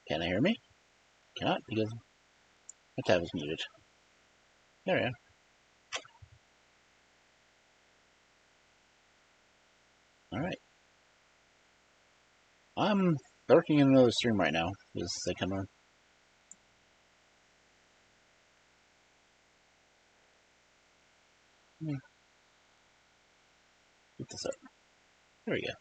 Can I hear me? Cannot because my tab is muted. There we are. Alright. I'm lurking in another stream right now because they come on. Get this up. There we go.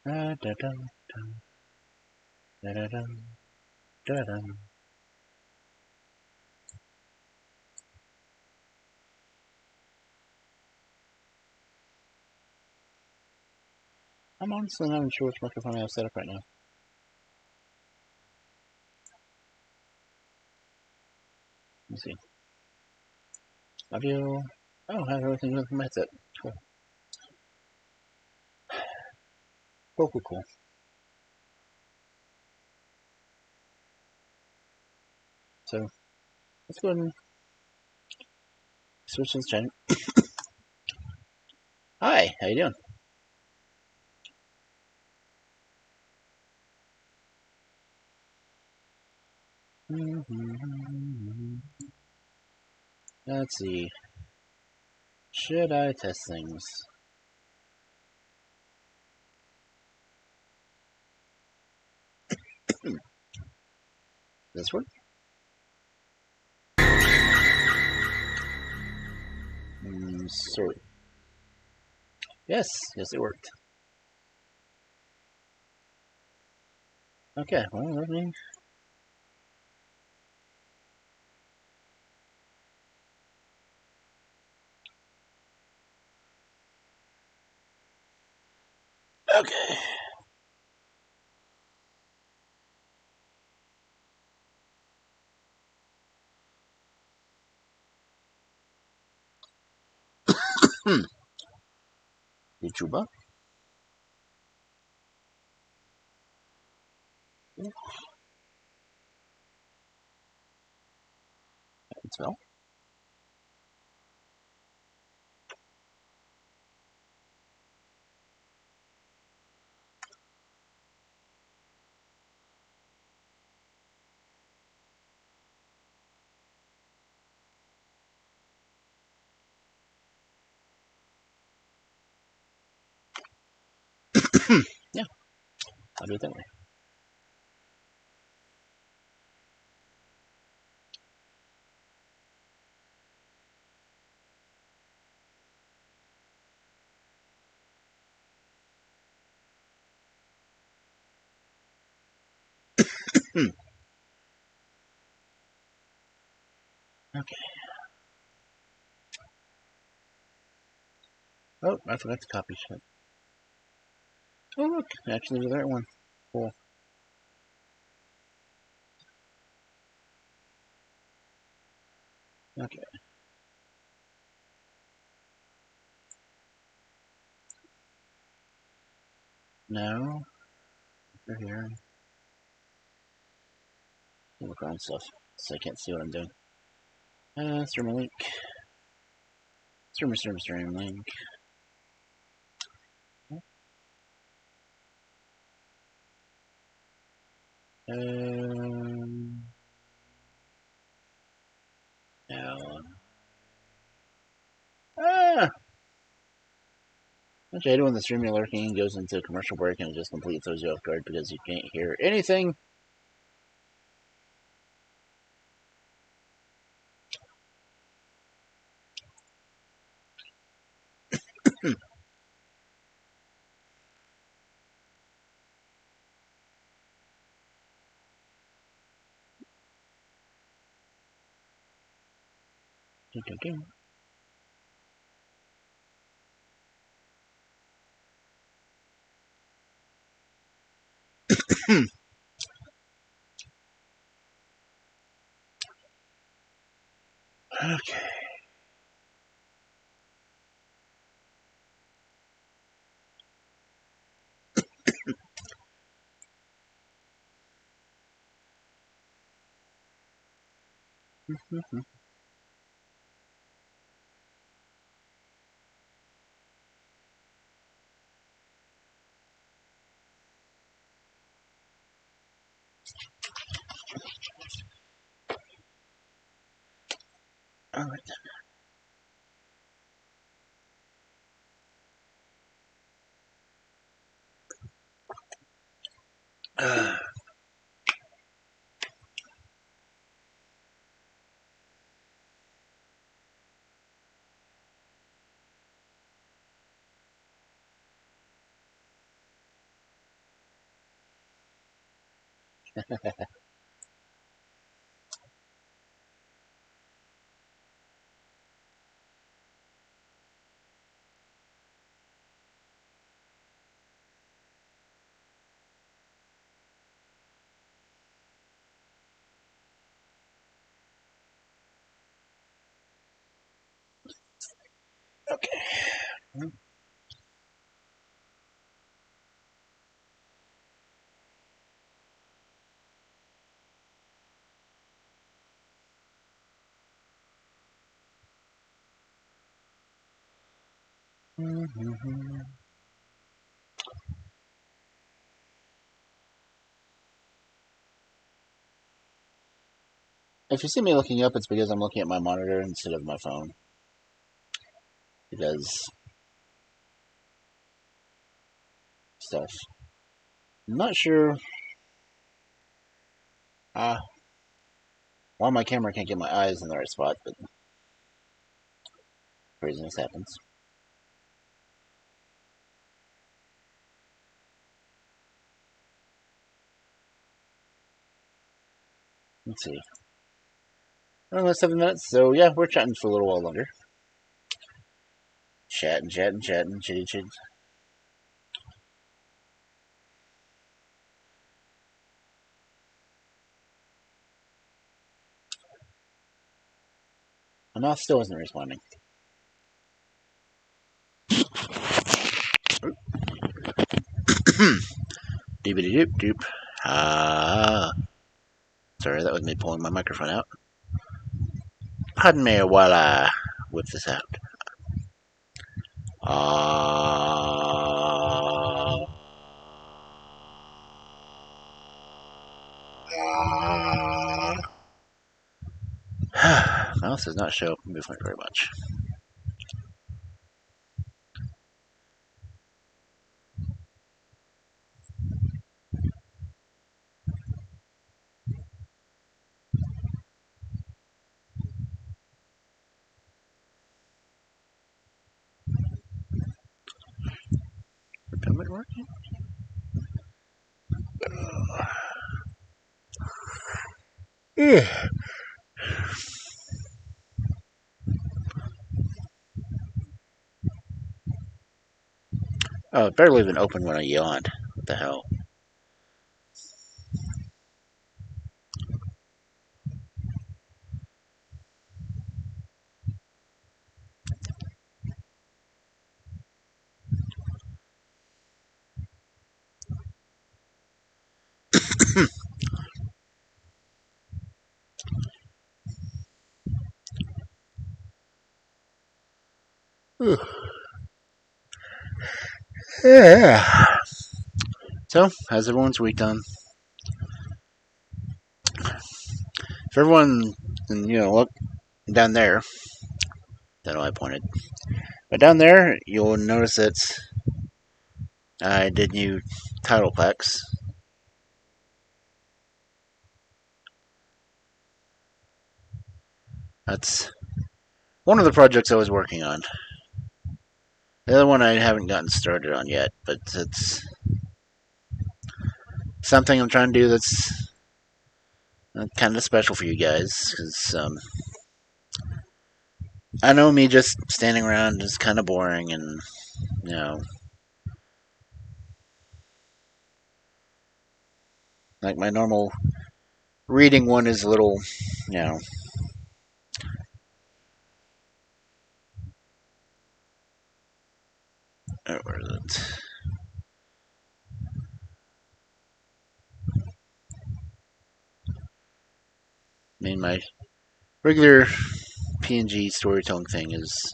Da da da da da da da da. I'm honestly not even sure which microphone I have set up right now. Let me see. Audio. Oh, I have everything with my headset. Cool. Cool. So, let's go ahead and switch this channel. Hi, how you doing? Let's see. Should I test things? This work? Sorry. Yes, it worked. Okay, well, let me... Okay. YouTuber. I can smell. Yeah, I'll do it that way. Okay. Oh, I forgot to copy shit. Oh, look, actually the right one. Cool. Okay. Now, over here. Look around stuff, so I can't see what I'm doing. Stream link. Stream link. Now. Which I hate when the stream you're lurking goes into a commercial break and it just completely throws you off guard because you can't hear anything. Okay. All right. Okay. If you see me looking up, it's because I'm looking at my monitor instead of my phone. Because stuff. I'm not sure why my camera can't get my eyes in the right spot, but craziness happens. Let's see. Almost 7 minutes, so yeah, we're chatting for a little while longer. Chatting, chitty chit. My mouth still isn't responding. Doobity doop doop. Sorry, that was me pulling my microphone out. Pardon me while I whip this out. Mouse does not show movement very much. Am I working? Yeah. Oh, it barely even opened when I yawned. What the hell? Yeah. So, how's everyone's week done? If everyone, look down there, that I pointed. But down there, you'll notice that I did new title packs. That's one of the projects I was working on. The other one I haven't gotten started on yet, but it's something I'm trying to do that's kind of special for you guys. Because I know me just standing around is kind of boring, and you know, like my normal reading one is a little, you know. Where is it? I mean, my regular PNG storytelling thing is,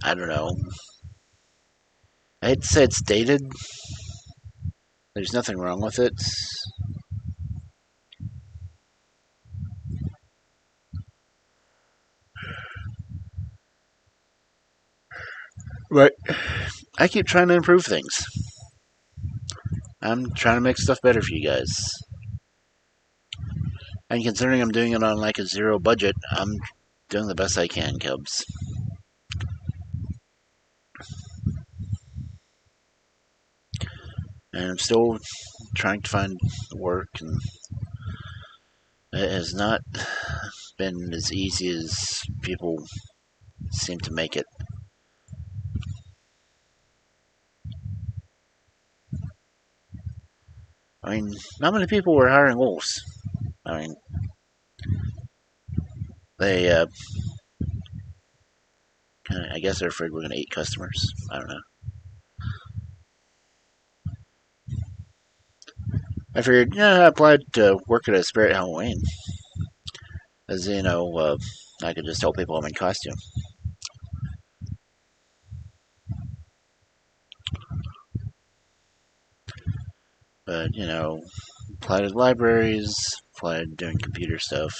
I don't know. I hate to say it's dated. There's nothing wrong with it. But I keep trying to improve things. I'm trying to make stuff better for you guys. And considering I'm doing it on like a zero budget, I'm doing the best I can, Cubs. And I'm still trying to find work, and it has not been as easy as people seem to make it. I mean, not many people were hiring wolves. I mean, they, I guess they're afraid we're going to eat customers. I don't know. I figured, yeah, I applied to work at a Spirit Halloween. As you know, I could just tell people I'm in costume. But, applied at libraries, applied doing computer stuff.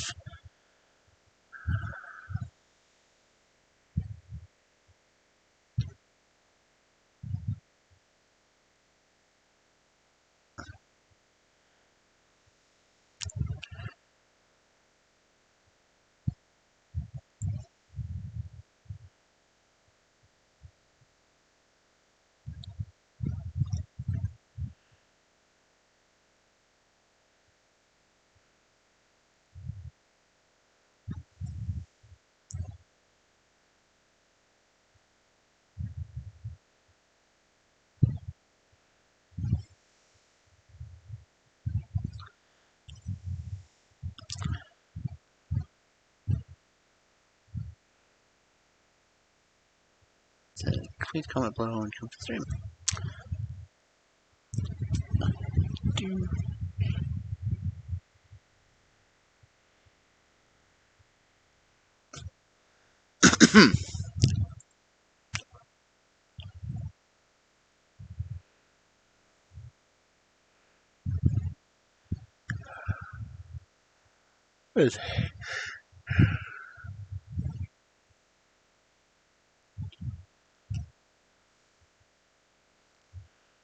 So, please comment below and come to stream.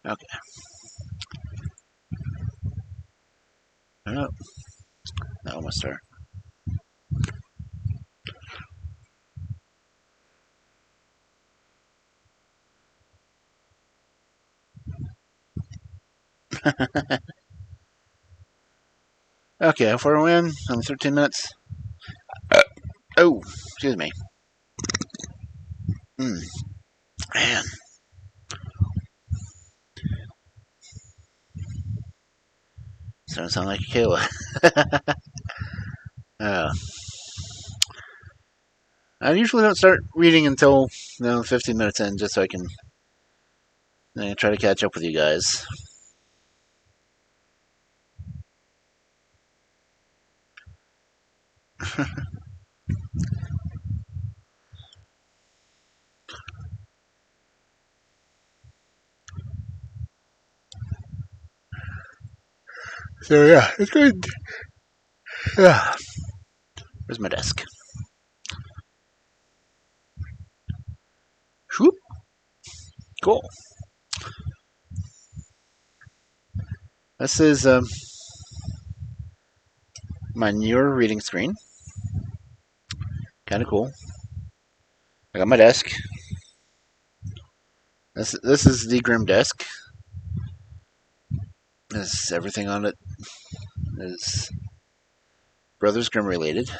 Okay. Oh, that almost started. Okay, how far are we in? Only 13 minutes. Oh, excuse me. Man. Starting to sound like a Kayla. uh, I usually don't start reading until 15 minutes in, just so I can try to catch up with you guys. So yeah, it's good. Yeah. Where's my desk? Whoop. Cool. This is my newer reading screen. Kind of cool. I got my desk. This is the Grim desk. This everything on it is Brothers Grimm related.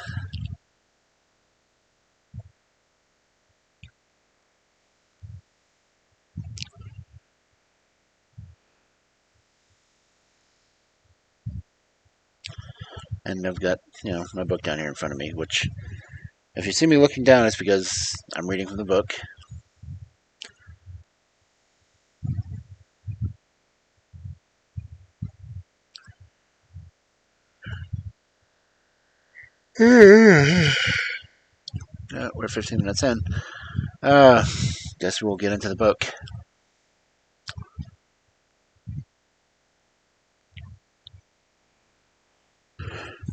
And I've got, my book down here in front of me, which, if you see me looking down, it's because I'm reading from the book. We're 15 minutes in. Guess we'll get into the book.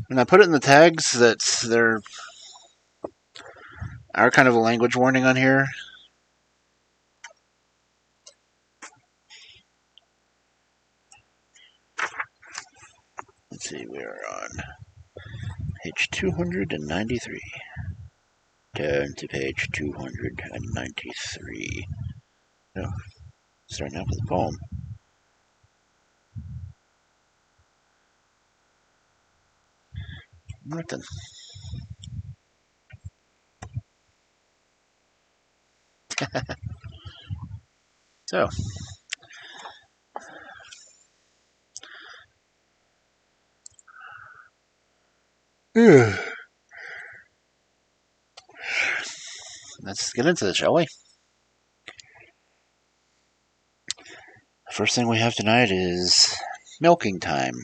And I put it in the tags that there are kind of a language warning on here. Let's see, we're on page 293. Turn to page 293. Oh, starting out with a poem. Nothing. So, let's get into this, shall we? First thing we have tonight is Milking Time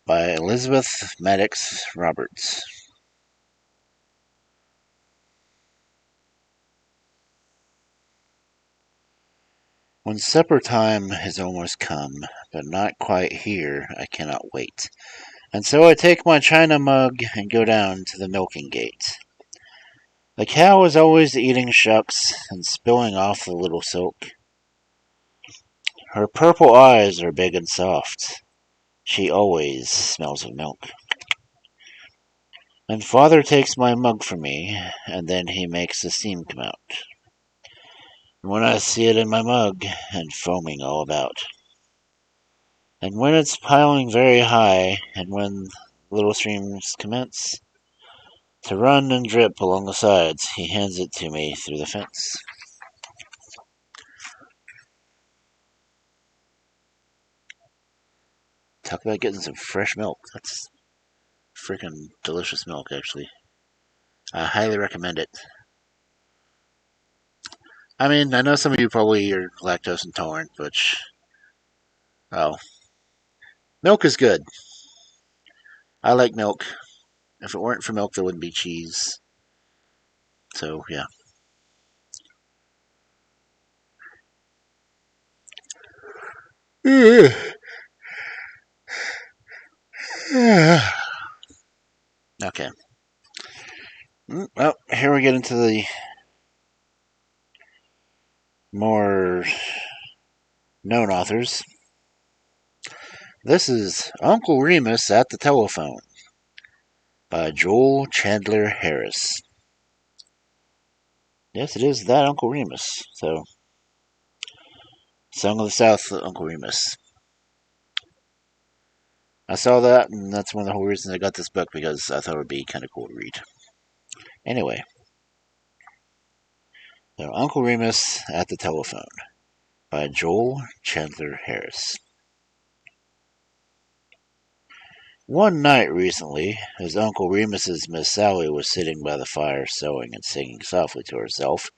by Elizabeth Maddox Roberts. When supper time has almost come, but not quite here, I cannot wait. And so I take my china mug and go down to the milking gate. The cow is always eating shucks and spilling off the little silk. Her purple eyes are big and soft. She always smells of milk. And father takes my mug from me, and then he makes the steam come out. And when I see it in my mug, and foaming all about. And when it's piling very high, and when little streams commence to run and drip along the sides, he hands it to me through the fence. Talk about getting some fresh milk. That's freaking delicious milk, actually. I highly recommend it. I mean, I know some of you probably are lactose intolerant, but milk is good. I like milk. If it weren't for milk, there wouldn't be cheese. So, yeah. Okay. Well, here we get into the more known authors. This is Uncle Remus at the Telephone by Joel Chandler Harris. Yes, it is that Uncle Remus. So, Song of the South, Uncle Remus. I saw that, and that's one of the whole reasons I got this book, because I thought it would be kind of cool to read. Anyway, so Uncle Remus at the Telephone by Joel Chandler Harris. One night recently, as Uncle Remus's Miss Sally was sitting by the fire sewing and singing softly to herself,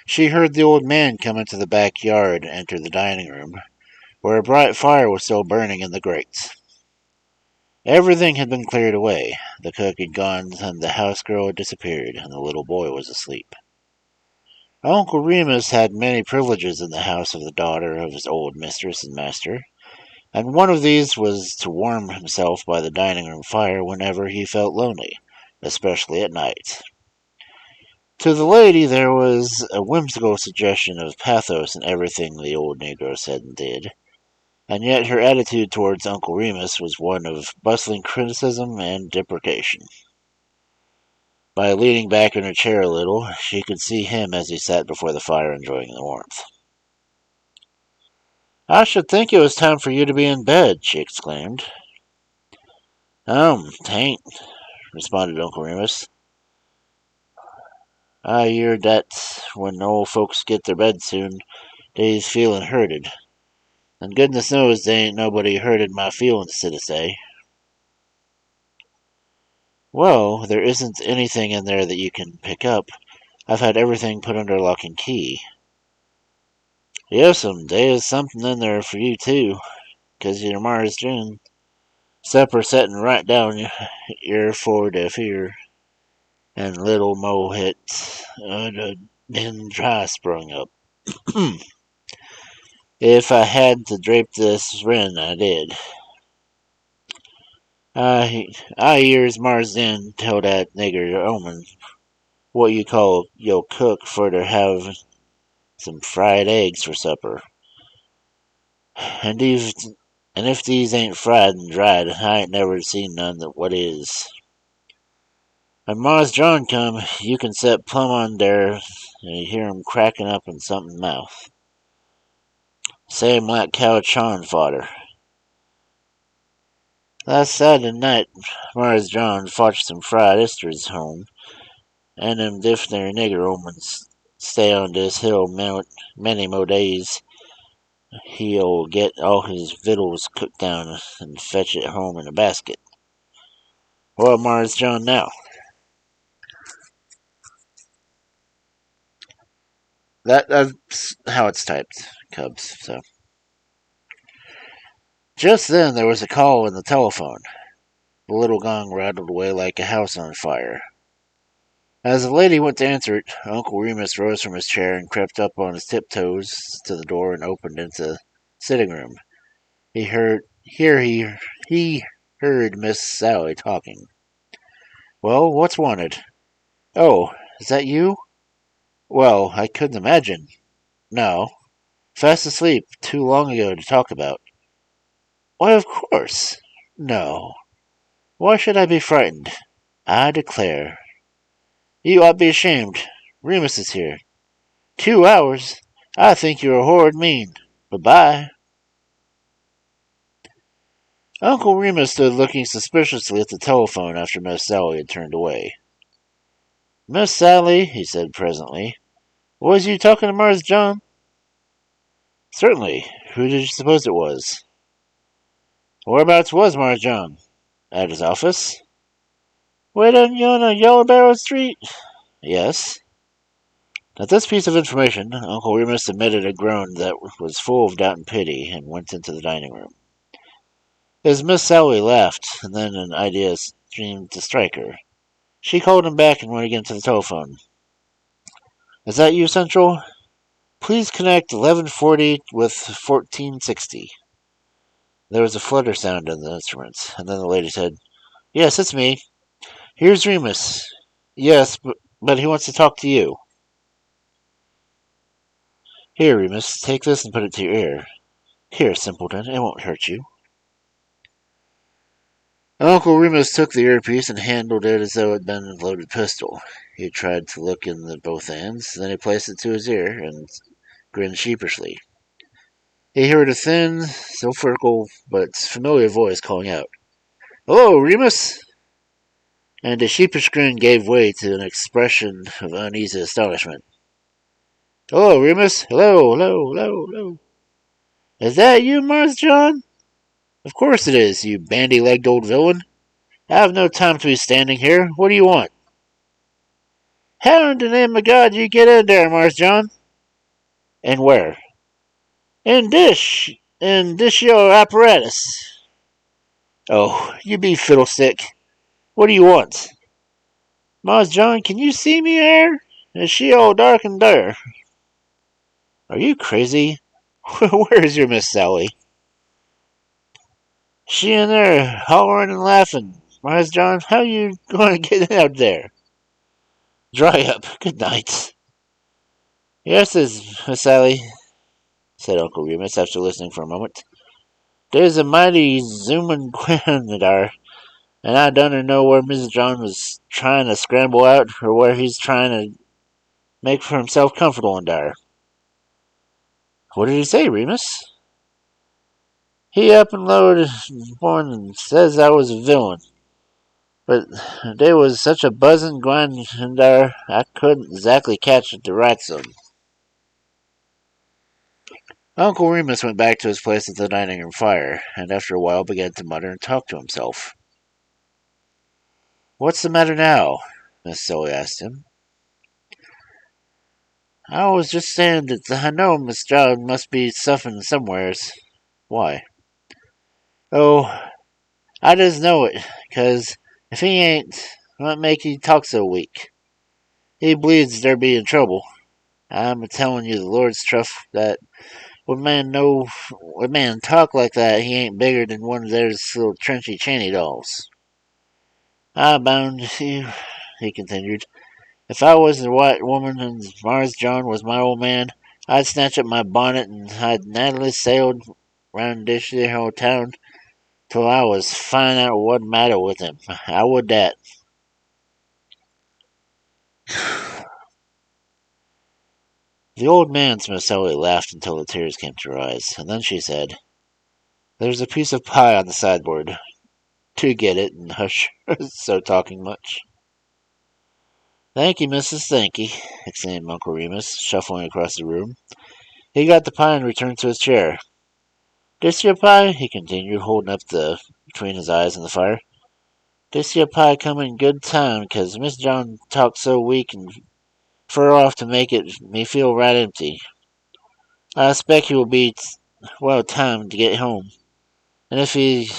she heard the old man come into the backyard and enter the dining room, where a bright fire was still burning in the grate. Everything had been cleared away. The cook had gone, and the house girl had disappeared, and the little boy was asleep. Uncle Remus had many privileges in the house of the daughter of his old mistress and master, and one of these was to warm himself by the dining-room fire whenever he felt lonely, especially at night. To the lady there was a whimsical suggestion of pathos in everything the old negro said and did, and yet her attitude towards Uncle Remus was one of bustling criticism and deprecation. By leaning back in her chair a little, she could see him as he sat before the fire enjoying the warmth. "I should think it was time for you to be in bed," she exclaimed. "'Tain't," responded Uncle Remus. "I hear dat when old folks get their bed soon, dey's feelin' hurted. And goodness knows they ain't nobody hurted my feelin's to this day." "Well, there isn't anything in there that you can pick up. I've had everything put under lock and key." "Yes'm, dey is somethin' in there for you, too, 'cause you're Mars June." Supper setting right down ear for the fear, and little Mo hit then dry sprung up. If I had to drape this wren, I did. I hears Marsden tell that nigger Omen what you call yo cook for to have some fried eggs for supper. And these and if these ain't fried and dried, I ain't never seen none that what is. When Mars John come, you can set plumb on there and you hear him cracking up in something mouth. Same like cow chawing fodder. Last Saturday night, Mars John fotched some fried oysters home, and them different nigger omens stay on this hill many mo days. He'll get all his victuals cooked down and fetch it home in a basket. What Mars John now? That's how it's typed, Cubs. So just then there was a call in the telephone. The little gong rattled away like a house on fire. As the lady went to answer it, Uncle Remus rose from his chair and crept up on his tiptoes to the door and opened into the sitting room. He heard Miss Sally talking. Well, what's wanted? Oh, is that you? Well, I couldn't imagine. No. Fast asleep too long ago to talk about. Why, of course. No. Why should I be frightened? I declare. You ought to be ashamed. Remus is here. 2 hours? I think you're a horrid mean. Bye-bye. Uncle Remus stood looking suspiciously at the telephone after Miss Sally had turned away. Miss Sally, he said presently, was you talking to Mars John? Certainly. Who did you suppose it was? Whereabouts was Mars John? At his office? Way down yonder Yellow Barrow Street? Yes. At this piece of information, Uncle Remus emitted a groan that was full of doubt and pity, and went into the dining room. His Miss Sally laughed, and then an idea seemed to strike her. She called him back and went again to the telephone. Is that you, Central? Please connect 1140 with 1460. There was a flutter sound in the instruments, and then the lady said, Yes, it's me. Here's Remus. Yes, but he wants to talk to you. Here, Remus, take this and put it to your ear. Here, simpleton, it won't hurt you. Uncle Remus took the earpiece and handled it as though it had been a loaded pistol. He tried to look in both hands, then he placed it to his ear and grinned sheepishly. He heard a thin, sulphurical, but familiar voice calling out, Hello, Remus! And a sheepish grin gave way to an expression of uneasy astonishment. Hello, Remus! Hello, hello, hello, hello. Is that you, Mars John? Of course it is, you bandy-legged old villain. I have no time to be standing here. What do you want? How in the name of God you get in there, Mars John? And where? In this your apparatus. Oh, you be fiddlestick. What do you want? Mars John, can you see me there? Is she all dark and there? Are you crazy? Where is your Miss Sally? She in there, hollering and laughing. Mars John, how you going to get out there? Dry up. Good night. Yes, Miss Sally, said Uncle Remus after listening for a moment. There's a mighty zoomin' gwen there, and I don't know where Mrs. John was trying to scramble out or where he's trying to make for himself comfortable in there. What did he say, Remus? He up and lowered one and says I was a villain. But there was such a buzzin' gwine in there, I couldn't exactly catch the rights of 'em. Uncle Remus went back to his place at the dining room fire, and after a while began to mutter and talk to himself. What's the matter now? Miss Sally asked him. I was just saying that I know Miss John must be suffering somewheres. Why? Oh, I just know it, 'cause if he ain't, what make he talk so weak? He bleeds there be in trouble. I'm a tellin' you the Lord's truth that when man talk like that, he ain't bigger than one of theirs little trenchy channy dolls. I bound you, he continued. If I was a white woman and Mars John was my old man, I'd snatch up my bonnet and I'd natally sailed round this here whole town till I was find out what matter with him. I would that. The old man's Miss Ellie laughed until the tears came to her eyes, and then she said, "There's a piece of pie on the sideboard. Do get it and hush so talking much." "Thank you, missus, thank you," exclaimed Uncle Remus, shuffling across the room. He got the pie and returned to his chair. "Dis yer pie," he continued, holding up between his eyes and the fire. "Dis yer pie come in good time, 'cause Miss John talked so weak and fur off to make it me feel right empty. I expect he will be well timed to get home, and if he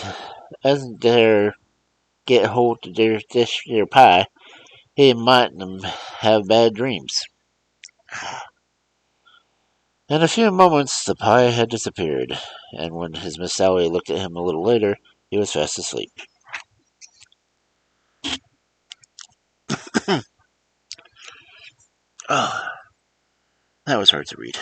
hasn't dare get hold of this yer pie, he mightn't have bad dreams." In a few moments the pie had disappeared, and when his Miss Sally looked at him a little later, he was fast asleep. Oh, that was hard to read.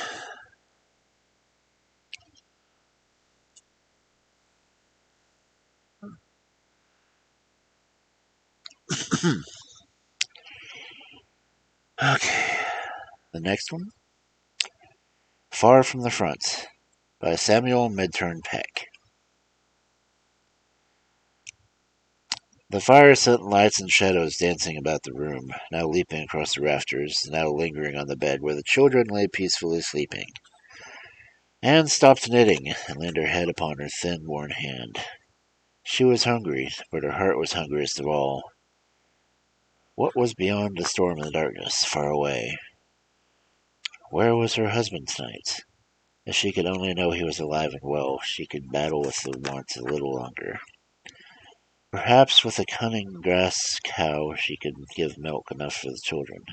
Okay, the next one, Far from the Front, by Samuel Minturn Peck. The fire sent lights and shadows dancing about the room, now leaping across the rafters, now lingering on the bed where the children lay peacefully sleeping. Anne stopped knitting and leaned her head upon her thin, worn hand. She was hungry, but her heart was hungriest of all. What was beyond the storm and the darkness, far away? Where was her husband tonight? If she could only know he was alive and well, she could battle with the want a little longer. Perhaps with a cunning grass cow she could give milk enough for the children.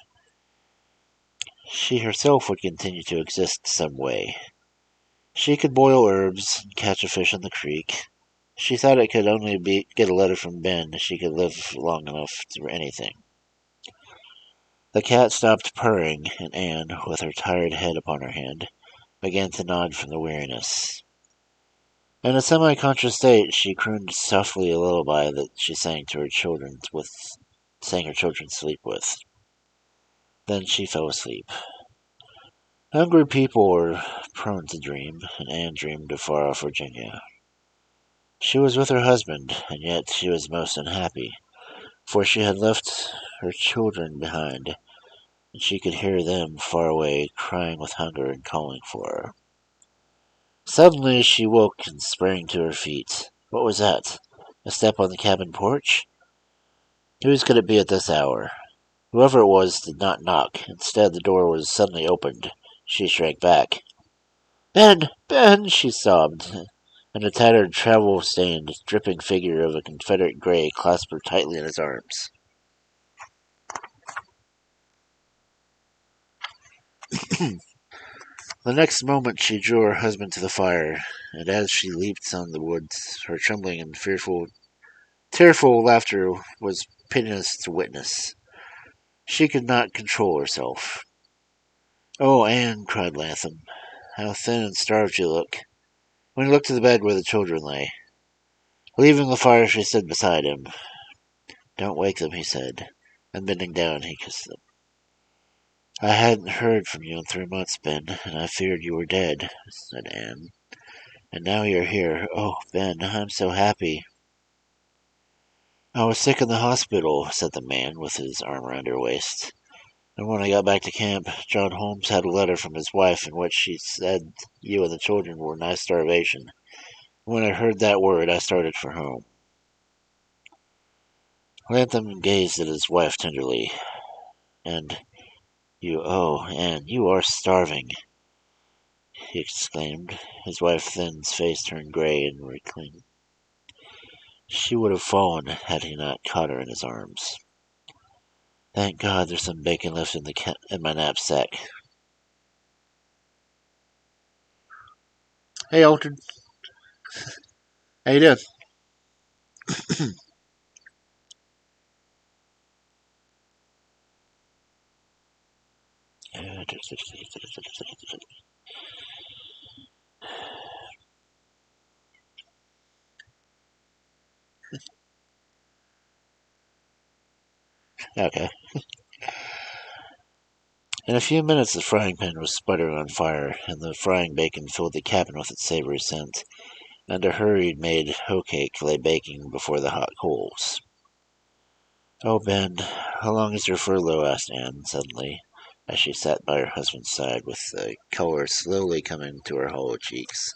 She herself would continue to exist some way. She could boil herbs and catch a fish in the creek. She thought it could only be get a letter from Ben she could live long enough for anything. The cat stopped purring, and Anne, with her tired head upon her hand, began to nod from the weariness. In a semi-conscious state, she crooned softly a lullaby that she sang her children to sleep with. Then she fell asleep. Hungry people are prone to dream, and Anne dreamed of far-off Virginia. She was with her husband, and yet she was most unhappy, for she had left her children behind, and she could hear them far away, crying with hunger and calling for her. Suddenly she woke and sprang to her feet. What was that? A step on the cabin porch? Whose could it be at this hour? Whoever it was did not knock. Instead, the door was suddenly opened. She shrank back. "Ben! Ben!" she sobbed, and the tattered, travel-stained, dripping figure of a Confederate Grey clasped her tightly in his arms. The next moment she drew her husband to the fire, and as she leaped on the wood, her trembling and tearful laughter was pitiless to witness. She could not control herself. "Oh, Anne," cried Latham, "how thin and starved you look." When he looked to the bed where the children lay. Leaving the fire, she stood beside him. "Don't wake them," he said, and bending down, he kissed them. "I hadn't heard from you in 3 months, Ben, and I feared you were dead," said Anne. "And now you're here. Oh, Ben, I'm so happy." "I was sick in the hospital," said the man, with his arm around her waist. "And when I got back to camp, John Holmes had a letter from his wife in which she said you and the children were nigh starvation. When I heard that word, I started for home." Latham gazed at his wife tenderly. "And Anne, you are starving," he exclaimed. His wife's thin face turned gray and wrinkling. She would have fallen had he not caught her in his arms. Thank God there's some bacon left in my knapsack. Hey, Altered. How you doing? Okay. In a few minutes the frying pan was sputtering on fire, and the frying bacon filled the cabin with its savory scent, and a hurried made hoe cake lay baking before the hot coals. Oh, Ben, how long is your furlough? Asked Anne suddenly, as she sat by her husband's side with the color slowly coming to her hollow cheeks.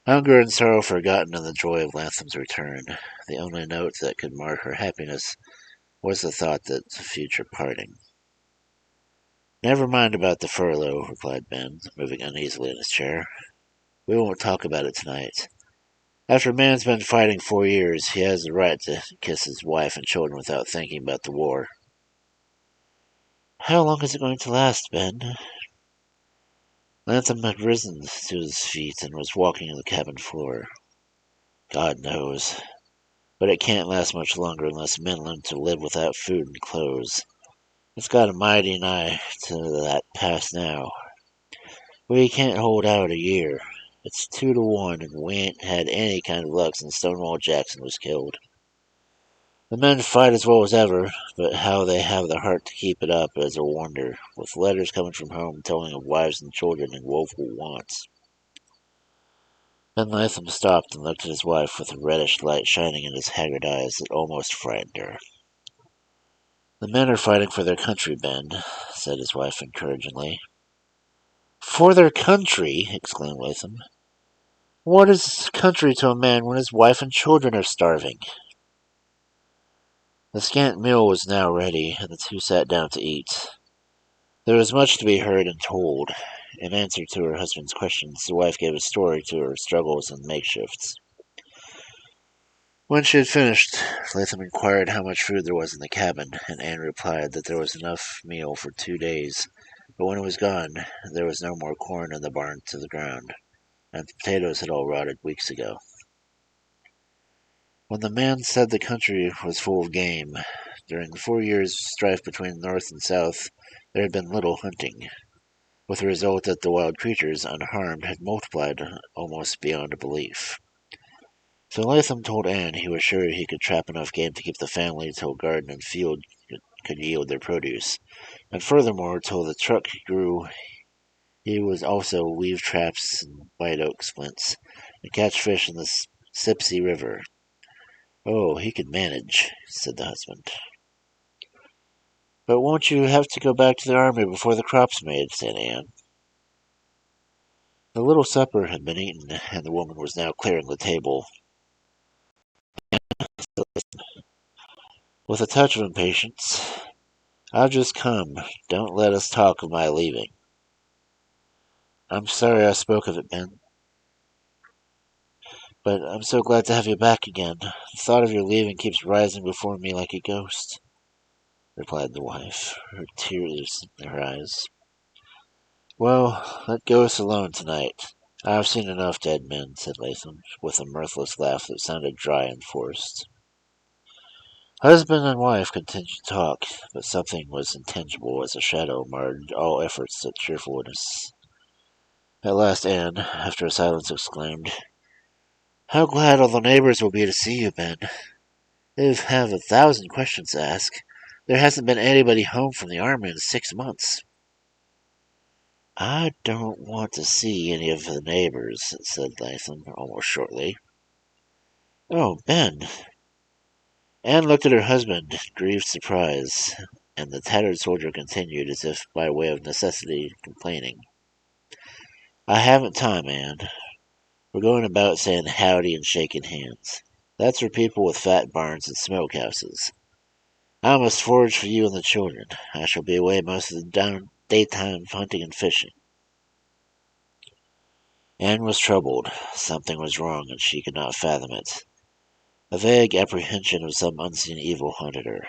Hunger and sorrow forgotten in the joy of Latham's return, the only note that could mar her happiness was the thought that the future parting. Never mind about the furlough, replied Ben, moving uneasily in his chair. We won't talk about it tonight. After a man's been fighting 4 years, he has the right to kiss his wife and children without thinking about the war. How long is it going to last, Ben? Latham had risen to his feet and was walking the cabin floor. God knows. But it can't last much longer unless men learn to live without food and clothes. It's got a mighty nigh to that pass now. We can't hold out a year. It's 2-1, and we ain't had any kind of luck since Stonewall Jackson was killed. The men fight as well as ever, but how they have the heart to keep it up is a wonder, with letters coming from home telling of wives and children in woeful wants. Then Latham stopped and looked at his wife with a reddish light shining in his haggard eyes that almost frightened her. The men are fighting for their country, Ben, said his wife encouragingly. For their country? Exclaimed Latham. What is country to a man when his wife and children are starving? The scant meal was now ready, and the two sat down to eat. There was much to be heard and told. In answer to her husband's questions, the wife gave a story to her struggles and makeshifts. When she had finished, Latham inquired how much food there was in the cabin, and Anne replied that there was enough meal for 2 days, but when it was gone, there was no more corn in the barn to the ground, and the potatoes had all rotted weeks ago. When the man said the country was full of game, during the 4 years' strife between North and South, there had been little hunting, with the result that the wild creatures, unharmed, had multiplied almost beyond belief. So Latham told Anne he was sure he could trap enough game to keep the family till garden and field could yield their produce, and furthermore, till the truck grew, he was also weave traps and white oak splints, and catch fish in the Sipsey River. Oh, he could manage, said the husband. But won't you have to go back to the army before the crop's made, said Anne. The little supper had been eaten, and the woman was now clearing the table. With a touch of impatience, I've just come. Don't let us talk of my leaving. I'm sorry I spoke of it, Ben. But I'm so glad to have you back again. The thought of your leaving keeps rising before me like a ghost, replied the wife, her tears in her eyes. Well, let ghosts alone tonight. I've seen enough dead men, said Latham, with a mirthless laugh that sounded dry and forced. Husband and wife continued to talk, but something was intangible as a shadow marred all efforts at cheerfulness. At last Anne, after a silence, exclaimed, How glad all the neighbors will be to see you, Ben. They have 1,000 questions to ask. There hasn't been anybody home from the army in 6 months. I don't want to see any of the neighbors, said Latham almost shortly. Oh, Ben. Anne looked at her husband in grieved surprise, and the tattered soldier continued as if by way of necessity complaining. I haven't time, Anne. We're going about saying howdy and shaking hands. That's for people with fat barns and smokehouses. I must forage for you and the children. I shall be away most of the daytime hunting and fishing. Anne was troubled. Something was wrong, and she could not fathom it. A vague apprehension of some unseen evil haunted her.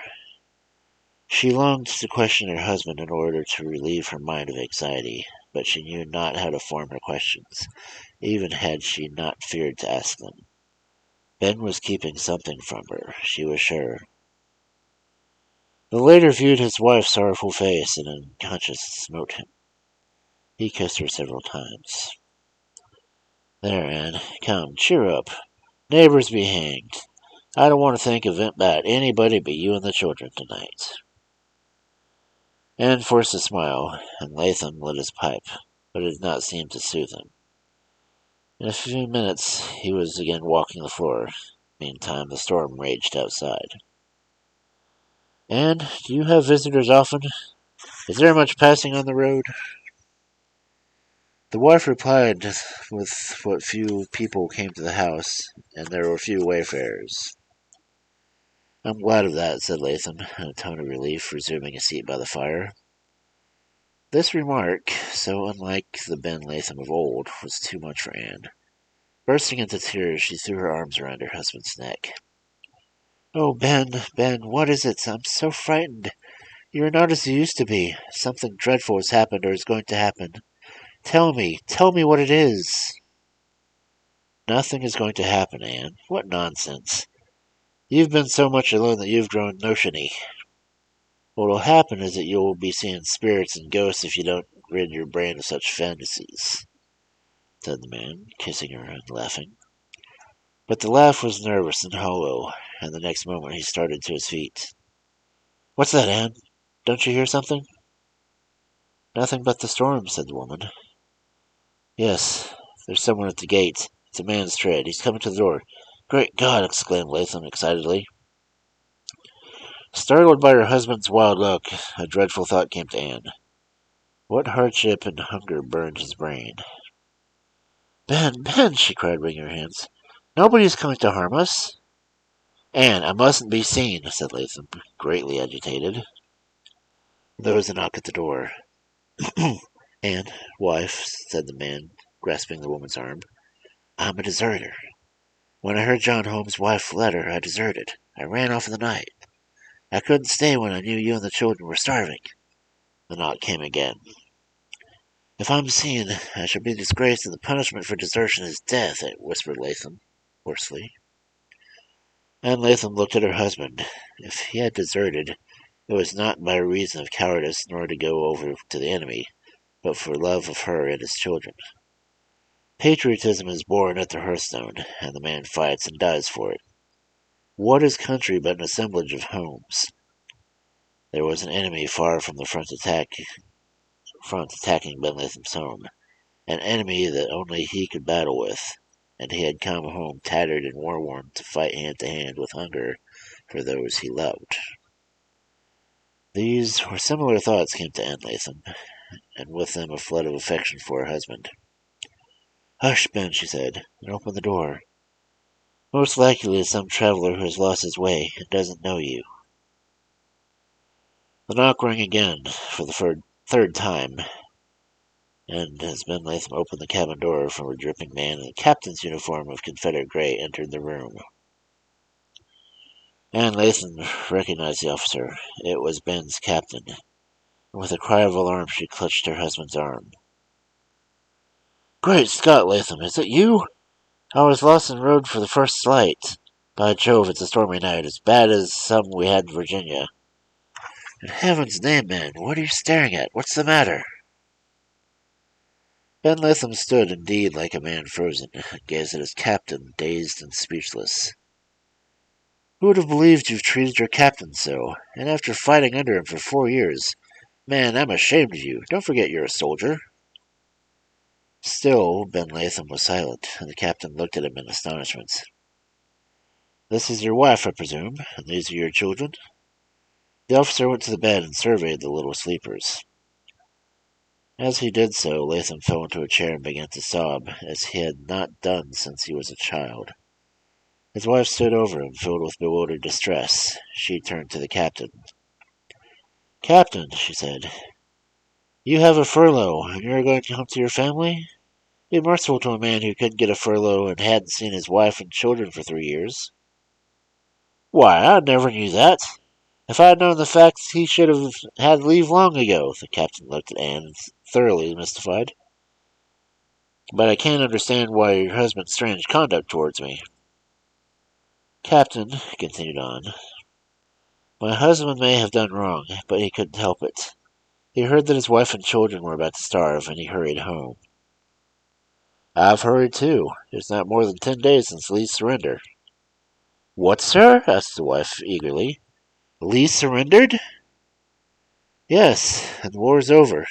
She longed to question her husband in order to relieve her mind of anxiety, but she knew not how to form her questions, even had she not feared to ask them. Ben was keeping something from her, she was sure. The later viewed his wife's sorrowful face, and unconscious smote him. He kissed her several times. There, Anne, come, cheer up. Neighbors be hanged. I don't want to think about anybody but you and the children tonight. Anne forced a smile, and Latham lit his pipe, but it did not seem to soothe him. In a few minutes he was again walking the floor. Meantime, the storm raged outside. "And do you have visitors often? Is there much passing on the road?" The wife replied with what few people came to the house, and there were few wayfarers. "I'm glad of that," said Latham, in a tone of relief, resuming a seat by the fire. This remark, so unlike the Ben Latham of old, was too much for Anne. Bursting into tears, she threw her arms around her husband's neck. "Oh, Ben, Ben, what is it? I'm so frightened. You are not as you used to be. Something dreadful has happened or is going to happen. Tell me what it is." "Nothing is going to happen, Anne. What nonsense. You've been so much alone that you've grown notiony. What'll happen is that you'll be seeing spirits and ghosts if you don't rid your brain of such fantasies," said the man, kissing her and laughing. But the laugh was nervous and hollow, and the next moment he started to his feet. "What's that, Anne? Don't you hear something?" "Nothing but the storm," said the woman. "Yes, there's someone at the gate. It's a man's tread. He's coming to the door." "Great God!" exclaimed Latham excitedly. Startled by her husband's wild look, a dreadful thought came to Anne. What hardship and hunger burned his brain? "Ben, Ben!" she cried, wringing her hands. "Nobody's coming to harm us." "Anne, I mustn't be seen," said Latham, greatly agitated. There was a knock at the door. "Anne, wife," said the man, grasping the woman's arm, "I'm a deserter. When I heard John Holmes' wife's letter, I deserted. I ran off in the night. I couldn't stay when I knew you and the children were starving." The knock came again. "If I'm seen, I shall be disgraced, and the punishment for desertion is death," whispered Latham, hoarsely. And Latham looked at her husband. If he had deserted, it was not by reason of cowardice nor to go over to the enemy, but for love of her and his children. Patriotism is born at the hearthstone, and the man fights and dies for it. What is country but an assemblage of homes? There was an enemy far from the front attacking Ben Latham's home, an enemy that only he could battle with, and he had come home tattered and war-worn to fight hand to hand with hunger for those he loved. These or similar thoughts came to Anne Latham, and with them a flood of affection for her husband. "Hush, Ben," she said, "and open the door. Most likely it's some traveler who has lost his way and doesn't know you." The knock rang again, for the third time, and as Ben Latham opened the cabin door, from a dripping man in the captain's uniform of Confederate gray entered the room. Anne Latham recognized the officer. It was Ben's captain, and with a cry of alarm she clutched her husband's arm. "Great Scott, Latham, is it you? I was lost en road for the first light. By Jove, it's a stormy night, as bad as some we had in Virginia." "In heaven's name, man, what are you staring at? What's the matter?" Ben Latham stood indeed like a man frozen, and gazed at his captain, dazed and speechless. "Who would have believed you've treated your captain so, and after fighting under him for 4 years? Man, I'm ashamed of you. Don't forget you're a soldier." Still, Ben Latham was silent, and the captain looked at him in astonishment. "This is your wife, I presume, and these are your children?" The officer went to the bed and surveyed the little sleepers. As he did so, Latham fell into a chair and began to sob, as he had not done since he was a child. His wife stood over him, filled with bewildered distress. She turned to the captain. "Captain," she said, "you have a furlough, and you're going to come to your family? Be merciful to a man who couldn't get a furlough and hadn't seen his wife and children for 3 years." Why, I never knew that. If I had known the facts, he should have had leave long ago. The captain looked at Anne, thoroughly mystified. But I can't understand why your husband's strange conduct towards me. Captain, continued on, my husband may have done wrong, but he couldn't help it. He heard that his wife and children were about to starve, and he hurried home. I've hurried too. It's not more than 10 days since Lee's surrender. What, sir? Asked the wife eagerly. Lee surrendered? Yes, and the war's over.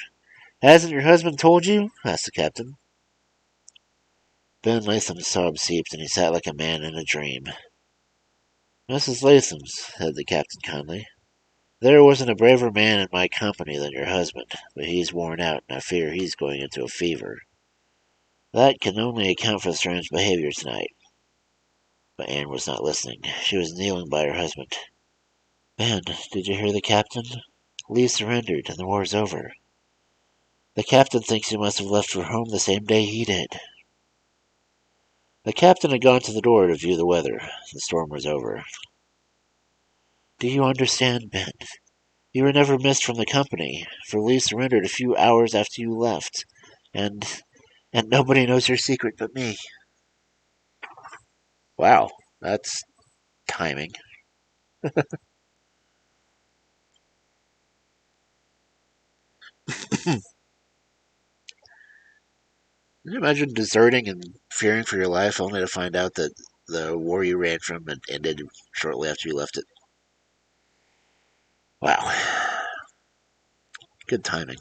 Hasn't your husband told you? Asked the captain. Ben Latham's sobs ceased, and he sat like a man in a dream. Mrs. Latham, said the captain kindly, there wasn't a braver man in my company than your husband, but he's worn out, and I fear he's going into a fever. That can only account for the strange behavior tonight. But Anne was not listening. She was kneeling by her husband. Ben, did you hear the captain? Lee surrendered, and the war's over. The captain thinks you must have left for home the same day he did. The captain had gone to the door to view the weather. The storm was over. Do you understand, Ben? You were never missed from the company, for Lee surrendered a few hours after you left, and nobody knows your secret but me. Wow, that's timing. Can you imagine deserting and fearing for your life only to find out that the war you ran from had ended shortly after you left it? Wow. Good timing.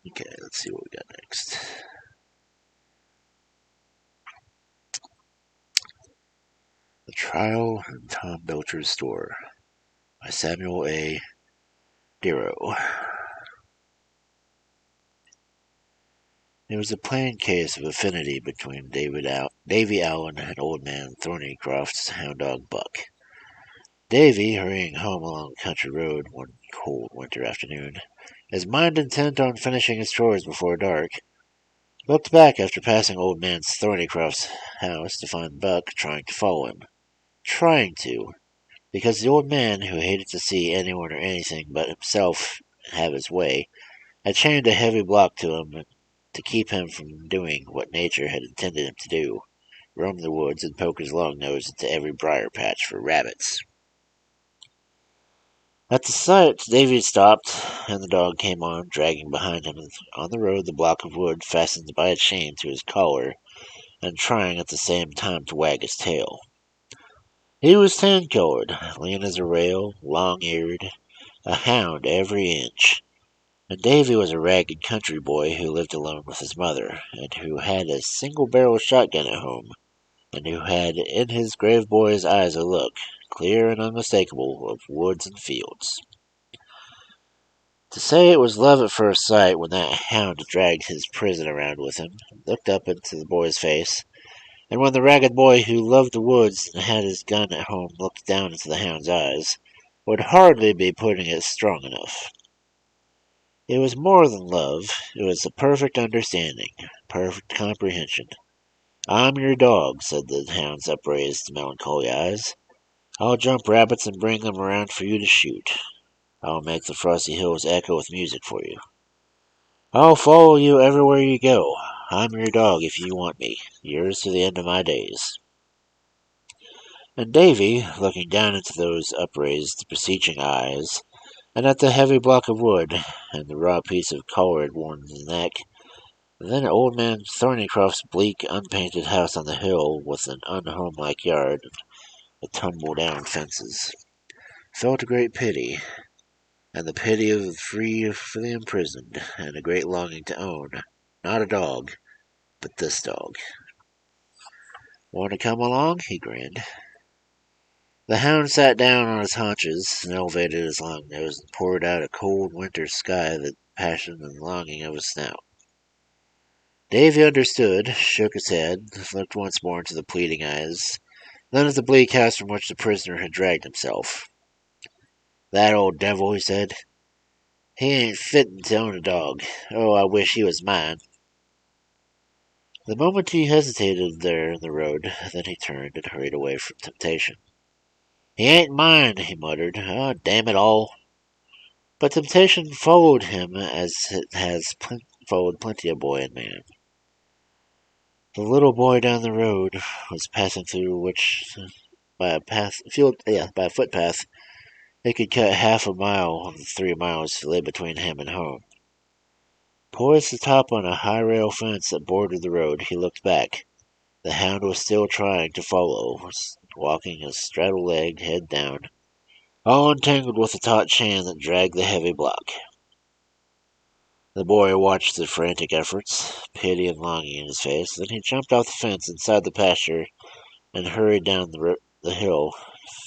Okay, let's see what we got next. The Trial in Tom Belcher's Store by Samuel A. Derieux. It was a plain case of affinity between Davy Allen and old man Thornycroft's hound dog Buck. Davy, hurrying home along the country road one cold winter afternoon, his mind intent on finishing his chores before dark, looked back after passing old man Thornycroft's house to find Buck trying to follow him. Trying to, because the old man, who hated to see anyone or anything but himself have his way, had chained a heavy block to him to keep him from doing what nature had intended him to do, roam the woods and poke his long nose into every briar patch for rabbits. At the sight, Davy stopped, and the dog came on, dragging behind him on the road the block of wood fastened by a chain to his collar, and trying at the same time to wag his tail. He was tan-colored, lean as a rail, long-eared, a hound every inch. And Davy was a ragged country boy who lived alone with his mother, and who had a single-barrel shotgun at home, and who had in his grave boy's eyes a look, clear and unmistakable, of woods and fields. To say it was love at first sight when that hound dragged his prison around with him, looked up into the boy's face, and when the ragged boy who loved the woods and had his gun at home looked down into the hound's eyes, would hardly be putting it strong enough. It was more than love. It was a perfect understanding, perfect comprehension. I'm your dog, said the hound's upraised, melancholy eyes. I'll jump rabbits and bring them around for you to shoot. I'll make the frosty hills echo with music for you. I'll follow you everywhere you go. I'm your dog if you want me, yours to the end of my days. And Davy, looking down into those upraised, beseeching eyes, and at the heavy block of wood, and the raw piece of collar it worn his neck, then old man Thornycroft's bleak, unpainted house on the hill with an unhomelike yard with tumble-down fences, felt a great pity, and the pity of the free for the imprisoned, and a great longing to own, not a dog, but this dog. Want to come along? He grinned. The hound sat down on his haunches and elevated his long nose and poured out a cold winter sky the passion and longing of his snout. Davy understood, shook his head, looked once more into the pleading eyes, then at the bleak house from which the prisoner had dragged himself. That old devil, he said. He ain't fittin' to own a dog. Oh, I wish he was mine. The moment he hesitated there in the road, then he turned and hurried away from temptation. He ain't mine, he muttered. Oh, damn it all. But temptation followed him as it has followed plenty of boy and man. The little boy down the road was passing through which, by a footpath, he could cut half a mile of the 3 miles that lay between him and home. Poised atop on a high rail fence that bordered the road, he looked back. The hound was still trying to follow, walking his straddle-legged head down, all entangled with the taut chain that dragged the heavy block. The boy watched the frantic efforts, pity and longing in his face. Then he jumped off the fence inside the pasture and hurried down the hill,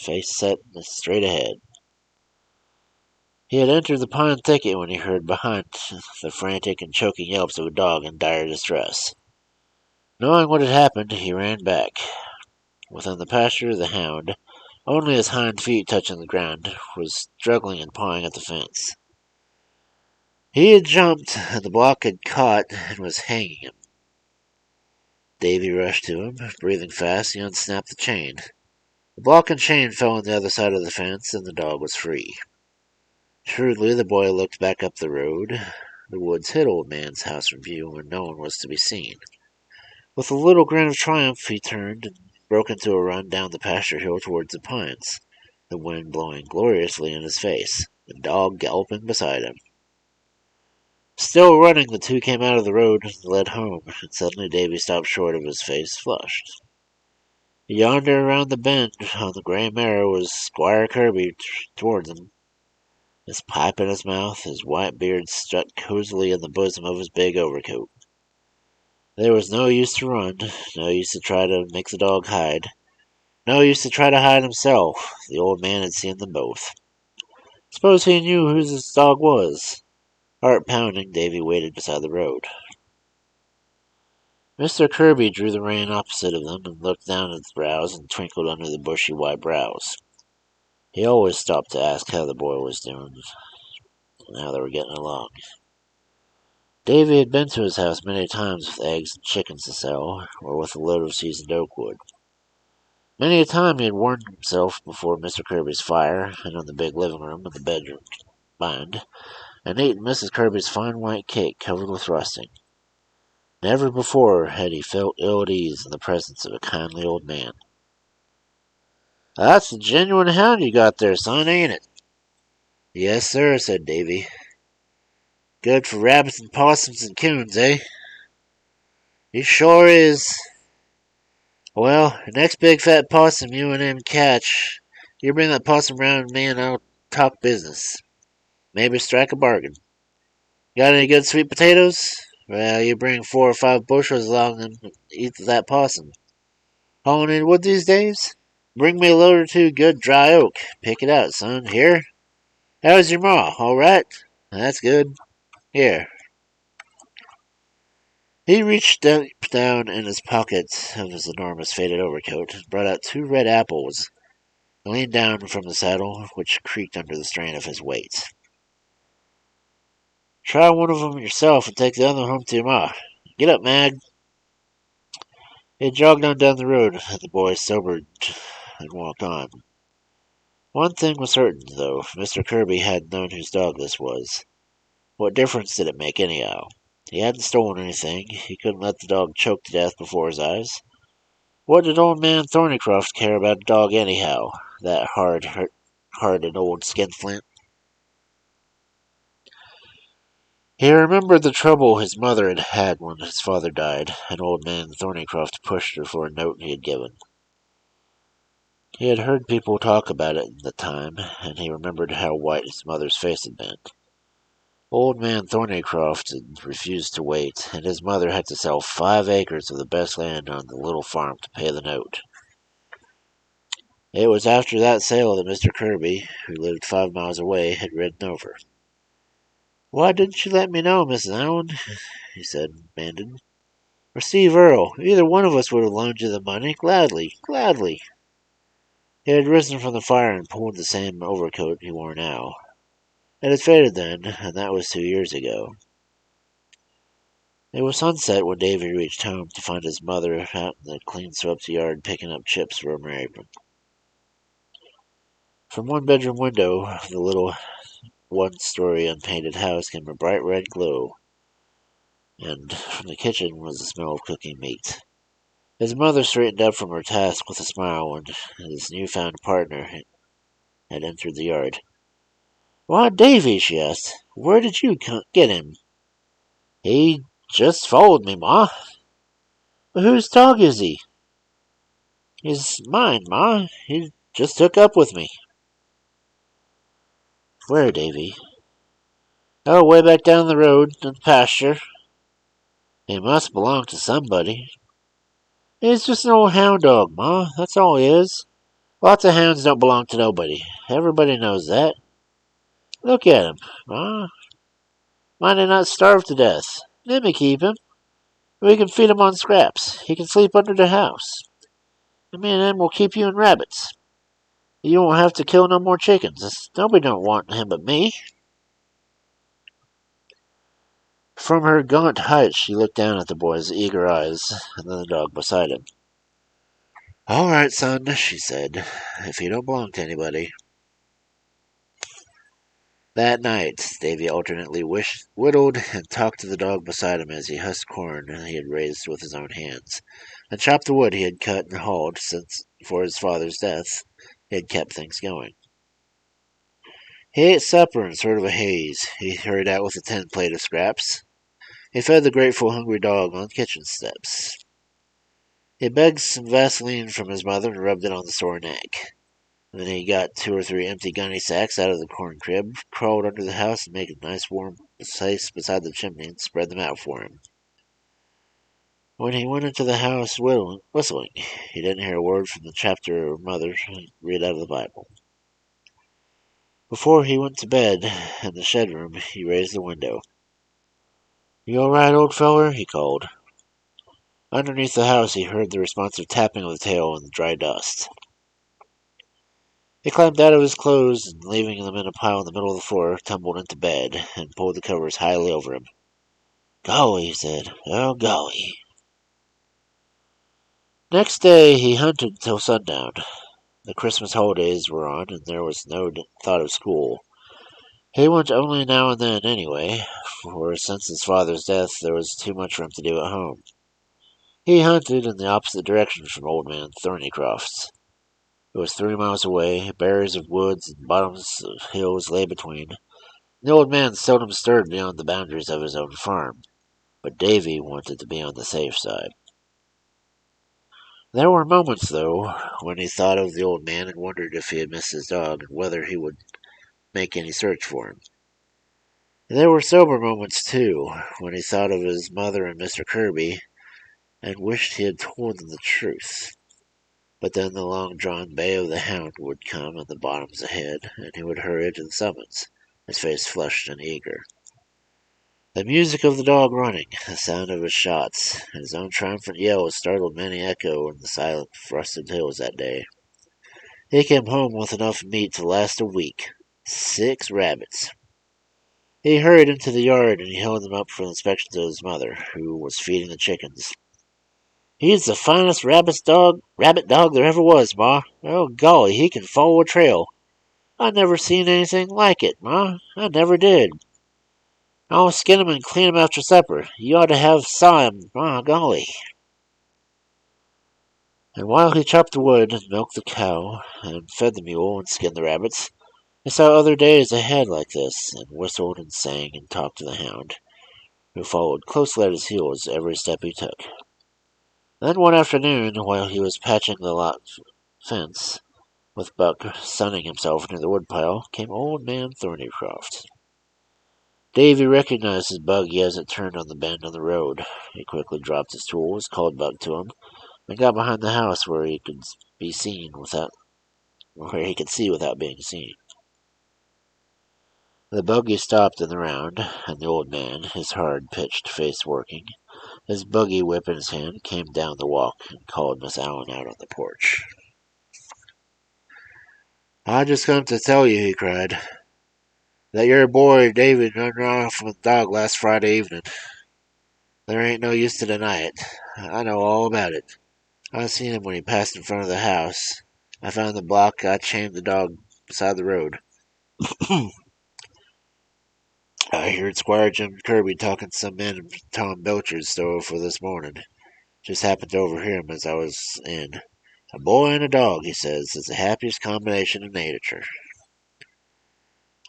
face set straight ahead. He had entered the pine thicket when he heard behind the frantic and choking yelps of a dog in dire distress. Knowing what had happened, he ran back. Within the pasture, the hound, only his hind feet touching the ground, was struggling and pawing at the fence. He had jumped, and the block had caught and was hanging him. Davy rushed to him. Breathing fast, he unsnapped the chain. The block and chain fell on the other side of the fence, and the dog was free. Shrewdly, the boy looked back up the road. The woods hid old man's house from view when no one was to be seen. With a little grin of triumph, he turned and broke into a run down the pasture hill towards the pines, the wind blowing gloriously in his face, the dog galloping beside him. Still running, the two came out of the road and led home, and suddenly Davy stopped short of his face flushed. Yonder around the bend on the gray mare was Squire Kirby towards him, his pipe in his mouth, his white beard stuck cozily in the bosom of his big overcoat. There was no use to run, no use to try to make the dog hide, no use to try to hide himself. The old man had seen them both. Suppose he knew whose his dog was. Heart pounding, Davy waited beside the road. Mr. Kirby drew the rein opposite of them and looked down at the brows and twinkled under the bushy white brows. He always stopped to ask how the boy was doing and how they were getting along. Davy had been to his house many times with eggs and chickens to sell, or with a load of seasoned oak wood. Many a time he had warmed himself before Mr. Kirby's fire, and in the big living room and the bedroom behind, and eaten Mrs. Kirby's fine white cake covered with frosting. Never before had he felt ill at ease in the presence of a kindly old man. "That's a genuine hound you got there, son, ain't it?" "Yes, sir," said Davy. "Good for rabbits and possums and coons, eh?" "He sure is. Well, the next big fat possum you and him catch, you bring that possum round to me and I'll talk business. Maybe strike a bargain. Got any good sweet potatoes? Well, you bring 4 or 5 bushels along and eat that possum. Hauling in wood these days? Bring me a load or 2 good dry oak. Pick it out, son. Here. How's your ma? All right? That's good. Here." He reached down in his pocket of his enormous faded overcoat and brought out 2 red apples, and leaned down from the saddle, which creaked under the strain of his weight. "Try one of 'em yourself and take the other home to your ma. Get up, Mag." He jogged on down the road, and the boy sobered and walked on. One thing was certain, though. Mr. Kirby had known whose dog this was. What difference did it make, anyhow? He hadn't stolen anything. He couldn't let the dog choke to death before his eyes. What did old man Thornycroft care about a dog, anyhow? That hard-hearted old skinflint. He remembered the trouble his mother had had when his father died, and old man Thornycroft pushed her for a note he had given. He had heard people talk about it at the time, and he remembered how white his mother's face had been. Old man Thornycroft had refused to wait, and his mother had to sell 5 acres of the best land on the little farm to pay the note. It was after that sale that Mr. Kirby, who lived 5 miles away, had ridden over. "Why didn't you let me know, Mrs. Allen?" he said, abandoned. "Or Steve Earle. Either one of us would have loaned you the money, gladly, gladly." He had risen from the fire and pulled the same overcoat he wore now. It had faded then, and that was 2 years ago. It was sunset when Davy reached home to find his mother out in the clean-swept yard picking up chips from her apron. From one bedroom window of the little one-story unpainted house came a bright red glow, and from the kitchen was the smell of cooking meat. His mother straightened up from her task with a smile when his newfound partner had entered the yard. "Why, Davy," she asked, "where did you get him?" "He just followed me, Ma." "But whose dog is he?" "He's mine, Ma. He just took up with me." "Where, Davy?" "Oh, way back down the road, in the pasture." "He must belong to somebody." "He's just an old hound dog, Ma. That's all he is. Lots of hounds don't belong to nobody. Everybody knows that. Look at him, Ma. Might he not starve to death? Let me keep him. We can feed him on scraps. He can sleep under the house. And me and him will keep you and rabbits. You won't have to kill no more chickens. Nobody don't want him but me." From her gaunt height she looked down at the boy's eager eyes, and then the dog beside him. "All right, son," she said, "if you don't belong to anybody." That night, Davy alternately whittled and talked to the dog beside him as he husked corn he had raised with his own hands, and chopped the wood he had cut and hauled since, before his father's death, he had kept things going. He ate supper in sort of a haze. He hurried out with a tin plate of scraps. He fed the grateful, hungry dog on the kitchen steps. He begged some Vaseline from his mother and rubbed it on the sore neck. Then he got 2 or 3 empty gunny sacks out of the corn crib, crawled under the house and made a nice warm place beside the chimney and spread them out for him. When he went into the house whistling, he didn't hear a word from the chapter mother read out of the Bible. Before he went to bed in the shed room, he raised the window. "You all right, old feller?" he called. Underneath the house he heard the responsive tapping of the tail in the dry dust. He climbed out of his clothes and, leaving them in a pile in the middle of the floor, tumbled into bed and pulled the covers highly over him. "Golly," he said. "Oh, golly." Next day he hunted till sundown. The Christmas holidays were on, and there was no thought of school. He went only now and then anyway, for since his father's death there was too much for him to do at home. He hunted in the opposite direction from old man Thornycroft's. It was 3 miles away, barriers of woods and bottoms of hills lay between. The old man seldom stirred beyond the boundaries of his own farm, but Davy wanted to be on the safe side. There were moments, though, when he thought of the old man and wondered if he had missed his dog and whether he would make any search for him. There were sober moments, too, when he thought of his mother and Mr. Kirby and wished he had told them the truth. But then the long-drawn bay of the hound would come in the bottoms ahead, and he would hurry to the summons, his face flushed and eager. The music of the dog running, the sound of his shots, and his own triumphant yells startled many echo in the silent, frosted hills that day. He came home with enough meat to last a week. 6 rabbits. He hurried into the yard and he held them up for inspection to his mother, who was feeding the chickens. "He's the finest rabbit dog there ever was, Ma. Oh, golly, he can follow a trail. I never seen anything like it, Ma. I never did. I'll skin him and clean him after supper. You ought to have saw him, Ma, golly." And while he chopped the wood and milked the cow and fed the mule and skinned the rabbits, he saw other days ahead like this, and whistled and sang and talked to the hound, who followed closely at his heels every step he took. Then one afternoon, while he was patching the lot fence, with Buck sunning himself near the woodpile, came old man Thornycroft. Davy recognized his buggy as it turned on the bend on the road. He quickly dropped his tools, called Buck to him, and got behind the house where he could see without being seen. The buggy stopped in the round, and the old man, his hard, pitched face working, his buggy whip in his hand, came down the walk and called Miss Allen out on the porch. "I just come to tell you," he cried, "that your boy David run off with the dog last Friday evening. There ain't no use to deny it. I know all about it. I seen him when he passed in front of the house. I found the block. I chained the dog beside the road. I heard Squire Jim Kirby talking to some men in Tom Belcher's store for this morning. Just happened to overhear him as I was in. A boy and a dog, he says, is the happiest combination in nature."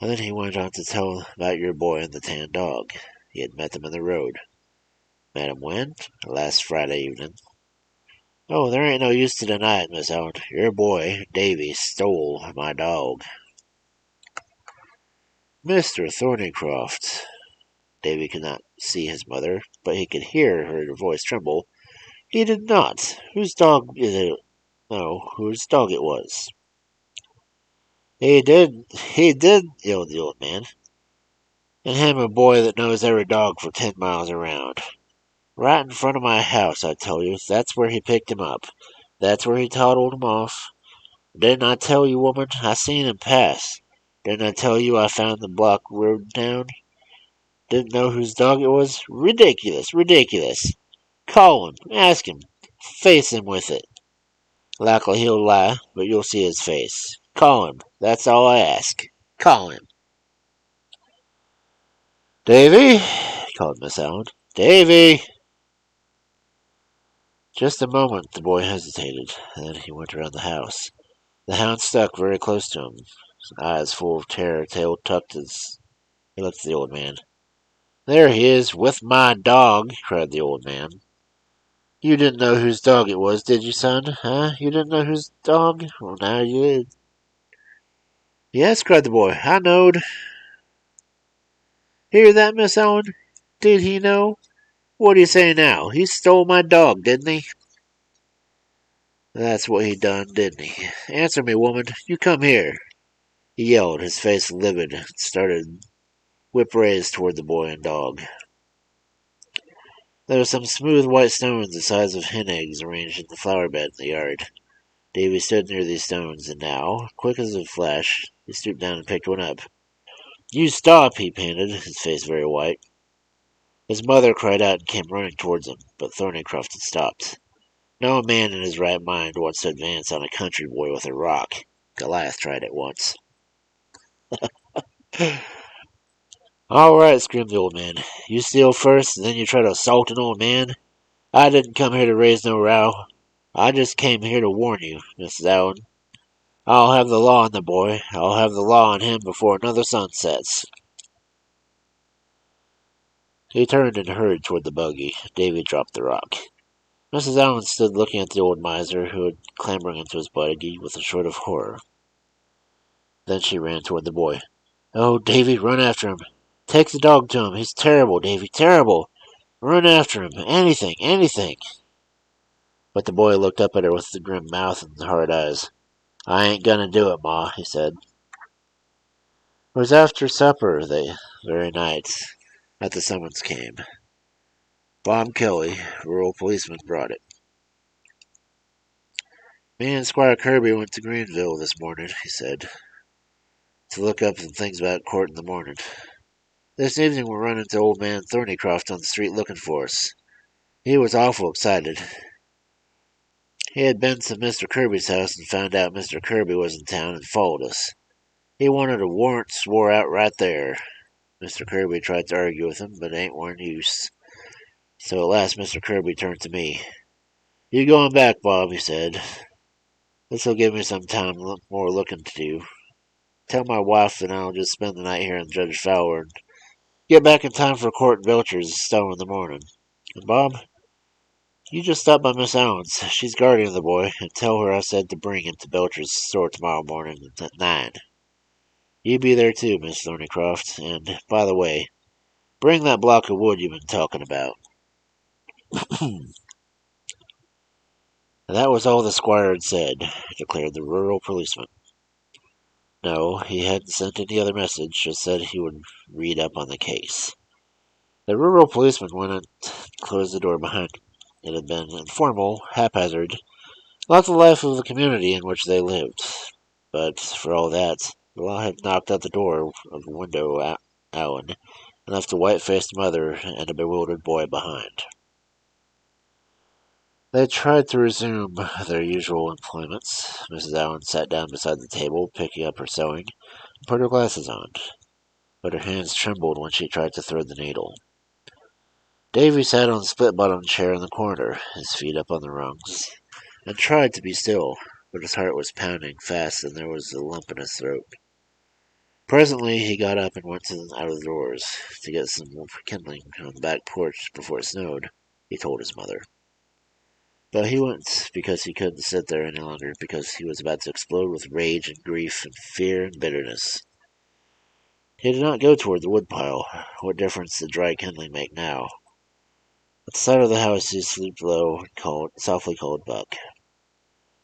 And then he went on to tell about your boy and the tan dog. He had met them in the road. Met him when? Last Friday evening. "Oh, there ain't no use to deny it, Miss Ellen. Your boy, Davy, stole my dog." "Mr. Thornycroft." Davy could not see his mother, but he could hear her voice tremble. "He did not. Whose dog is it? No, whose dog it was." He did," yelled the old man. "And him a boy that knows every dog for 10 miles around. Right in front of my house, I tell you. That's where he picked him up. That's where he toddled him off. Didn't I tell you, woman? I seen him pass. Didn't I tell you I found the block road down? Didn't know whose dog it was? Ridiculous, ridiculous. Call him, ask him, face him with it. Likely he'll lie, but you'll see his face. Call him, that's all I ask. Call him." "Davy," called Miss Allen. "Davy!" Just a moment the boy hesitated, and then he went around the house. The hound stuck very close to him, his eyes full of terror, tail tucked as he looked at the old man. "There he is, with my dog!" cried the old man. "You didn't know whose dog it was, did you, son? Huh? You didn't know whose dog? Well, now you did." "Yes," cried the boy, "I knowed." "Hear that, Miss Ellen? Did he know? What do you say now? He stole my dog, didn't he?" "That's what he done, didn't he? Answer me, woman. You come here." He yelled, his face livid, and started whip raised toward the boy and dog. There were some smooth white stones the size of hen eggs arranged in the flower bed in the yard. Davy stood near these stones, and now, quick as a flash, he stooped down and picked one up. "You stop!" he panted, his face very white. His mother cried out and came running towards him, but Thornycroft had stopped. No man in his right mind wants to advance on a country boy with a rock. Goliath tried it once. "All right," screamed the old man. "You steal first, and then you try to assault an old man. I didn't come here to raise no row. I just came here to warn you, Mrs. Allen. I'll have the law on the boy. I'll have the law on him before another sun sets." He turned and hurried toward the buggy. Davy dropped the rock. Mrs. Allen stood looking at the old miser, who had clambering into his buggy with a sort of horror. Then she ran toward the boy. "Oh, Davy, run after him. Take the dog to him. He's terrible, Davy, terrible. Run after him. Anything, anything." But the boy looked up at her with the grim mouth and the hard eyes. "I ain't gonna do it, Ma," he said. It was after supper the very night that the summons came. Bob Kelly, rural policeman, brought it. "Me and Squire Kirby went to Greenville this morning," he said, "to look up some things about court in the morning. This evening we run into old man Thornycroft on the street looking for us. He was awful excited. He had been to Mr. Kirby's house and found out Mr. Kirby was in town and followed us. He wanted a warrant swore out right there. Mr. Kirby tried to argue with him, but it ain't one use. So at last Mr. Kirby turned to me. 'You going back, Bob,' he said. 'This'll give me some time more looking to do. Tell my wife and I'll just spend the night here in Judge Fowler and get back in time for court in Belcher's stone in the morning. And Bob, you just stop by Miss Allen's. She's guardian of the boy, and tell her I said to bring him to Belcher's store tomorrow morning at 9. You be there too, Miss Thornycroft, and, by the way, bring that block of wood you've been talking about.' That was all the squire had said," declared the rural policeman. No, he hadn't sent any other message, just said he would read up on the case. The rural policeman went and closed the door behind him. It had been informal, haphazard, like the life of the community in which they lived. but for all that, the law had knocked out the door of the window Alan, and left a white-faced mother and a bewildered boy behind. They tried to resume their usual employments. Mrs. Allen sat down beside the table, picking up her sewing, and put her glasses on, but her hands trembled when she tried to thread the needle. Davy sat on a split-bottomed chair in the corner, his feet up on the rungs, and tried to be still, but his heart was pounding fast and there was a lump in his throat. Presently he got up and went out of the doors to get some kindling on the back porch before it snowed, he told his mother. But he went because he couldn't sit there any longer, because he was about to explode with rage and grief and fear and bitterness. He did not go toward the woodpile. What difference did dry kindling make now? At the side of the house he stooped low and softly called Buck.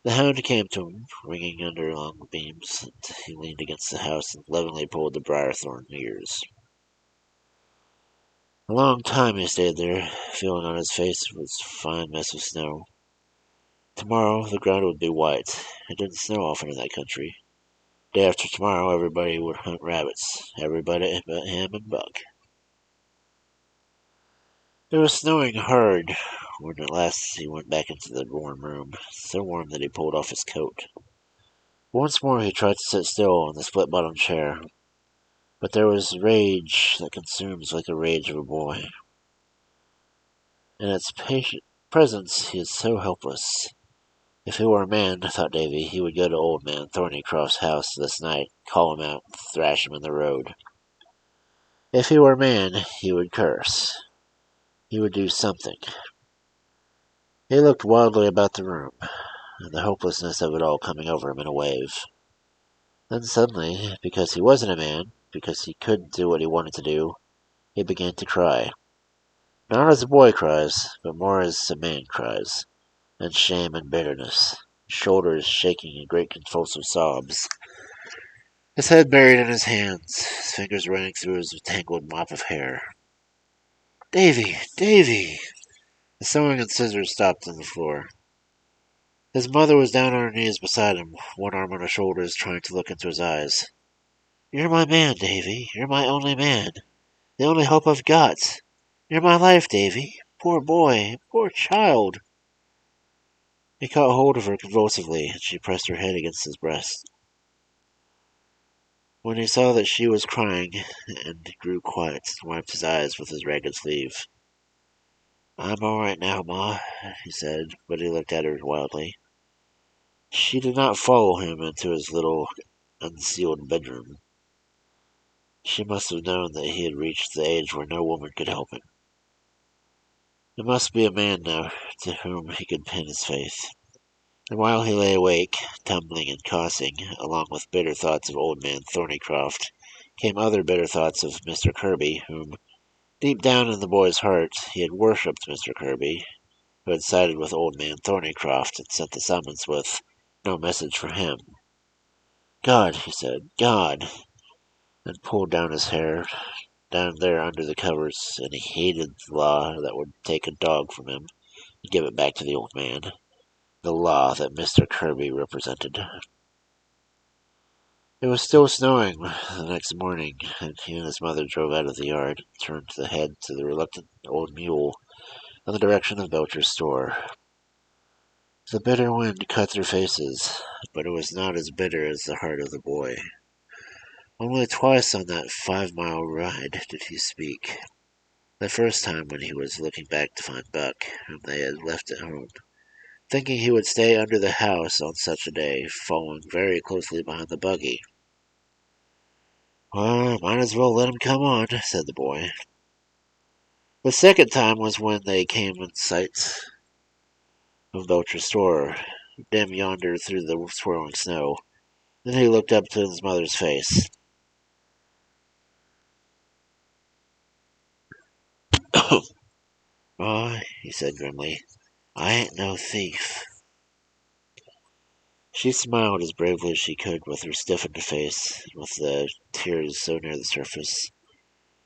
The hound came to him, ringing under along the beams, and he leaned against the house and lovingly pulled the briar-thorn ears. A long time he stayed there, feeling on his face was a fine mess of snow. Tomorrow the ground would be white. It didn't snow often in that country. Day after tomorrow everybody would hunt rabbits, everybody but him and Buck. It was snowing hard when at last he went back into the warm room, so warm that he pulled off his coat. Once more he tried to sit still in the split-bottomed chair, but there was rage that consumes like the rage of a boy. In its presence he is so helpless. If he were a man, thought Davy, he would go to old man Thornycroft's house this night, call him out, thrash him in the road. If he were a man, he would curse. He would do something. He looked wildly about the room, and the hopelessness of it all coming over him in a wave. Then suddenly, because he wasn't a man, because he couldn't do what he wanted to do, he began to cry. Not as a boy cries, but more as a man cries, in shame and bitterness, shoulders shaking in great convulsive sobs, his head buried in his hands, his fingers running through his tangled mop of hair. "Davy! Davy!" The sewing and scissors stopped on the floor. His mother was down on her knees beside him, one arm on his shoulders, trying to look into his eyes. "You're my man, Davy. You're my only man. The only hope I've got. You're my life, Davy. Poor boy. Poor child." He caught hold of her convulsively, and she pressed her head against his breast. When he saw that she was crying, and grew quiet, and wiped his eyes with his ragged sleeve. "I'm all right now, Ma," he said, but he looked at her wildly. She did not follow him into his little unsealed bedroom. She must have known that he had reached the age where no woman could help him. It must be a man now to whom he could pin his faith. And while he lay awake, tumbling and tossing, along with bitter thoughts of old man Thornycroft, came other bitter thoughts of Mr. Kirby, whom, deep down in the boy's heart, he had worshipped Mr. Kirby, who had sided with old man Thornycroft and sent the summons with no message for him. "God," he said, "God," and pulled down his hair, down there under the covers, and he hated the law that would take a dog from him and give it back to the old man. The law that Mr. Kirby represented. It was still snowing the next morning, and he and his mother drove out of the yard and turned the head to the reluctant old mule in the direction of Belcher's store. The bitter wind cut their faces, but it was not as bitter as the heart of the boy. Only twice on that 5-mile ride did he speak. The first time when he was looking back to find Buck, whom they had left at home, thinking he would stay under the house on such a day, following very closely behind the buggy. "Well, might as well let him come on," said the boy. The second time was when they came in sight of Belcher's store, dim yonder through the swirling snow. Then he looked up to his mother's face. "Oh," he said grimly, "I ain't no thief." She smiled as bravely as she could with her stiffened face, with the tears so near the surface.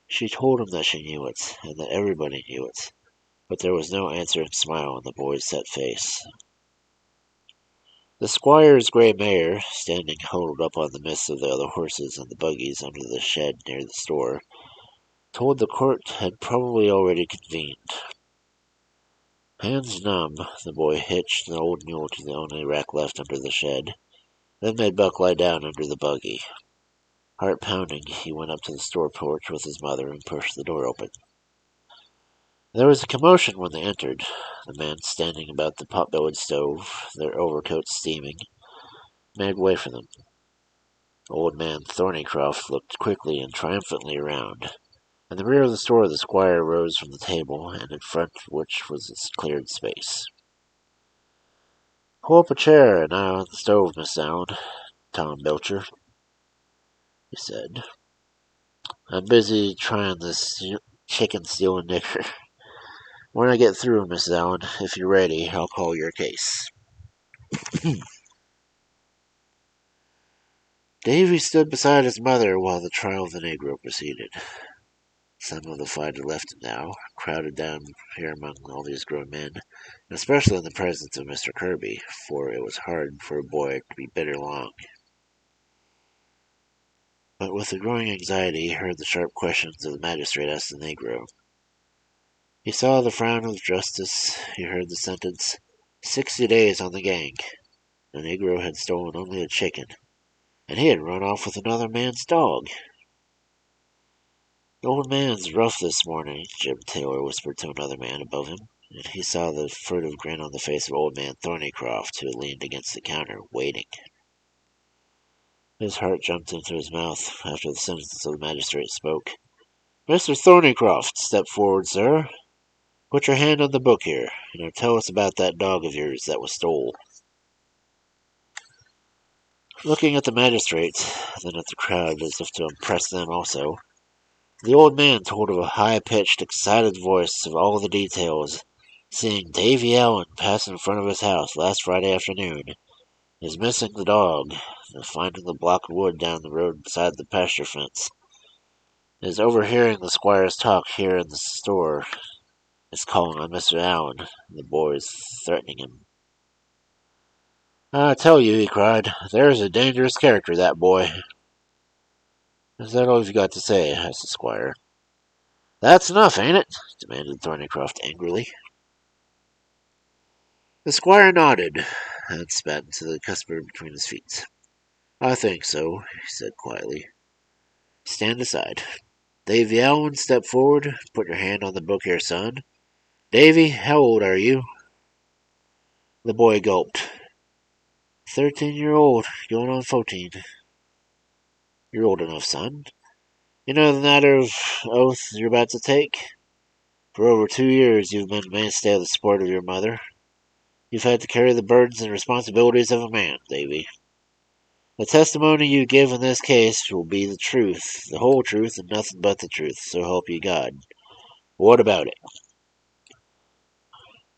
She told him that she knew it, and that everybody knew it, but there was no answering smile on the boy's set face. The squire's grey mare, standing huddled up on the midst of the other horses and the buggies under the shed near the store, told the court had probably already convened. Hands numb, the boy hitched the old mule to the only rack left under the shed, then made Buck lie down under the buggy. Heart pounding, he went up to the store porch with his mother and pushed the door open. There was a commotion when they entered, the men standing about the pot-bellied stove, their overcoats steaming, made way for them. Old man Thornycroft looked quickly and triumphantly around. In the rear of the store, the squire rose from the table, and in front of which was a cleared space. "Pull up a chair and eye on the stove, Miss Allen, Tom Belcher," he said. "I'm busy trying this chicken-stealing nigger. When I get through, Miss Allen, if you're ready, I'll call your case." Davy stood beside his mother while the trial of the Negro proceeded. Some of the fight had left him now, crowded down here among all these grown men, and especially in the presence of Mr. Kirby, for it was hard for a boy to be bitter long. But with a growing anxiety he heard the sharp questions of the magistrate asked the Negro. He saw the frown of justice, he heard the sentence, 60 days on the gang. The Negro had stolen only a chicken, and he had run off with another man's dog. "The old man's rough this morning," Jim Taylor whispered to another man above him, and he saw the furtive grin on the face of old man Thornycroft, who had leaned against the counter, waiting. His heart jumped into his mouth after the sentence of the magistrate spoke. "Mr. Thornycroft, step forward, sir. Put your hand on the book here, and now tell us about that dog of yours that was stole." Looking at the magistrate, then at the crowd as if to impress them also, the old man told of a high-pitched, excited voice of all the details, seeing Davy Allen pass in front of his house last Friday afternoon, his missing the dog, and finding the block of wood down the road beside the pasture fence, his overhearing the squire's talk here in the store, his calling on Mr. Allen, and the boys threatening him. "I tell you," he cried, "there's a dangerous character, that boy." "Is that all you've got to say?" asked the squire. "That's enough, ain't it?" demanded Thornycroft angrily. The squire nodded, and spat into the custard between his feet. "I think so," he said quietly. "Stand aside. Davy Allen, step forward. Put your hand on the book here, son. Davy, how old are you?" The boy gulped. 13-year-old, going on 14. "You're old enough, son. You know the matter of oath you're about to take? For over 2 years you've been a mainstay of the support of your mother. You've had to carry the burdens and responsibilities of a man, Davy. The testimony you give in this case will be the truth, the whole truth, and nothing but the truth, so help you God. What about it?"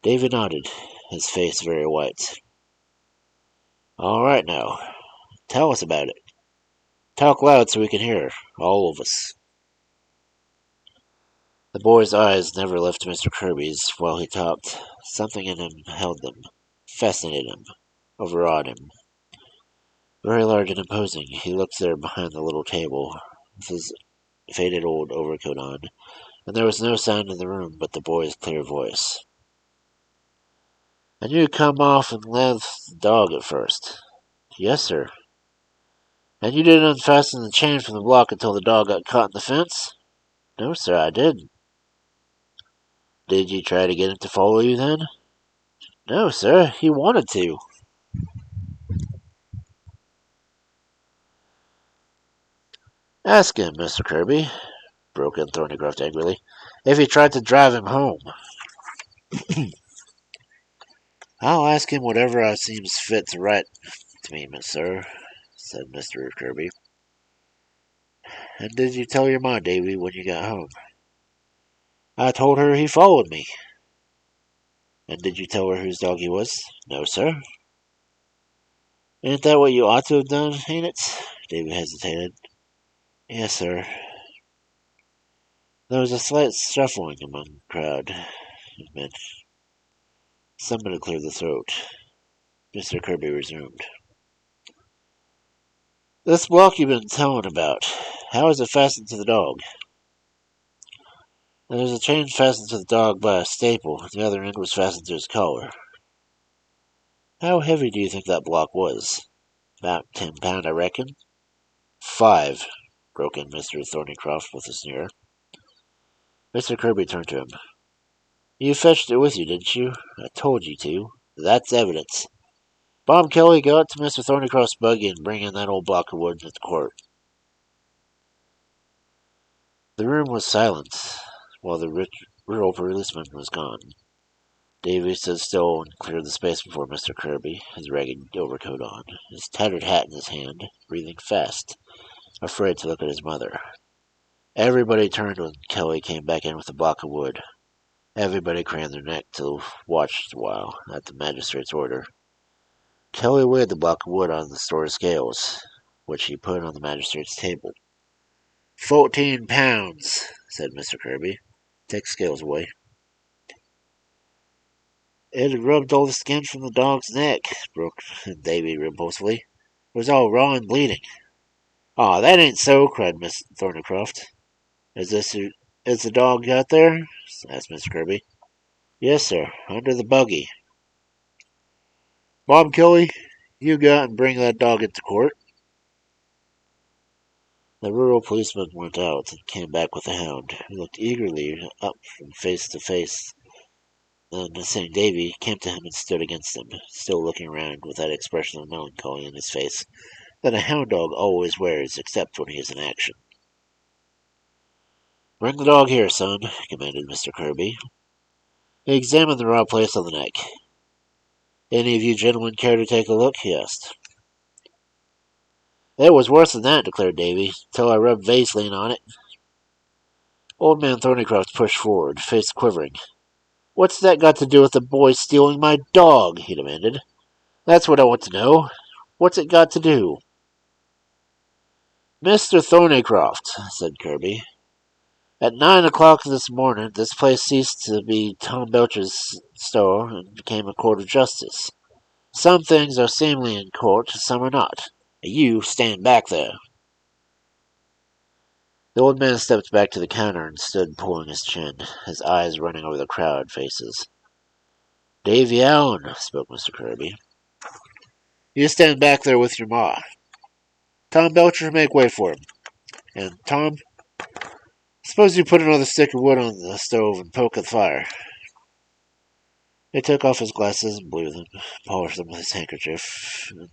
Davy nodded, his face very white. "All right now, tell us about it. Talk loud so we can hear, all of us." The boy's eyes never left Mr. Kirby's while he talked. Something in him held them, fascinated him, overawed him. Very large and imposing, he looked there behind the little table, with his faded old overcoat on, and there was no sound in the room but the boy's clear voice. "And you come off and left the dog at first?" "Yes, sir." "And you didn't unfasten the chain from the block until the dog got caught in the fence?" "No, sir, I didn't." "Did you try to get him to follow you then?" "No, sir, he wanted to." "Ask him, Mr. Kirby," broke in Thornycroft angrily, "if you tried to drive him home." "I'll ask him whatever seems fit to write to me, sir," said Mr. Kirby. "And did you tell your ma, Davy, when you got home?" "I told her he followed me." "And did you tell her whose dog he was?" "No, sir." "Ain't that what you ought to have done, ain't it?" Davy hesitated. "Yes, sir." There was a slight shuffling among the crowd of men. Somebody cleared the throat. Mr. Kirby resumed. This block you've been telling about, how is it fastened to the dog? There's a chain fastened to the dog by a staple, and the other end was fastened to his collar. How heavy do you think that block was? About 10 pound, I reckon. 5, broke in Mr. Thornycroft with a sneer. Mr. Kirby turned to him. You fetched it with you, didn't you? I told you to. That's evidence. Bob Kelly, go out to Mr. Thornycroft's buggy and bring in that old block of wood into the court. The room was silent while the rural policeman was gone. Davy stood still and cleared the space before Mr. Kirby, his ragged overcoat on, his tattered hat in his hand, breathing fast, afraid to look at his mother. Everybody turned when Kelly came back in with a block of wood. Everybody craned their neck to watch a while, at the magistrate's order. Kelly weighed the block of wood on the store scales, which he put on the magistrate's table. 14 pounds, said Mr. Kirby. Take the scales away. It had rubbed all the skin from the dog's neck, broke Davy impulsively. It was all raw and bleeding. Aw, that ain't so, cried Miss Thornycroft. Is the dog out there? Asked Mr. Kirby. Yes, sir, under the buggy. Bob Kelly, you go out and bring that dog into court. The rural policeman went out and came back with a hound, who looked eagerly up from face to face. Then, seeing Davy, came to him and stood against him, still looking around with that expression of melancholy in his face that a hound dog always wears except when he is in action. Bring the dog here, son, commanded Mr. Kirby. He examined the raw place on the neck. Any of you gentlemen care to take a look? He asked. It was worse than that, declared Davy, till I rubbed Vaseline on it. Old man Thornycroft pushed forward, face quivering. What's that got to do with the boy stealing my dog? He demanded. That's what I want to know. What's it got to do? Mr. Thornycroft, said Kirby. At 9 o'clock this morning, this place ceased to be Tom Belcher's store and became a court of justice. Some things are seemly in court, some are not. You stand back there. The old man stepped back to the counter and stood pulling his chin, his eyes running over the crowd faces. Davy Allen, spoke Mr. Kirby. You stand back there with your ma. Tom Belcher, make way for him. And, Tom, suppose you put another stick of wood on the stove and poke the fire. He took off his glasses and blew them, polished them with his handkerchief, and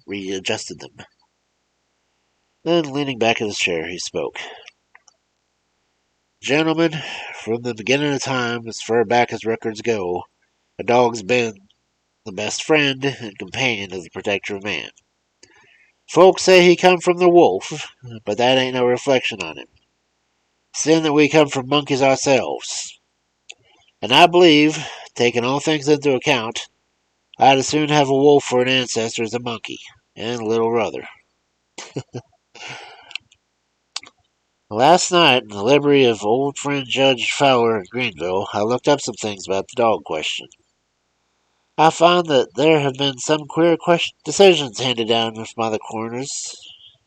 readjusted them. Then, leaning back in his chair, he spoke. Gentlemen, from the beginning of time, as far back as records go, a dog's been the best friend and companion of the protector of man. Folks say he come from the wolf, but that ain't no reflection on him. Seeing that we come from monkeys ourselves. And I believe, taking all things into account, I'd as soon have a wolf for an ancestor as a monkey, and a little brother. Last night, in the library of old friend Judge Fowler in Greenville, I looked up some things about the dog question. I found that there have been some queer decisions handed down by the coroners,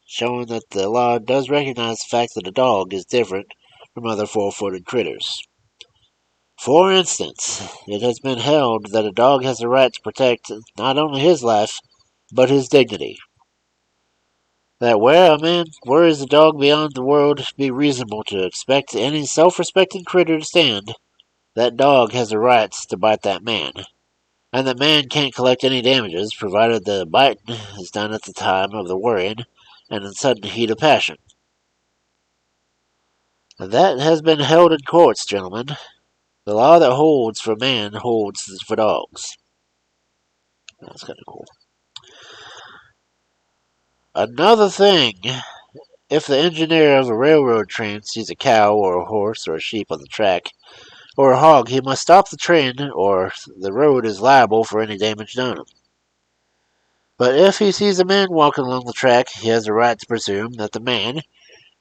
showing that the law does recognize the fact that a dog is different from other four-footed critters. For instance, it has been held that a dog has the right to protect not only his life, but his dignity. That where a man worries a dog beyond the world be reasonable to expect any self-respecting critter to stand, that dog has the right to bite that man, and that man can't collect any damages provided the biting is done at the time of the worrying and in sudden heat of passion. That has been held in courts, gentlemen. The law that holds for man holds for dogs. That's kind of cool. Another thing, if the engineer of a railroad train sees a cow or a horse or a sheep on the track, or a hog, he must stop the train or the road is liable for any damage done him. But if he sees a man walking along the track, he has a right to presume that the man,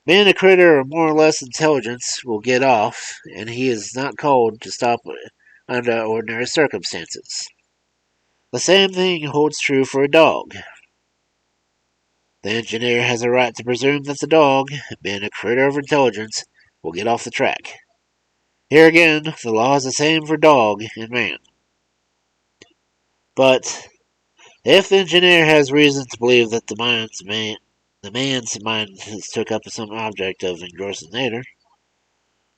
being a critter of more or less intelligence, will get off, and he is not called to stop under ordinary circumstances. The same thing holds true for a dog. The engineer has a right to presume that the dog, being a critter of intelligence, will get off the track. Here again, the law is the same for dog and man. But if the engineer has reason to believe that the man's mind has took up some object of engrossing nature,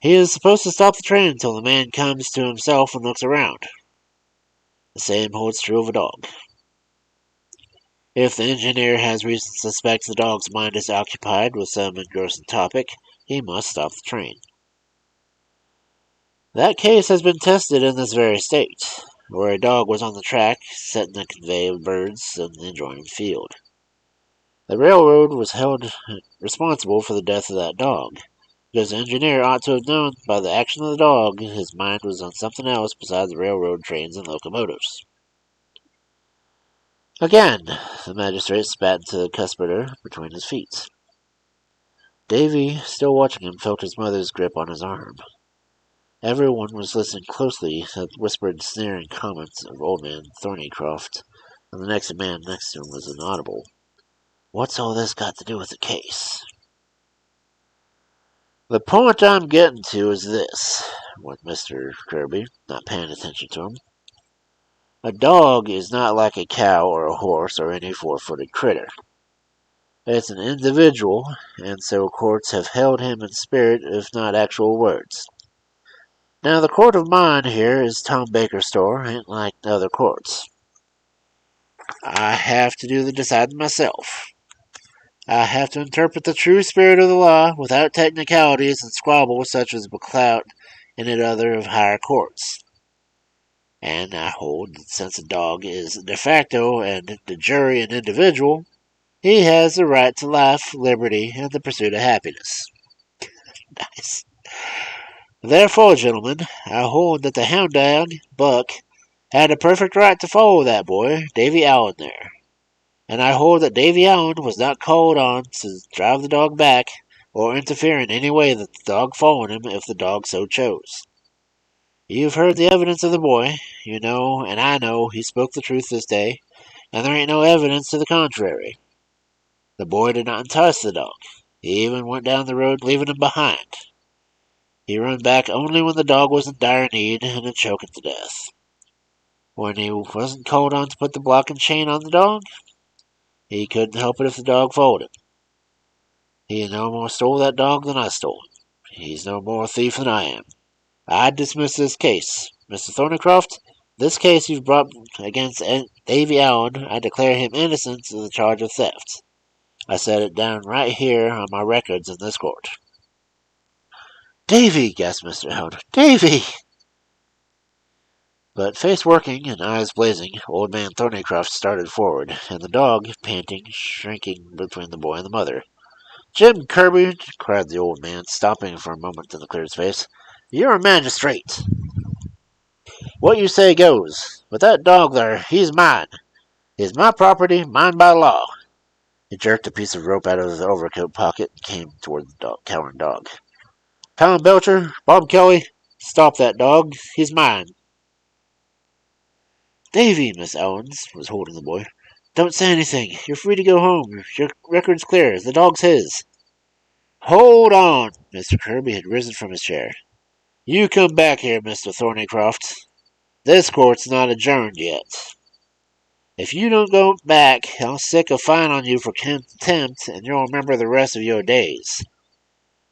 he is supposed to stop the train until the man comes to himself and looks around. The same holds true of a dog. If the engineer has reason to suspect the dog's mind is occupied with some engrossing topic, he must stop the train. That case has been tested in this very state, where a dog was on the track, setting a convey of birds in the adjoining field. The railroad was held responsible for the death of that dog, because the engineer ought to have known by the action of the dog his mind was on something else besides the railroad trains and locomotives. Again, the magistrate spat into the cuspidor between his feet. Davy, still watching him, felt his mother's grip on his arm. Everyone was listening closely to the whispered, sneering comments of old man Thornycroft, and the next man next to him was inaudible. What's all this got to do with the case? The point I'm getting to is this, went Mr. Kirby, not paying attention to him. A dog is not like a cow or a horse or any four-footed critter. It's an individual, and so courts have held him in spirit, if not actual words. Now, the court of mine here is Tom Baker's store, ain't like other courts. I have to do the deciding myself. I have to interpret the true spirit of the law without technicalities and squabbles such as beclout any other of higher courts. And I hold that since a dog is de facto and de jure an individual, he has the right to life, liberty, and the pursuit of happiness. Nice. Therefore, gentlemen, I hold that the hound dog, Buck, had a perfect right to follow that boy, Davy Allen, there. And I hold that Davy Allen was not called on to drive the dog back or interfere in any way that the dog followed him if the dog so chose. You've heard the evidence of the boy. You know, and I know, he spoke the truth this day, and there ain't no evidence to the contrary. The boy did not entice the dog. He even went down the road leaving him behind. He run back only when the dog was in dire need and had choking to death. When he wasn't called on to put the block and chain on the dog, he couldn't help it if the dog followed him. He no more stole that dog than I stole him. He's no more a thief than I am. I dismiss this case. Mr. Thornycroft, this case you've brought against Davy Allen, I declare him innocent of the charge of theft. I set it down right here on my records in this court. Davy, gasped Mr. Howard. Davy! But face working and eyes blazing, old man Thornycroft started forward, and the dog, panting, shrinking between the boy and the mother. Jim Kirby, cried the old man, stopping for a moment in the clear space. You're a magistrate. What you say goes. But that dog there, he's mine. He's my property, mine by law. He jerked a piece of rope out of his overcoat pocket and came toward the cowering dog. Tom Belcher, Bob Kelly, stop that dog. He's mine. Davy, Miss Owens was holding the boy. Don't say anything. You're free to go home. Your record's clear. The dog's his. Hold on. Mr. Kirby had risen from his chair. You come back here, Mr. Thornycroft. This court's not adjourned yet. If you don't go back, I'll stick a fine on you for contempt, and you'll remember the rest of your days.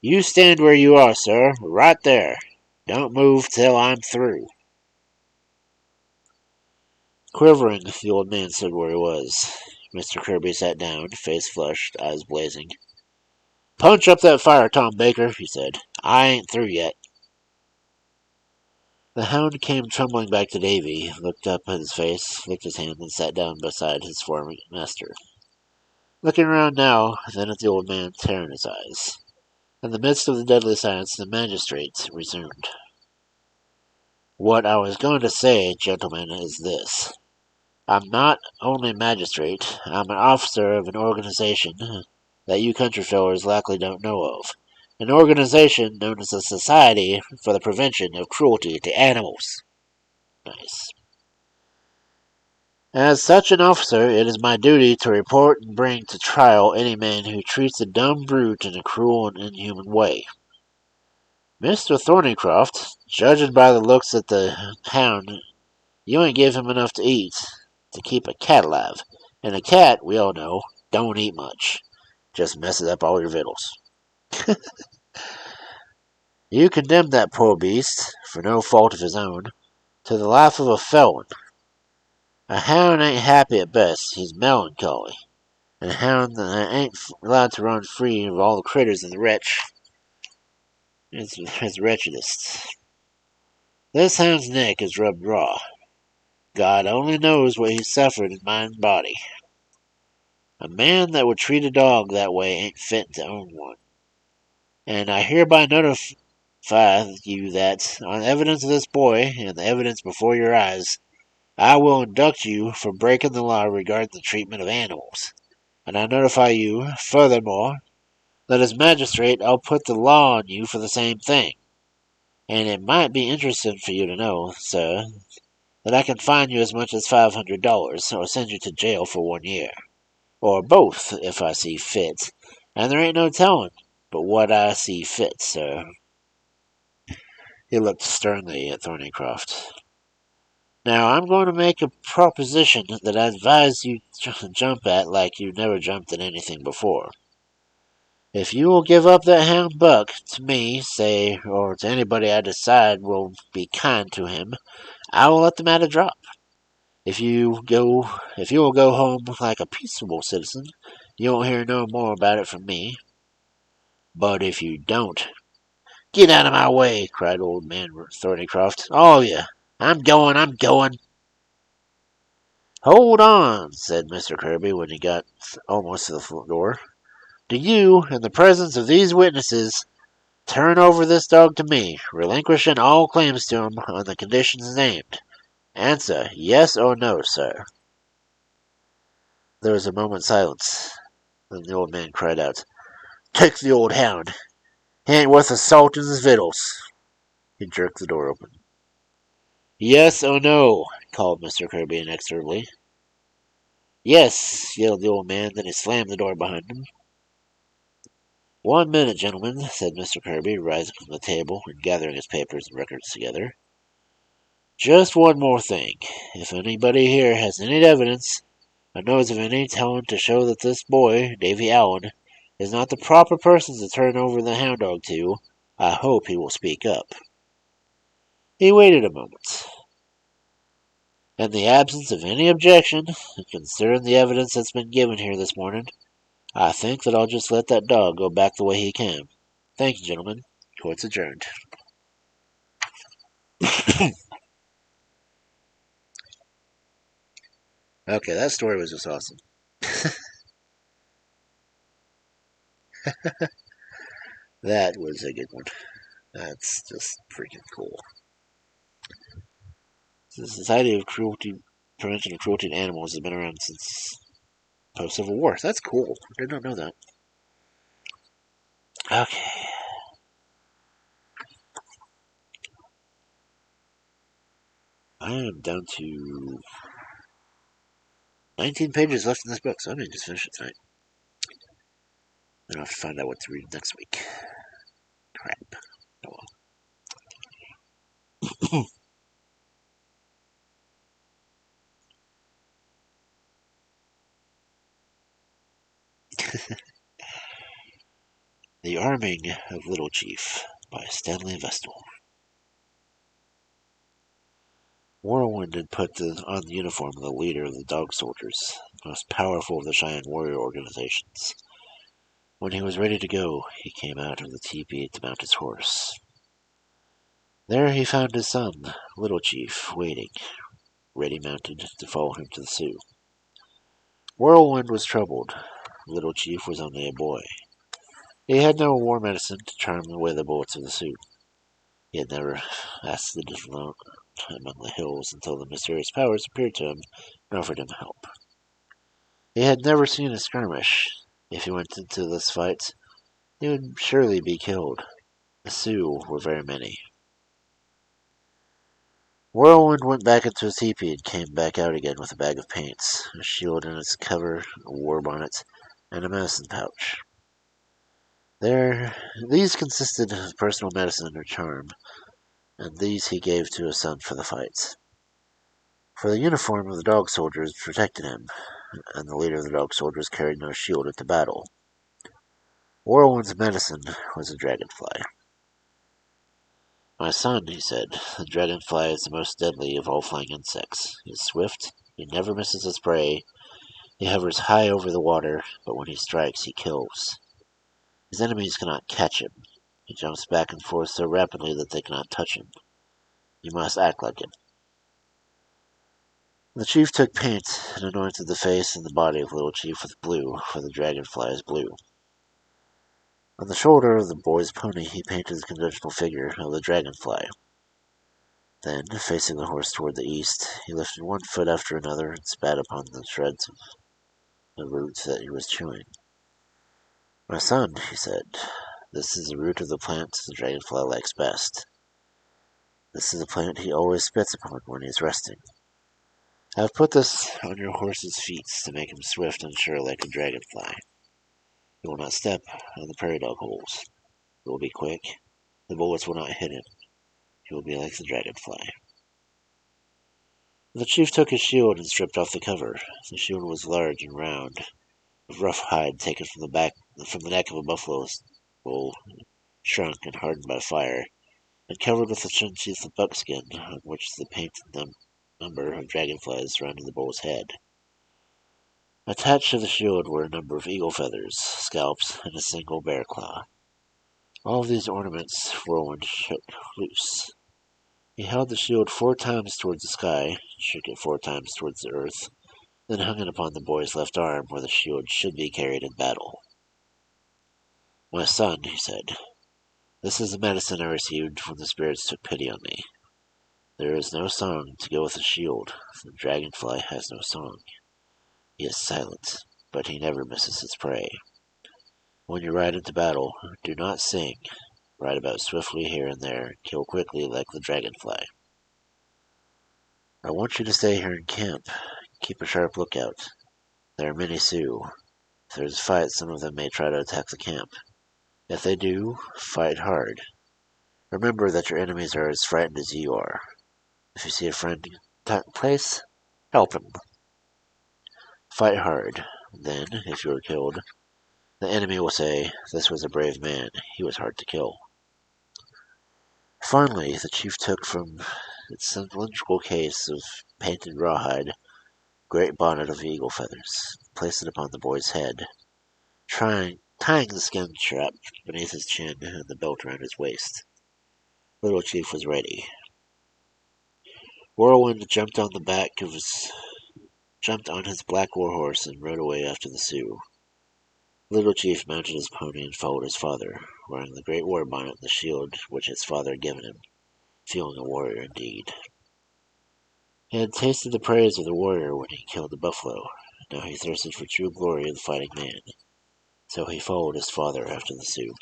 You stand where you are, sir, right there. Don't move till I'm through. Quivering, the old man stood where he was. Mr. Kirby sat down, face flushed, eyes blazing. Punch up that fire, Tom Baker, he said. I ain't through yet. The hound came trembling back to Davy, looked up at his face, licked his hand, and sat down beside his former master. Looking around now, then at the old man, tearing his eyes. In the midst of the deadly silence, the magistrate resumed. What I was going to say, gentlemen, is this. I'm not only magistrate, I'm an officer of an organization that you country fellers likely don't know of. An organization known as the Society for the Prevention of Cruelty to Animals. Nice. As such an officer, it is my duty to report and bring to trial any man who treats a dumb brute in a cruel and inhuman way. Mr. Thornycroft, judging by the looks at the hound, you ain't give him enough to eat to keep a cat alive. And a cat, we all know, don't eat much. Just messes up all your victuals. You condemned that poor beast, for no fault of his own, to the life of a felon. A hound ain't happy at best, he's melancholy. And a hound that ain't allowed to run free of all the critters in the wretch is wretchedest. This hound's neck is rubbed raw. God only knows what he's suffered in mind and body. A man that would treat a dog that way ain't fit to own one. And I hereby notify you that, on evidence of this boy and the evidence before your eyes, I will induct you for breaking the law regarding the treatment of animals. And I notify you, furthermore, that as magistrate I'll put the law on you for the same thing. And it might be interesting for you to know, sir, that I can fine you as much as $500 or send you to jail for 1 year. Or both, if I see fit. And there ain't no telling but what I see fit, sir. He looked sternly at Thornycroft. Now, I'm going to make a proposition that I advise you to jump at like you never jumped at anything before. If you will give up that hound Buck to me, say, or to anybody I decide will be kind to him, I will let the matter drop. If you will go home like a peaceable citizen, you won't hear no more about it from me. But if you don't, get out of my way, cried old man Thornycroft. All of you. I'm going. Hold on, said Mr. Kirby when he got almost to the front door. Do you, in the presence of these witnesses, turn over this dog to me, relinquishing all claims to him on the conditions named? Answer, yes or no, sir. There was a moment's silence. Then the old man cried out, Take the old hound. He ain't worth a salt in his victuals. He jerked the door open. Yes or no, called Mr. Kirby inexorably. Yes, yelled the old man, then he slammed the door behind him. 1 minute, gentlemen, said Mr. Kirby, rising from the table and gathering his papers and records together. Just one more thing. If anybody here has any evidence, or knows of any talent to show that this boy, Davy Allen, is not the proper person to turn over the hound dog to, I hope he will speak up. He waited a moment. In the absence of any objection, and considering the evidence that's been given here this morning, I think that I'll just let that dog go back the way he came. Thank you, gentlemen. Court's adjourned. Okay, that story was just awesome. That was a good one. That's just freaking cool. The Society of Prevention of Cruelty to Animals has been around since post-Civil War. That's cool. I did not know that. Okay. I am down to 19 pages left in this book, so I may just finish it tonight. Then I'll have to find out what to read next week. Crap. Oh well. The Arming of Little Chief by Stanley Vestal. Whirlwind had put on the uniform of the leader of the Dog Soldiers, the most powerful of the Cheyenne warrior organizations. When he was ready to go, he came out of the teepee to mount his horse. There he found his son, Little Chief, waiting, ready mounted to follow him to the Sioux. Whirlwind was troubled. Little Chief was only a boy. He had no war medicine to charm away the bullets of the Sioux. He had never acid among the hills until the mysterious powers appeared to him and offered him help. He had never seen a skirmish. If he went into this fight, he would surely be killed. The Sioux were very many. Whirlwind went back into his teepee and came back out again with a bag of paints, a shield in its cover, a war bonnet, and a medicine pouch. These consisted of personal medicine or charm, and these he gave to his son for the fights. For the uniform of the dog soldiers protected him, and the leader of the dog soldiers carried no shield into battle. Whirlwind's medicine was a dragonfly. My son, he said, the dragonfly is the most deadly of all flying insects. He is swift, he never misses his prey, he hovers high over the water, but when he strikes, he kills. His enemies cannot catch him. He jumps back and forth so rapidly that they cannot touch him. You must act like him. The chief took paint and anointed the face and the body of Little Chief with blue, for the dragonfly is blue. On the shoulder of the boy's pony he painted the conventional figure of the dragonfly. Then, facing the horse toward the east, he lifted one foot after another and spat upon the shreds of the roots that he was chewing. My son, he said, this is the root of the plant the dragonfly likes best. This is the plant he always spits upon when he is resting. I have put this on your horse's feet to make him swift and sure like a dragonfly. He will not step on the prairie dog holes. He will be quick. The bullets will not hit him. He will be like the dragonfly. The chief took his shield and stripped off the cover. The shield was large and round, of rough hide taken from the neck of a buffalo bull, shrunk and hardened by fire, and covered with a thin sheath of buckskin, on which the painted number of dragonflies surrounded the bull's head. Attached to the shield were a number of eagle feathers, scalps, and a single bear claw. All of these ornaments Whirlwind shook loose. He held the shield 4 times towards the sky, shook it 4 times towards the earth, then hung it upon the boy's left arm where the shield should be carried in battle. My son, he said, this is the medicine I received when the spirits took pity on me. There is no song to go with the shield. The dragonfly has no song. He is silent, but he never misses his prey. When you ride into battle, do not sing. Ride about swiftly here and there, and kill quickly like the dragonfly. I want you to stay here in camp. Keep a sharp lookout. There are many Sioux. If there's a fight, some of them may try to attack the camp. If they do, fight hard. Remember that your enemies are as frightened as you are. If you see a friend in that place, help him. Fight hard. Then, if you are killed, the enemy will say, this was a brave man. He was hard to kill. Finally, the chief took from its cylindrical case of painted rawhide a great bonnet of eagle feathers, placed it upon the boy's head, tying the skin strap beneath his chin and the belt around his waist. Little Chief was ready. Whirlwind jumped on his black warhorse and rode away after the Sioux. Little Chief mounted his pony and followed his father, wearing the great war bonnet and the shield which his father had given him, feeling a warrior indeed. He had tasted the praise of the warrior when he killed the buffalo. Now he thirsted for true glory of the fighting man. So he followed his father after the Sioux.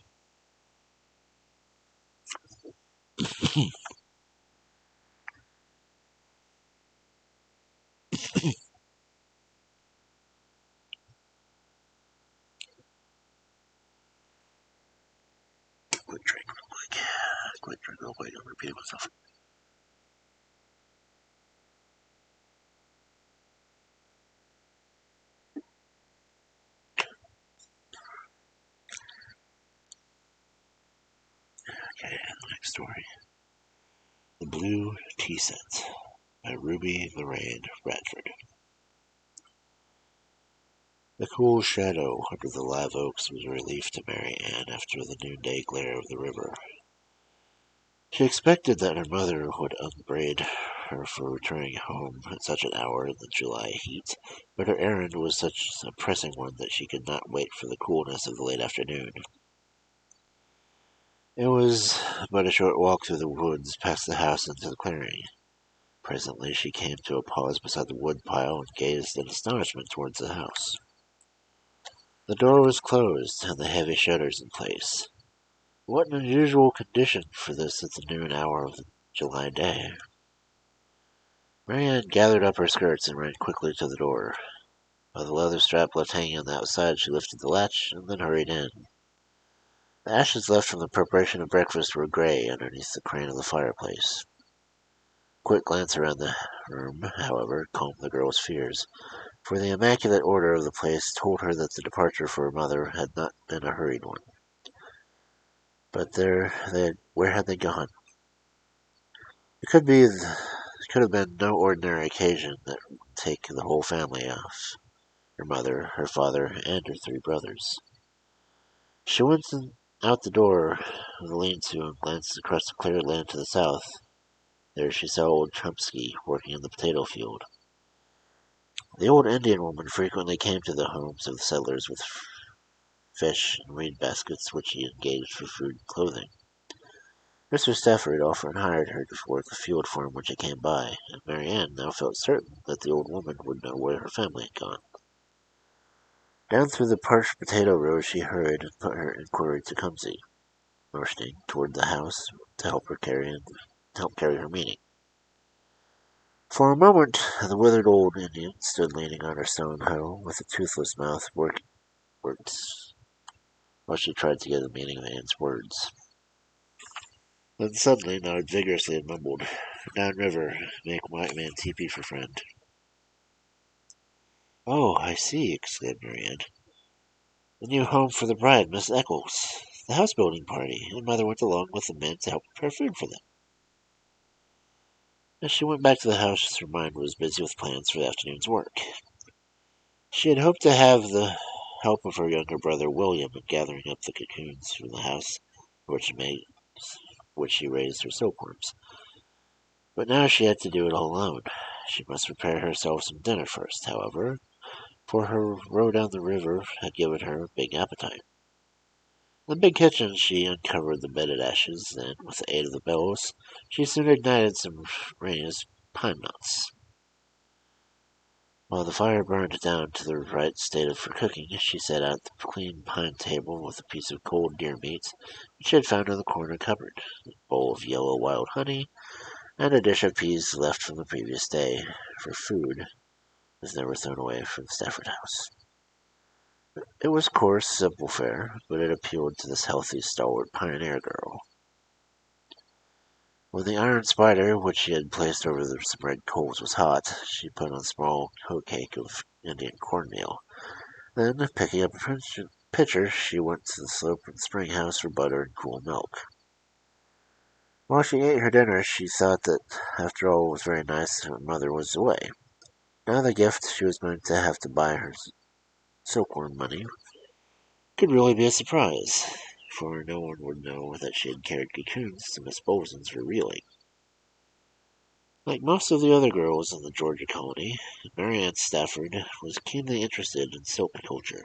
Quick drink real quick. Quick drink real quick. I'm repeating myself. Okay, the next story. The Blue Tea Set by Ruby Lorraine Bradford. The cool shadow under the live oaks was a relief to Mary Ann after the noonday glare of the river. She expected that her mother would upbraid her for returning home at such an hour in the July heat, but her errand was such a pressing one that she could not wait for the coolness of the late afternoon. It was but a short walk through the woods past the house into the clearing. Presently she came to a pause beside the wood pile and gazed in astonishment towards the house. The door was closed and the heavy shutters in place. What an unusual condition for this at the noon hour of the July day. Marianne gathered up her skirts and ran quickly to the door. By the leather strap left hanging on the outside, she lifted the latch and then hurried in. The ashes left from the preparation of breakfast were gray underneath the crane of the fireplace. A quick glance around the room, however, calmed the girl's fears, for the immaculate order of the place told her that the departure for her mother had not been a hurried one. But where had they gone? It could have been no ordinary occasion that would take the whole family off. Her mother, her father, and her three brothers. She went out the door of the lean-to and glanced across the cleared land to the south. There she saw old Chomsky working in the potato field. The old Indian woman frequently came to the homes of the settlers with fish and reed baskets, which he engaged for food and clothing. Mr. Stafford often hired her to work the field for him when she came by, and Marianne now felt certain that the old woman would know where her family had gone. Down through the parched potato rows she hurried and put her inquiry to Cumsey, motioning toward the house to help carry her meaning. For a moment, the withered old Indian stood leaning on her stone hoe, with a toothless mouth worked while she tried to get the meaning of Anne's words. Then suddenly nodded vigorously and mumbled, "Down river, make white man teepee for friend." "Oh, I see," exclaimed Marianne. "The new home for the bride, Miss Eccles. The house-building party, and Mother went along with the men to help prepare food for them." As she went back to the house, her mind was busy with plans for the afternoon's work. She had hoped to have the help of her younger brother William in gathering up the cocoons from the house which she raised her silkworms. But now she had to do it all alone. She must prepare herself some dinner first, however, for her row down the river had given her a big appetite. In the big kitchen she uncovered the bedded ashes, and, with the aid of the bellows, she soon ignited some Remus pine knots. While the fire burned down to the right state for cooking, she set out the clean pine table with a piece of cold deer meat which she had found in the corner cupboard, a bowl of yellow wild honey, and a dish of peas left from the previous day, for food was never thrown away from the Stafford house. It was coarse, simple fare, but it appealed to this healthy, stalwart pioneer girl. When the iron spider, which she had placed over some red coals, was hot, she put on a small hoe cake of Indian cornmeal. Then, picking up a pitcher, she went to the slope and spring house for butter and cool milk. While she ate her dinner, she thought that, after all, it was very nice her mother was away. Now the gift she was going to have to buy her silkworm money could really be a surprise, for no one would know that she had carried cocoons to Miss Bolson's for reeling. Like most of the other girls in the Georgia colony, Marianne Stafford was keenly interested in silk culture.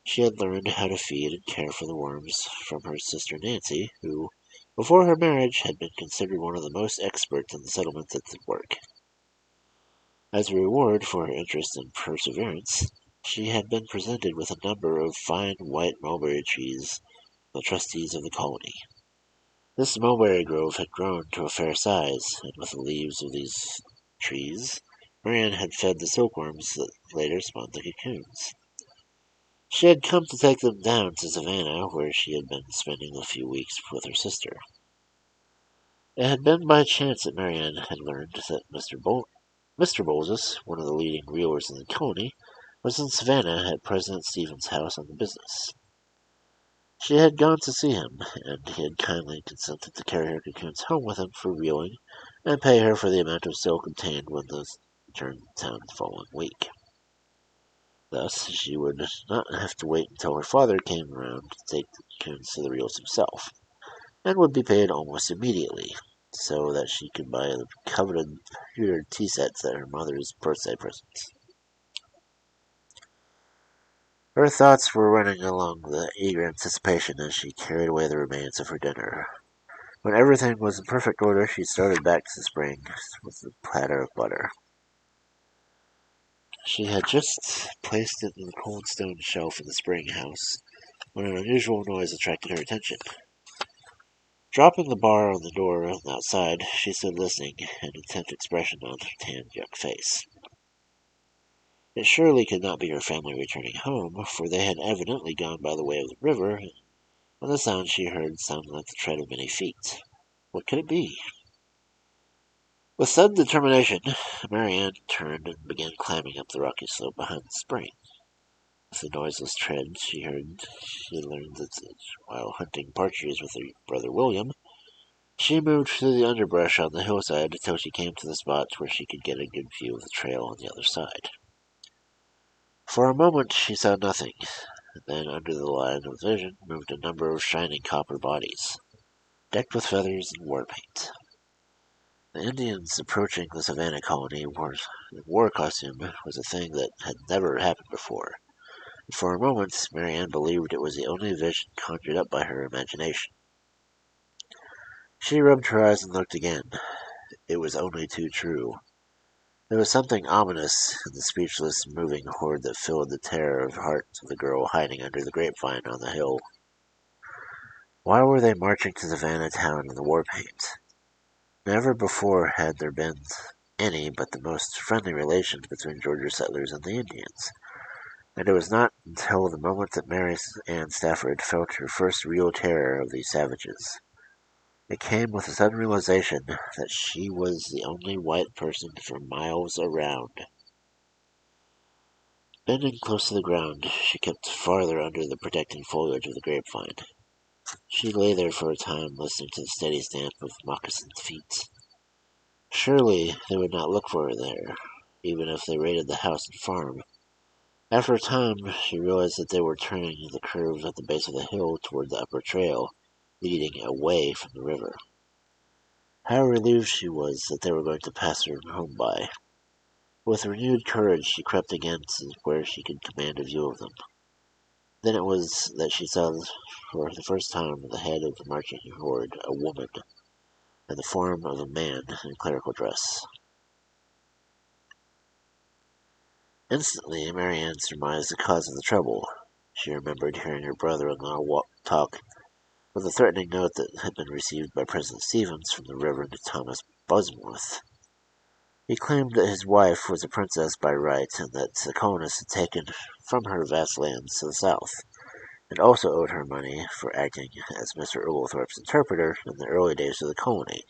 She had learned how to feed and care for the worms from her sister Nancy, who, before her marriage, had been considered one of the most expert in the settlement at the work. As a reward for her interest and perseverance, she had been presented with a number of fine white mulberry trees by the trustees of the colony. This mulberry grove had grown to a fair size, and with the leaves of these trees, Marianne had fed the silkworms that later spun the cocoons. She had come to take them down to Savannah, where she had been spending a few weeks with her sister. It had been by chance that Marianne had learned that Mr. Bolges, one of the leading reelers in the colony, was in Savannah at President Stephen's house on the business. She had gone to see him, and he had kindly consented to carry her cocoons home with him for reeling, and pay her for the amount of silk obtained when they returned to town the following week. Thus, she would not have to wait until her father came around to take the cocoons to the reels himself, and would be paid almost immediately, so that she could buy the coveted pewter tea sets at her mother's birthday presents. Her thoughts were running along with eager anticipation as she carried away the remains of her dinner. When everything was in perfect order, she started back to the spring with a platter of butter. She had just placed it in the cold stone shelf in the spring house when an unusual noise attracted her attention. Dropping the bar on the door outside, she stood listening, an intent expression on her tanned young face. It surely could not be her family returning home, for they had evidently gone by the way of the river, and the sound she heard sounded like the tread of many feet. What could it be? With sudden determination, Marianne turned and began climbing up the rocky slope behind the spring. With the noiseless tread she learned that while hunting partridges with her brother William, she moved through the underbrush on the hillside until she came to the spot where she could get a good view of the trail on the other side. For a moment she saw nothing. Then under the line of vision moved a number of shining copper bodies, decked with feathers and war paint. The Indians approaching the savannah colony in war costume was a thing that had never happened before. For a moment, Marianne believed it was the only vision conjured up by her imagination. She rubbed her eyes and looked again. It was only too true. There was something ominous in the speechless, moving horde that filled the terror of heart of the girl hiding under the grapevine on the hill. Why were they marching to Savannah town in the war paint? Never before had there been any but the most friendly relations between Georgia settlers and the Indians, and it was not until the moment that Mary Ann Stafford felt her first real terror of these savages. It came with a sudden realization that she was the only white person for miles around. Bending close to the ground, she kept farther under the protecting foliage of the grapevine. She lay there for a time, listening to the steady stamp of moccasined feet. Surely they would not look for her there, even if they raided the house and farm. After a time, she realized that they were turning the curve at the base of the hill toward the upper trail, leading away from the river. How relieved she was that they were going to pass her home by. With renewed courage, she crept again to where she could command a view of them. Then it was that she saw for the first time at the head of the marching horde a woman, in the form of a man in clerical dress. Instantly, Marianne surmised the cause of the trouble. She remembered hearing her brother-in-law talk with a threatening note that had been received by President Stevens from the Reverend Thomas Bosworth. He claimed that his wife was a princess by right and that the colonists had taken from her vast lands to the south, and also owed her money for acting as Mr. Oglethorpe's interpreter in the early days of the colony.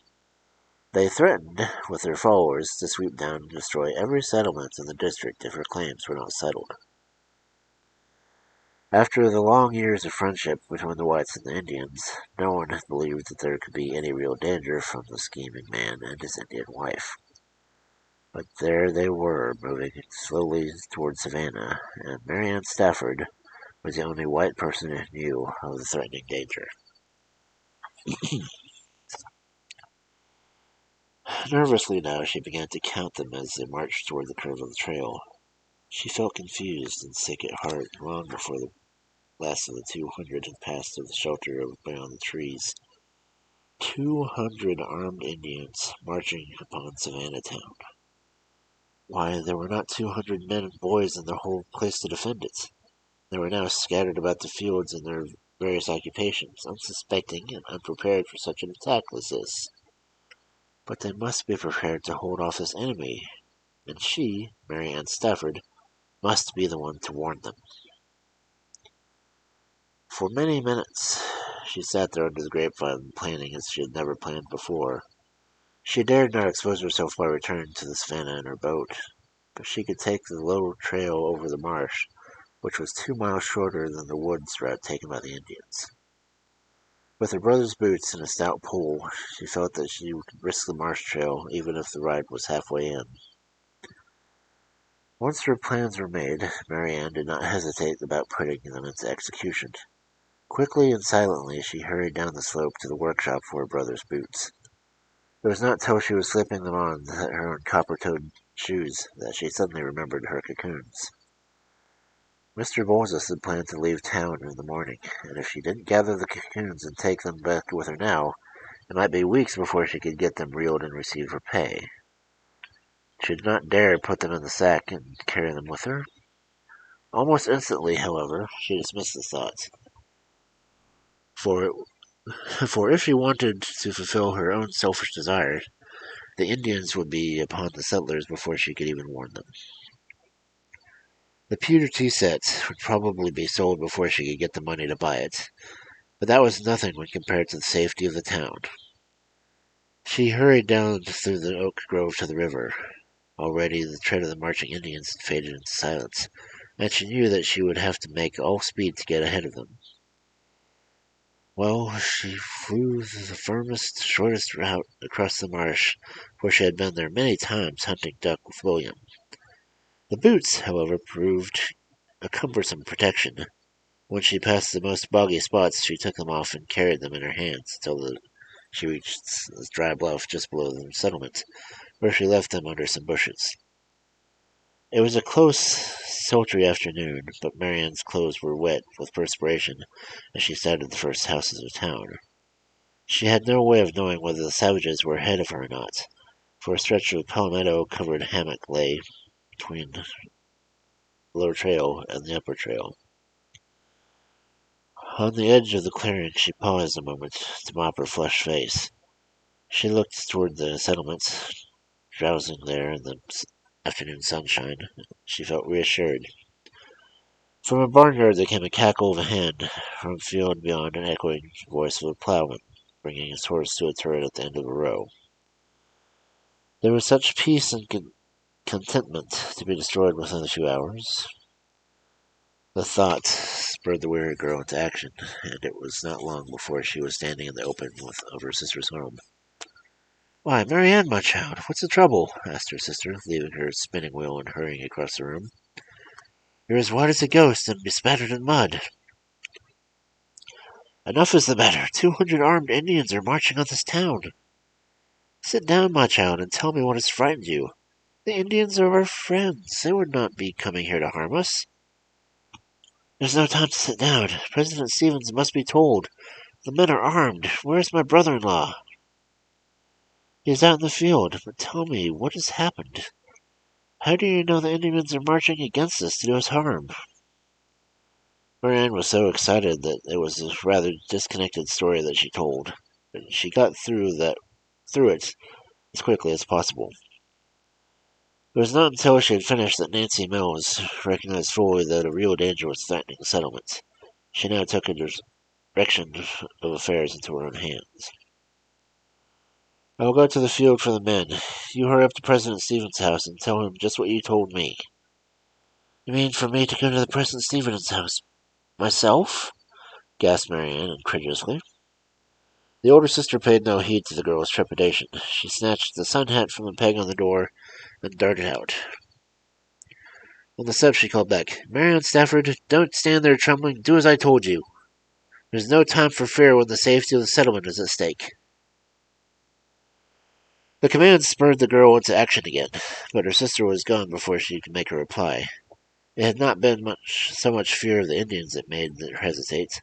They threatened, with their followers, to sweep down and destroy every settlement in the district if her claims were not settled. After the long years of friendship between the whites and the Indians, no one had believed that there could be any real danger from the scheming man and his Indian wife. But there they were, moving slowly toward Savannah, and Marianne Stafford was the only white person who knew of the threatening danger. Nervously now, she began to count them as they marched toward the curve of the trail. She felt confused and sick at heart long before the last of the 200 had passed to the shelter beyond the trees. 200 armed Indians marching upon Savannah town. Why, there were not 200 men and boys in the whole place to defend it. They were now scattered about the fields in their various occupations, unsuspecting and unprepared for such an attack as this. But they must be prepared to hold off this enemy, and she, Marianne Stafford, must be the one to warn them. For many minutes she sat there under the grapevine, planning as she had never planned before. She dared not expose herself by returning to the savannah in her boat, but she could take the low trail over the marsh, which was 2 miles shorter than the woods route taken by the Indians. With her brother's boots and a stout pole, she felt that she could risk the marsh trail even if the ride was halfway in. Once her plans were made, Marianne did not hesitate about putting them into execution. Quickly and silently she hurried down the slope to the workshop for her brother's boots. It was not till she was slipping them on her own copper-toed shoes that she suddenly remembered her cocoons. Mr. Moses had planned to leave town in the morning, and if she didn't gather the cocoons and take them back with her now, it might be weeks before she could get them reeled and receive her pay. She did not dare put them in the sack and carry them with her. Almost instantly, however, she dismissed the thought, for For if she wanted to fulfill her own selfish desires, the Indians would be upon the settlers before she could even warn them. The pewter tea set would probably be sold before she could get the money to buy it, but that was nothing when compared to the safety of the town. She hurried down through the oak grove to the river. Already the tread of the marching Indians had faded into silence, and she knew that she would have to make all speed to get ahead of them. Well, she flew the firmest, shortest route across the marsh, for she had been there many times hunting duck with William. The boots, however, proved a cumbersome protection. When she passed the most boggy spots, she took them off and carried them in her hands until she reached the dry bluff just below the settlement, where she left them under some bushes. It was a close, sultry afternoon, but Marianne's clothes were wet with perspiration as she sighted the first houses of town. She had no way of knowing whether the savages were ahead of her or not, for a stretch of palmetto-covered hammock lay between the lower trail and the upper trail. On the edge of the clearing, she paused a moment to mop her flushed face. She looked toward the settlements, drowsing there in the afternoon sunshine. She felt reassured. From a barnyard there came a cackle of a hen, from a field beyond an echoing voice of a plowman, bringing his horse to a turret at the end of a row. There was such peace and contentment to be destroyed within a few hours. The thought spurred the weary girl into action, and it was not long before she was standing in the open of her sister's home. "Why, Marianne, my child, what's the trouble?" asked her sister, leaving her spinning wheel and hurrying across the room. "You're as white as a ghost and bespattered in mud." "Enough is the matter. 200 armed Indians are marching on this town." "Sit down, my child, and tell me what has frightened you. The Indians are our friends. They would not be coming here to harm us." "There's no time to sit down. President Stevens must be told. The men are armed. Where is my brother-in-law?" "He is out in the field. But tell me, what has happened? How do you know the Indians are marching against us to do us harm?" Marianne was so excited that it was a rather disconnected story that she told, but she got through it as quickly as possible. It was not until she had finished that Nancy Mills recognized fully that a real danger was threatening the settlement. She now took a direction of affairs into her own hands. "I will go to the field for the men. You hurry up to President Stevens' house and tell him just what you told me." "You mean for me to go to the President Stevens' house myself?" gasped Marianne incredulously. The older sister paid no heed to the girl's trepidation. She snatched the sun hat from the peg on the door and darted out. On the steps she called back, "Marianne Stafford, don't stand there trembling. Do as I told you. There's no time for fear when the safety of the settlement is at stake." The command spurred the girl into action again, but her sister was gone before she could make a reply. It had not been so much fear of the Indians that made her hesitate.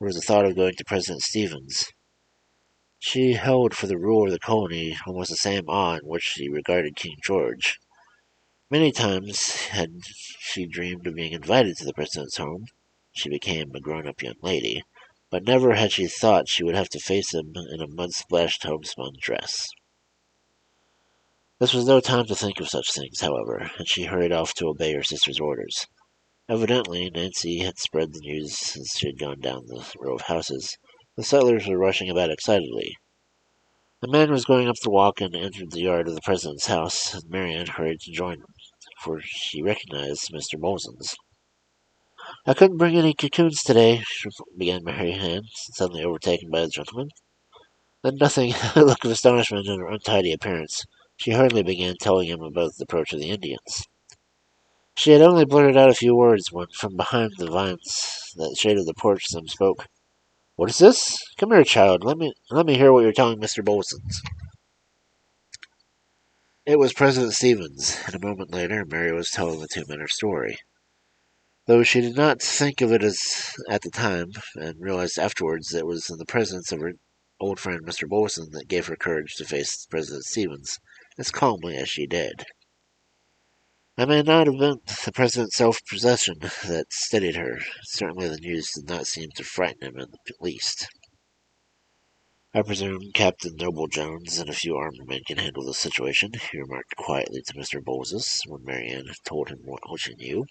It was the thought of going to President Stevens. She held for the ruler of the colony almost the same awe in which she regarded King George. Many times had she dreamed of being invited to the president's home. She became a grown-up young lady, but never had she thought she would have to face him in a mud-splashed homespun dress. This was no time to think of such things, however, and she hurried off to obey her sister's orders. Evidently, Nancy had spread the news as she had gone down the row of houses. The settlers were rushing about excitedly. A man was going up the walk and entered the yard of the president's house, and Marianne hurried to join him, for she recognized Mr. Molson's. "I couldn't bring any cocoons today," began Marianne, suddenly overtaken by the gentleman. Then nothing a look of astonishment in her untidy appearance. She hurriedly began telling him about the approach of the Indians. She had only blurted out a few words when, from behind the vines that shaded the porch, some spoke. "What is this? Come here, child. Let me hear what you're telling Mr. Bolson's." It was President Stevens, and a moment later Mary was telling the two men her story. Though she did not think of it as at the time, and realized afterwards that it was in the presence of her old friend Mr. Bolson that gave her courage to face President Stevens as calmly as she did. It may not have been the president's self-possession that steadied her. Certainly the news did not seem to frighten him in the least. "I presume Captain Noble Jones and a few armed men can handle the situation," he remarked quietly to Mr. Bowles when Marianne told him what she knew.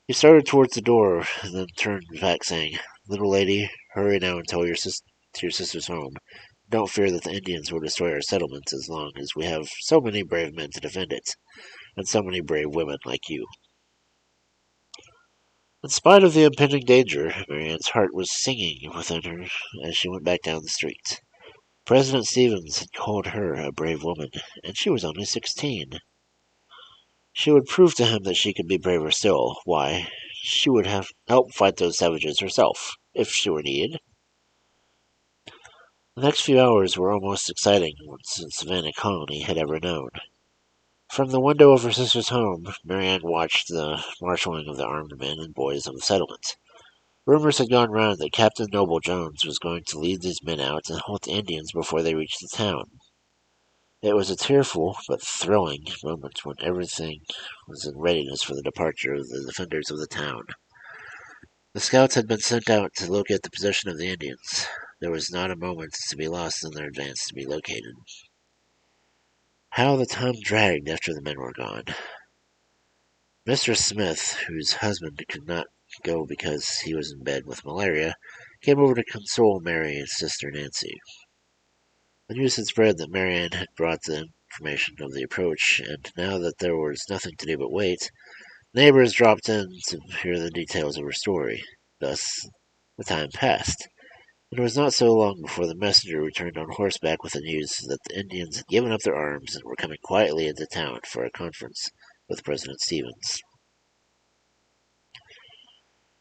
He started towards the door, and then turned back, saying, "Little lady, hurry now and tell to your sister's home. Don't fear that the Indians will destroy our settlements as long as we have so many brave men to defend it, and so many brave women like you." In spite of the impending danger, Marianne's heart was singing within her as she went back down the street. President Stevens had called her a brave woman, and she was only 16. She would prove to him that she could be braver still. Why, she would have helped fight those savages herself, if she were needed. The next few hours were almost exciting ones Savannah Colony had ever known. From the window of her sister's home, Marianne watched the marshalling of the armed men and boys of the settlement. Rumors had gone round that Captain Noble Jones was going to lead these men out and halt the Indians before they reached the town. It was a tearful but thrilling moment when everything was in readiness for the departure of the defenders of the town. The scouts had been sent out to locate the position of the Indians. There was not a moment to be lost in their advance to be located. How the time dragged after the men were gone. Mr. Smith, whose husband could not go because he was in bed with malaria, came over to console Mary and sister Nancy. The news had spread that Marianne had brought the information of the approach, and now that there was nothing to do but wait, neighbors dropped in to hear the details of her story. Thus, the time passed. It was not so long before the messenger returned on horseback with the news that the Indians had given up their arms and were coming quietly into town for a conference with President Stevens.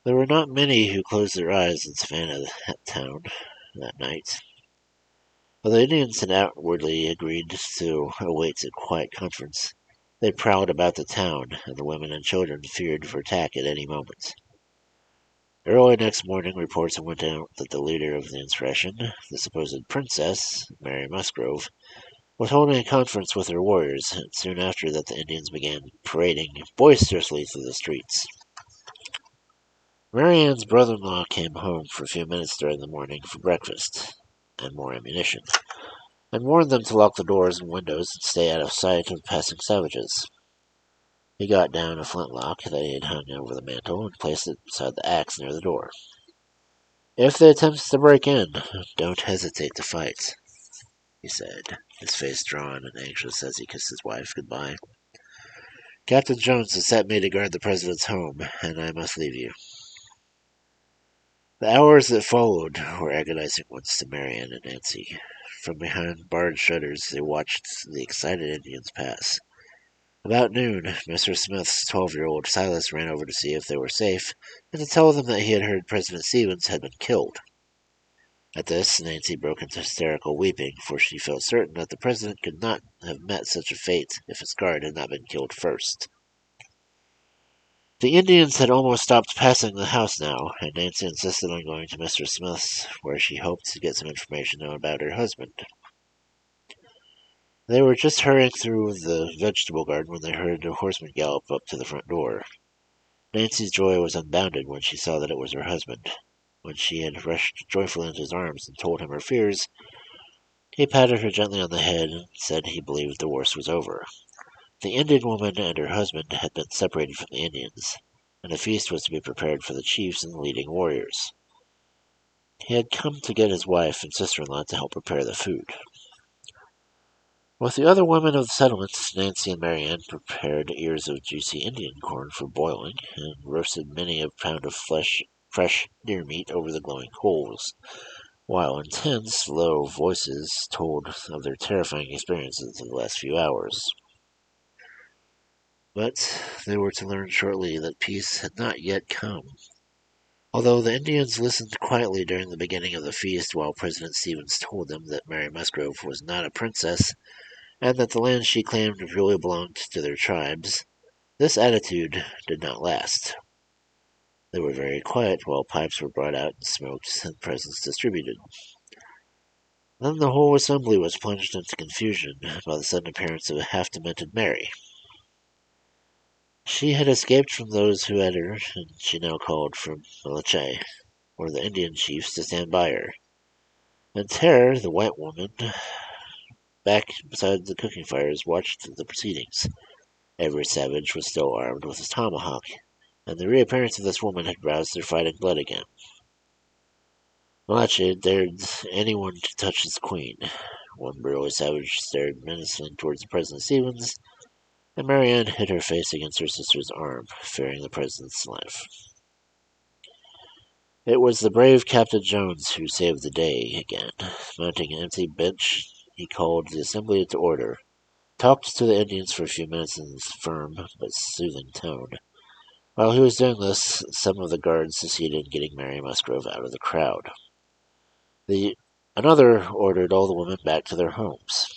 There were not many who closed their eyes in Savannah town that night. While the Indians had outwardly agreed to await a quiet conference, they prowled about the town, and the women and children feared for attack at any moment. Early next morning, reports went out that the leader of the insurrection, the supposed princess, Mary Musgrove, was holding a conference with her warriors, and soon after that the Indians began parading boisterously through the streets. Marianne's brother-in-law came home for a few minutes during the morning for breakfast and more ammunition, and warned them to lock the doors and windows and stay out of sight of passing savages. He got down a flintlock that he had hung over the mantel and placed it beside the axe near the door. "If they attempt to break in, don't hesitate to fight," he said, his face drawn and anxious as he kissed his wife goodbye. "Captain Jones has set me to guard the President's home, and I must leave you." The hours that followed were agonizing ones to Marianne and Nancy. From behind barred shutters they watched the excited Indians pass. About noon, Mr. Smith's 12-year-old Silas ran over to see if they were safe, and to tell them that he had heard President Stevens had been killed. At this, Nancy broke into hysterical weeping, for she felt certain that the President could not have met such a fate if his guard had not been killed first. The Indians had almost stopped passing the house now, and Nancy insisted on going to Mr. Smith's, where she hoped to get some information about her husband. They were just hurrying through the vegetable garden when they heard a horseman gallop up to the front door. Nancy's joy was unbounded when she saw that it was her husband. When she had rushed joyfully into his arms and told him her fears, he patted her gently on the head and said he believed the worst was over. The Indian woman and her husband had been separated from the Indians, and a feast was to be prepared for the chiefs and the leading warriors. He had come to get his wife and sister-in-law to help prepare the food. With the other women of the settlement, Nancy and Marianne prepared ears of juicy Indian corn for boiling, and roasted many a pound of fresh deer meat over the glowing coals, while intense, low voices told of their terrifying experiences of the last few hours. But they were to learn shortly that peace had not yet come. Although the Indians listened quietly during the beginning of the feast while President Stevens told them that Mary Musgrove was not a princess, and that the land she claimed really belonged to their tribes, this attitude did not last. They were very quiet while pipes were brought out and smoked and presents distributed. Then the whole assembly was plunged into confusion by the sudden appearance of a half-demented Mary. She had escaped from those who had her, and she now called for Belcher, or the Indian chiefs, to stand by her. And Terror, the white woman, back beside the cooking fires, watched the proceedings. Every savage was still armed with his tomahawk, and the reappearance of this woman had roused their fighting blood again. Malachi dared anyone to touch his queen. One burly savage stared menacingly towards President Stevens, and Marianne hid her face against her sister's arm, fearing the president's life. It was the brave Captain Jones who saved the day again. Mounting an empty bench, he called the assembly to order, talked to the Indians for a few minutes in his firm but soothing tone. While he was doing this, some of the guards succeeded in getting Mary Musgrove out of the crowd. Another ordered all the women back to their homes.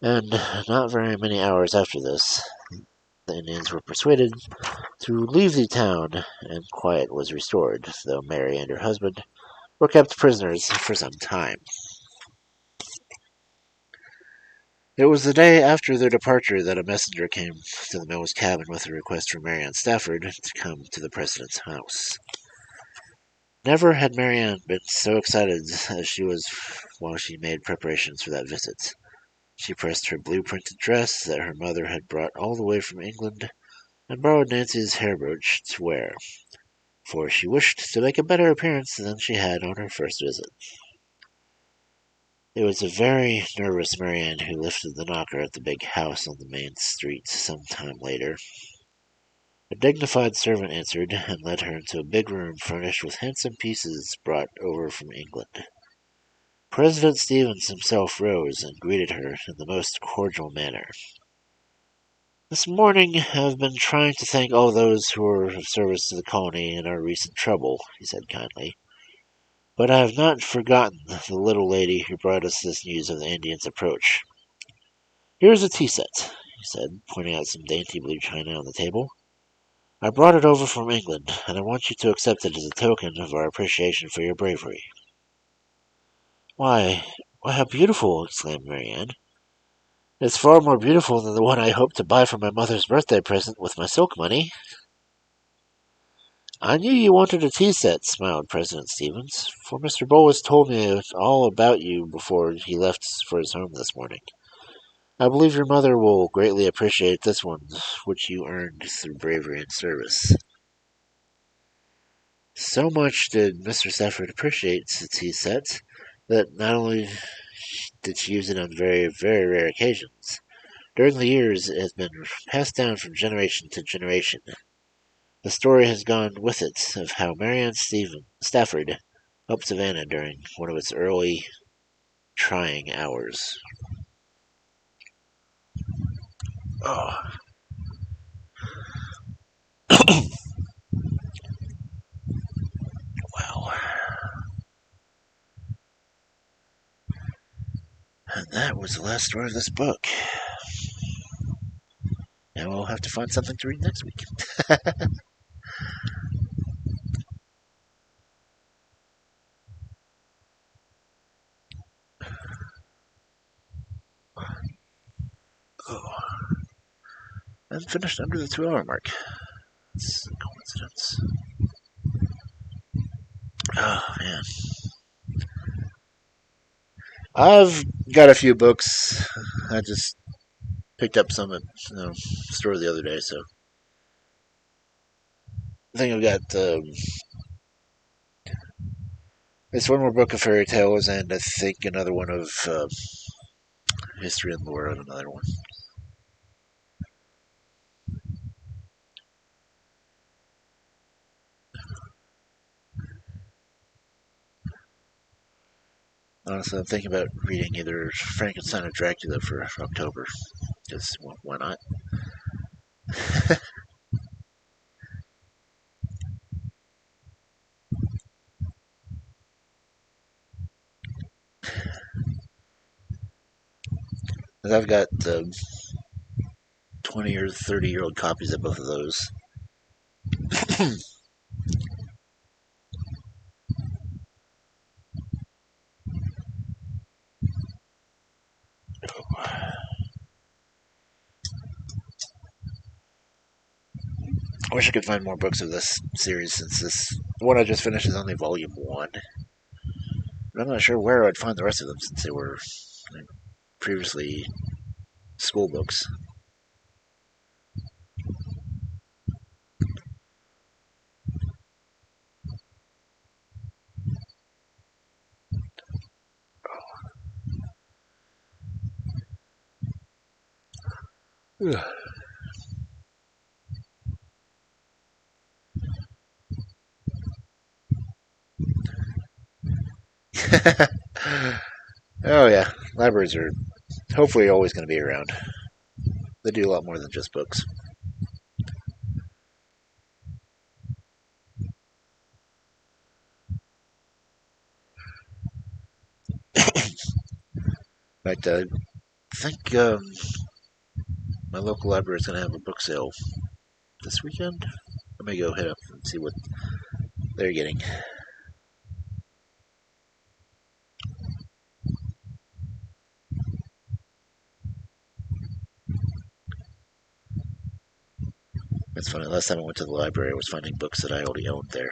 And not very many hours after this, the Indians were persuaded to leave the town, and quiet was restored, though Mary and her husband were kept prisoners for some time. It was the day after their departure that a messenger came to the Mills cabin with a request for Marianne Stafford to come to the president's house. Never had Marianne been so excited as she was while she made preparations for that visit. She pressed her blue-printed dress that her mother had brought all the way from England and borrowed Nancy's hair brooch to wear, for she wished to make a better appearance than she had on her first visit. It was a very nervous Marianne who lifted the knocker at the big house on the main street some time later. A dignified servant answered and led her into a big room furnished with handsome pieces brought over from England. President Stevens himself rose and greeted her in the most cordial manner. This morning I have been trying to thank all those who were of service to the colony in our recent trouble, he said kindly. But I have not forgotten the little lady who brought us this news of the Indians' approach. Here is a tea set, he said, pointing out some dainty blue china on the table. I brought it over from England, and I want you to accept it as a token of our appreciation for your bravery. Why, how beautiful, exclaimed Marianne. It's far more beautiful than the one I hoped to buy for my mother's birthday present with my silk money. I knew you wanted a tea set, smiled President Stevens, for Mr. Bolus told me all about you before he left for his home this morning. I believe your mother will greatly appreciate this one, which you earned through bravery and service. So much did Mr. Stafford appreciate the tea set that not only did she use it on very, very rare occasions, during the years it has been passed down from generation to generation. The story has gone with it of how Marianne Stafford helped Savannah during one of its early, trying hours. Oh. Well, and that was the last story of this book. Now we'll have to find something to read next week. Oh. I'm finished under the 2 hour mark. It's a coincidence. Oh, man. I've got a few books. I just picked up some at the store the other day, so I think I've got it's one more book of fairy tales, and I think another one of history and lore of another one. Honestly, I'm thinking about reading either Frankenstein or Dracula for October. Because why not? Because I've got 20 or 30-year-old copies of both of those. I wish I could find more books of this series since this one I just finished is only volume 1. But I'm not sure where I'd find the rest of them since they were previously school books. Oh yeah, libraries are hopefully always going to be around. They do a lot more than just books. But I think my local library is going to have a book sale this weekend. I may go hit up and see what they're getting. It's funny. Last time I went to the library, I was finding books that I already owned there.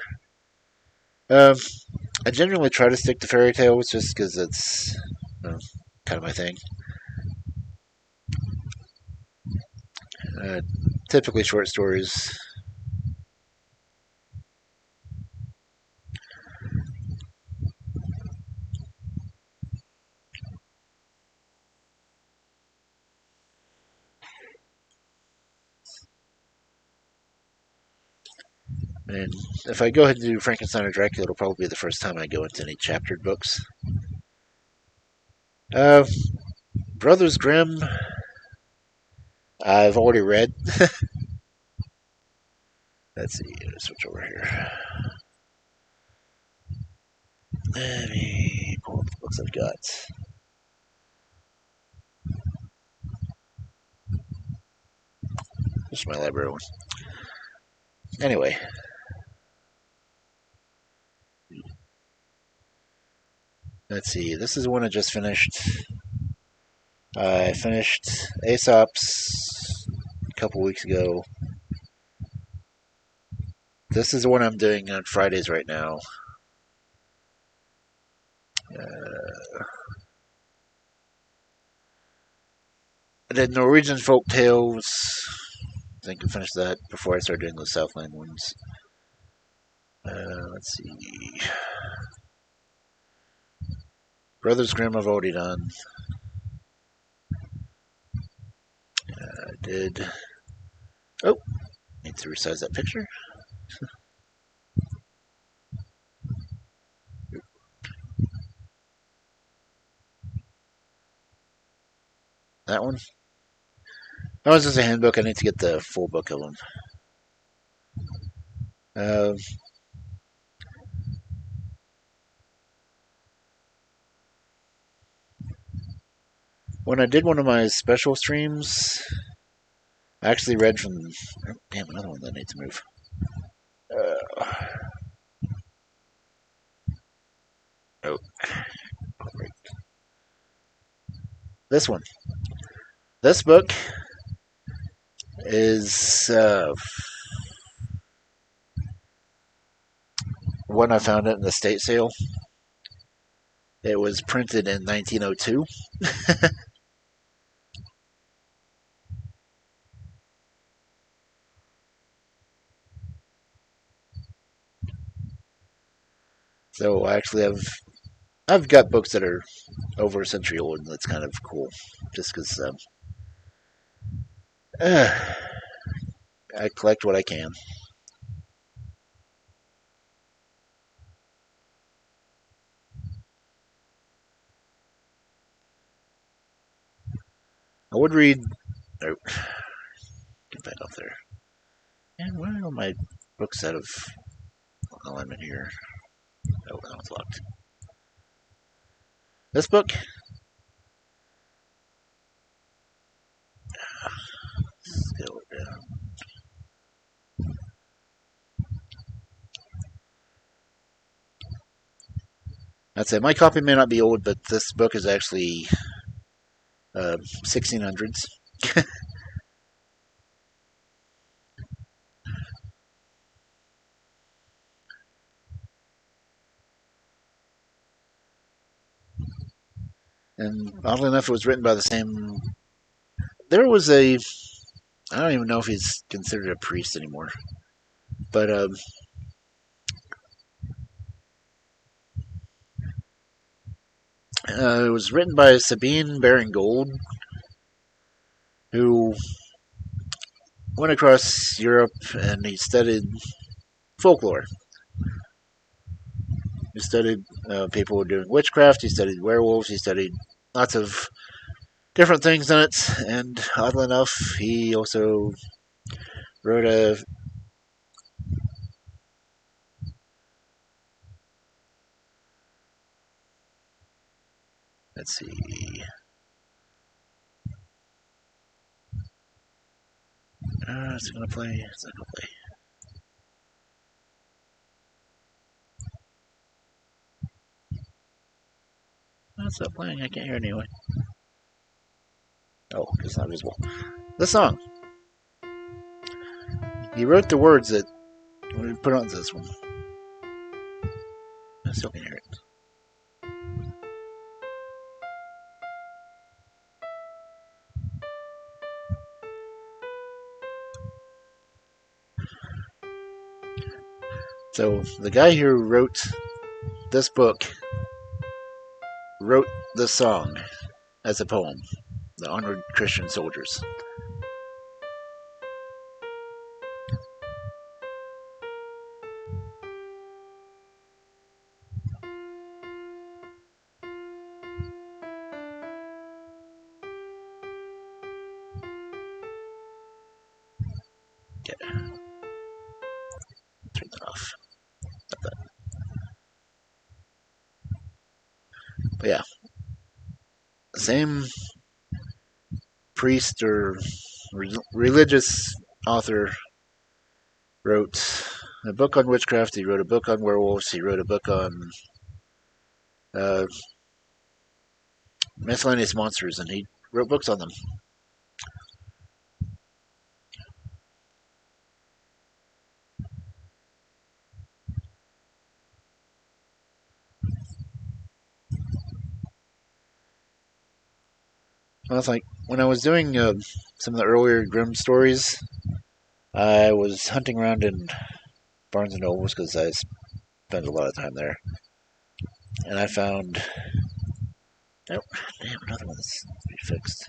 Um, I generally try to stick to fairy tales just because it's kind of my thing. Uh, Typically short stories. And if I go ahead and do Frankenstein or Dracula, it'll probably be the first time I go into any chaptered books. Uh, Brothers Grimm, I've already read. Let's see, switch over here. Let me pull up the books I've got. This is my library one. Anyway, let's see. This is one I just finished. I finished Aesop's a couple weeks ago. This is the one I'm doing on Fridays right now. I did Norwegian folk tales. I think I finished that before I started doing the Southland ones. Let's see. Brothers Grimm I've already done. I did. Oh, need to resize that picture. That one. That was just a handbook. I need to get the full book of them. Uh, when I did one of my special streams, I actually read from. Oh, damn, another one that I need to move. Uh, oh, right. This one. This book is one I found at an estate sale. It was printed in 1902. So I actually have I've got books that are over a century old, and that's kind of cool, just because uh, I collect what I can. I would read. Oh, get back up there. And where are my books out of alignment here? Oh, that one's locked. This book. Still down. I'd say my copy may not be old, but this book is actually 1600s. And oddly enough, it was written by the same. There was a. I don't even know if he's considered a priest anymore. But it was written by Sabine Baring-Gould, who went across Europe and he studied folklore. He studied people doing witchcraft. He studied werewolves. He studied lots of different things in it. And oddly enough, he also wrote a. Let's see. Is it gonna play? It's not gonna play. Oh, it's not playing. I can't hear it anyway. Oh, it's not visible. The song. He wrote the words that we put on this one. I still can hear it. So the guy who wrote this book wrote this song as a poem, The Onward Christian Soldiers. Okay. Turn that off. That. But yeah, the same priest or religious author wrote a book on witchcraft. He wrote a book on werewolves. He wrote a book on uh, miscellaneous monsters, and he wrote books on them. Well, it's like when I was doing some of the earlier Grimm stories, I was hunting around in Barnes and Nobles because I spent a lot of time there, and I found. Oh, damn! Another one that's to be fixed.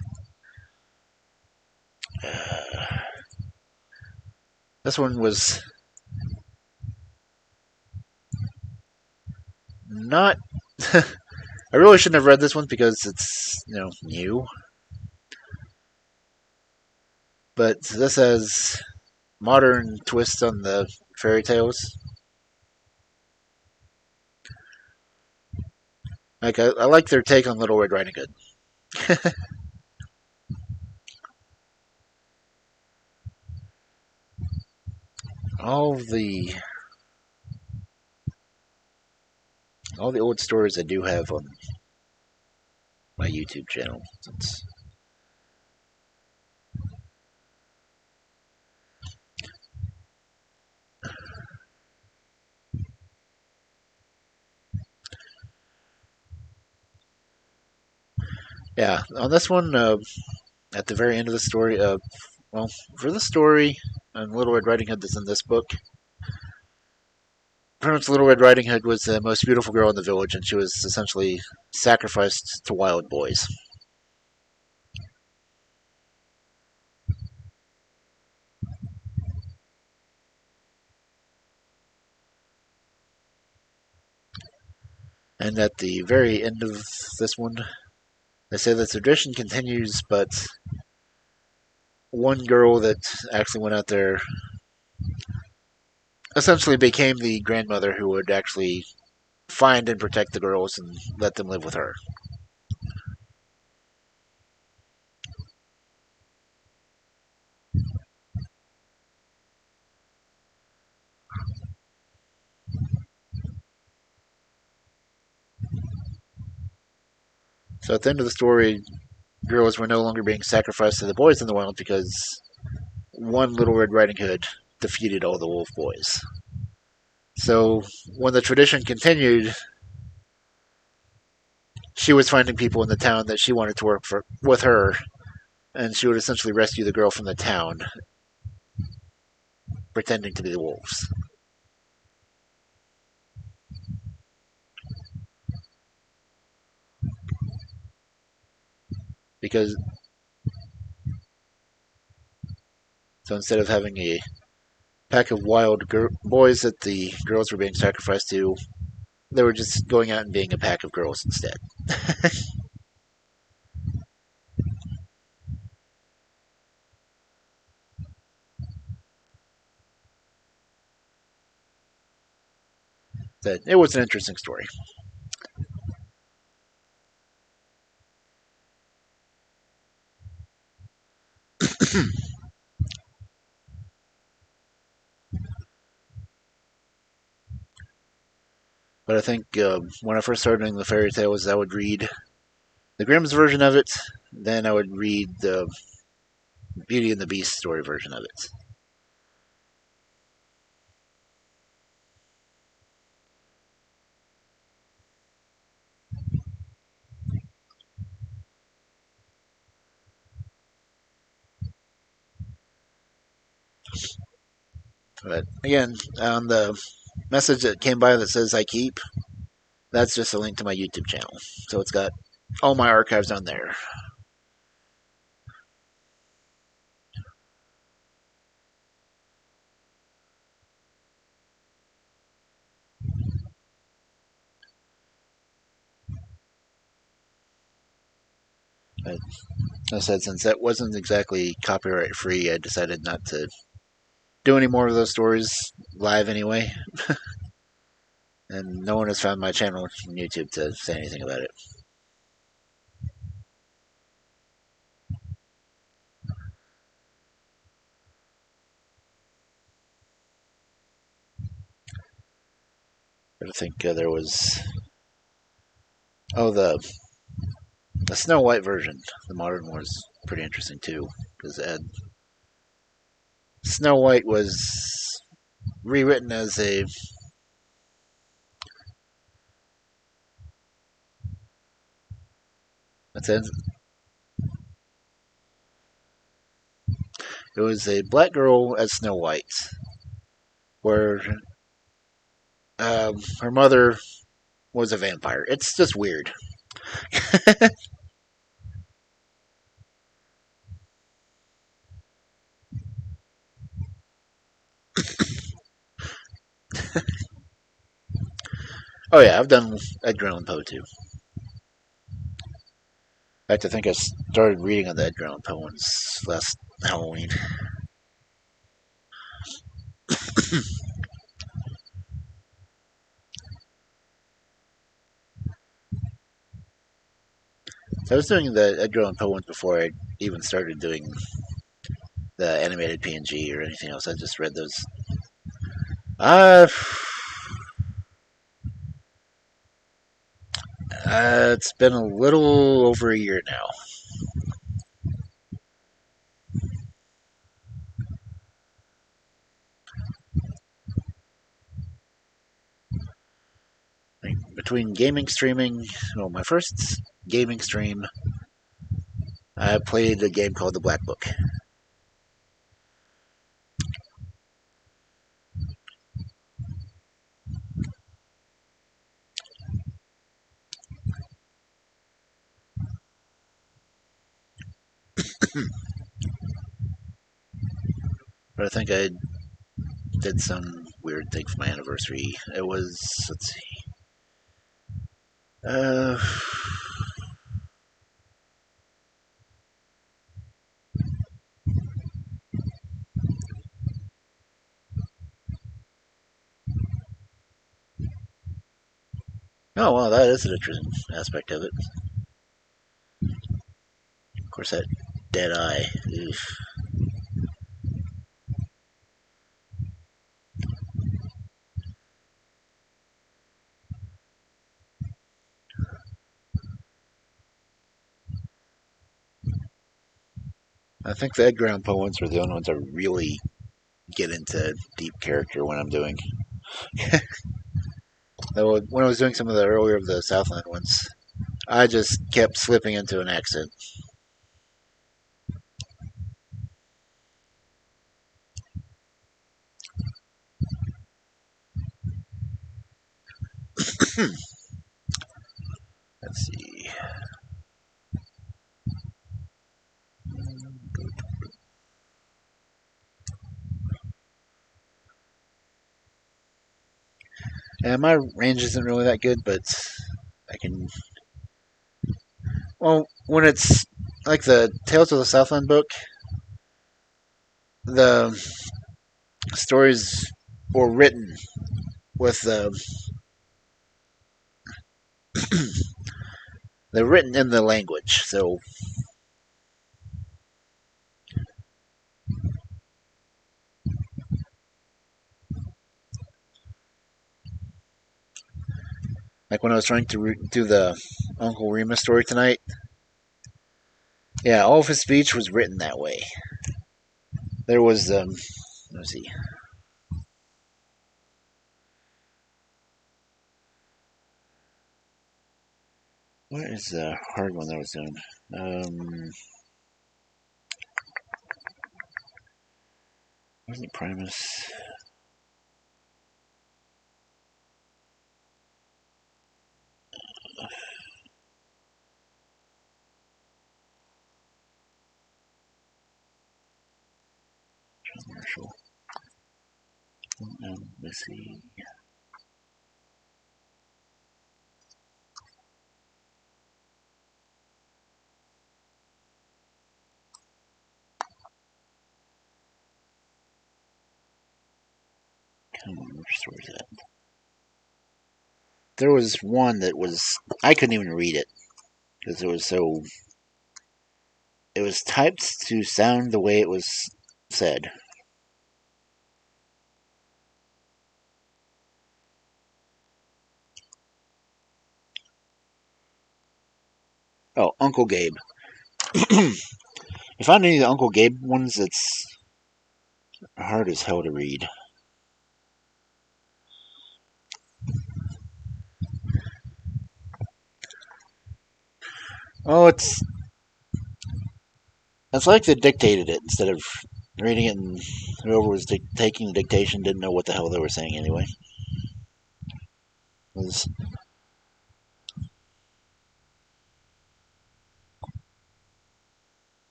This one was not. I really shouldn't have read this one because it's new. But this has modern twist on the fairy tales. Like I like their take on Little Red Riding Hood. all the all the old stories I do have on my YouTube channel. Since yeah, on this one, at the very end of the story, well, for the story on Little Red Riding Hood that's in this book, pretty much Little Red Riding Hood was the most beautiful girl in the village, and she was essentially sacrificed to wild boys. And at the very end of this one, they say the tradition continues, but one girl that actually went out there essentially became the grandmother who would actually find and protect the girls and let them live with her. So at the end of the story, girls were no longer being sacrificed to the boys in the wild because one Little Red Riding Hood defeated all the wolf boys. So when the tradition continued, she was finding people in the town that she wanted to work for with her, and she would essentially rescue the girl from the town, pretending to be the wolves. Because so instead of having a pack of wild boys that the girls were being sacrificed to, they were just going out and being a pack of girls instead. That it was an interesting story. But I think when I first started doing the fairy tales, I would read the Grimm's version of it, then I would read the Beauty and the Beast story version of it. But again, on the message that came by that says I keep, that's just a link to my YouTube channel. So it's got all my archives on there. But I said since that wasn't exactly copyright free, I decided not to do any more of those stories live anyway. And no one has found my channel on YouTube to say anything about it. But I think there was the Snow White version. The modern one was pretty interesting too, because Snow White was rewritten as a it was a black girl as Snow White, where her mother was a vampire. It's just weird. Oh yeah, I've done Edgar Allan Poe too. In fact, I think I started reading on the Edgar Allan Poe ones last Halloween. So I was doing the Edgar Allan Poe ones before I even started doing the animated PNG or anything else. I just read those. Uh, it's been a little over a year now. Between gaming streaming, well, my first gaming stream, I played a game called The Black Book. But I think I did some weird thing for my anniversary. It was, let's see. Uh, oh, well, that is an interesting aspect of it. Of course, that dead eye. Oof. I think the Edgar Allan Poe ones are the only ones I really get into deep character when I'm doing. Though when I was doing some of the earlier of the Southland ones, I just kept slipping into an accent. Let's see. And my range isn't really that good, but I can. Well, when it's like the Tales of the Southland book, the stories were written with the. They're written in the language, so like when I was trying to do the Uncle Remus story tonight, yeah, all of his speech was written that way. There was let's see, what is the hard one that I was doing? Wasn't Primus? Commercial. Let's see. Come on, which story is that? There was one that was I couldn't even read it because it was so. It was typed to sound the way it was said. Oh, Uncle Gabe. If I any of the Uncle Gabe ones, it's hard as hell to read. Oh, it's like they dictated it instead of reading it, and whoever was taking the dictation didn't know what the hell they were saying anyway. Was,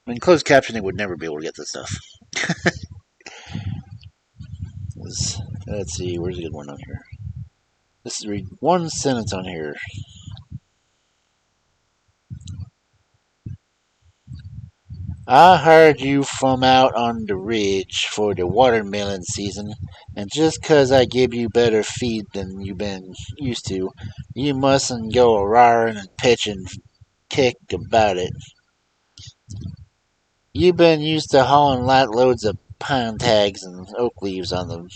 I mean, closed captioning would never be able to get this stuff. Was, let's see, where's a good one on here? Let's read one sentence on here. I heard you from out on the ridge for the watermelon season, and just 'cause I give you better feed than you been used to, you mustn't go a roaring and pitching kick about it. You been used to hauling light loads of pine tags and oak leaves on them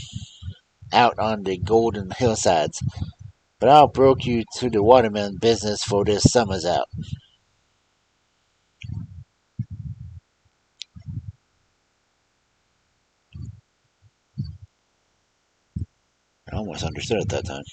out on the golden hillsides, but I'll broke you to the watermelon business for this summer's out. I almost understood at that time.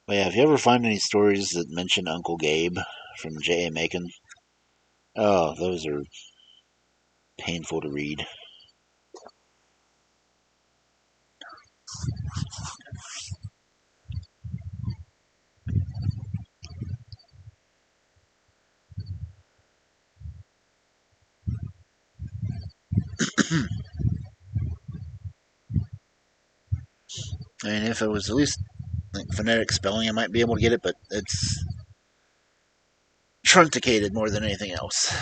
But yeah, if you ever find any stories that mention Uncle Gabe from J.A. Macon, oh, those are painful to read. I mean, if it was at least like phonetic spelling, I might be able to get it, but it's truncated more than anything else.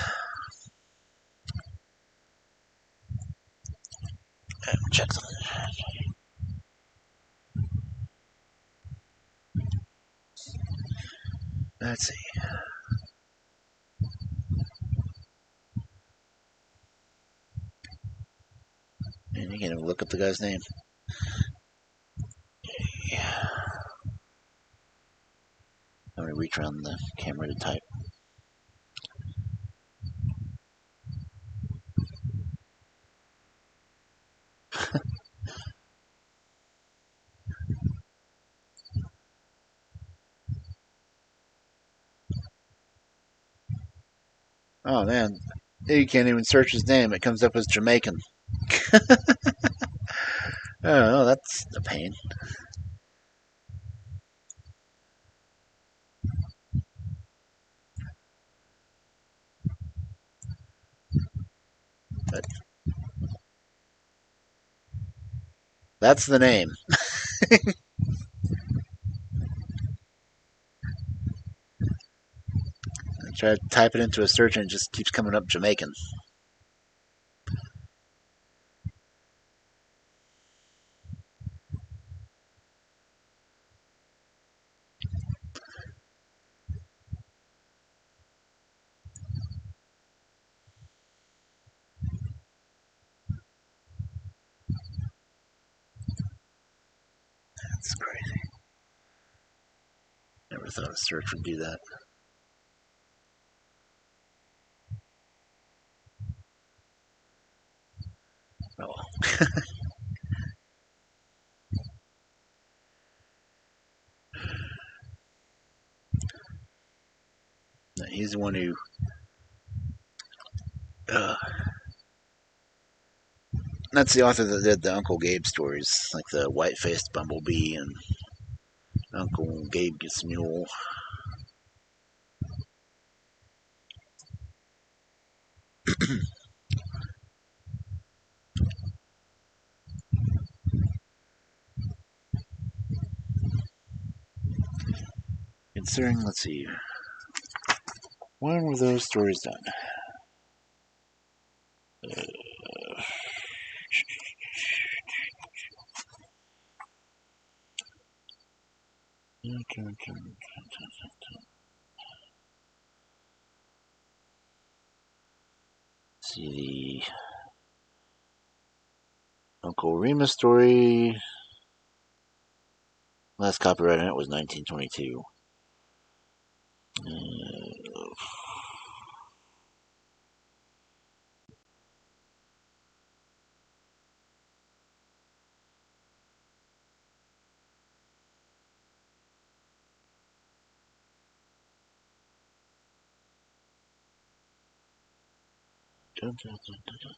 Check something. Let's see. And you can look up the guy's name. Yeah. to reach around the camera to type. Oh man, you can't even search his name. It comes up as Jamaican. Oh, that's a pain. But that's the name. I try to type it into a search and it just keeps coming up Jamaican. That's crazy. Never thought a search would do that. Oh well. He's the one who. Uh, that's the author that did the Uncle Gabe stories, like the White-Faced Bumblebee and Uncle Gabe Gets Mule. Considering, let's see, when were those stories done? See the Uncle Remus story. Last copyright on it was 1922. Dun, dun, dun,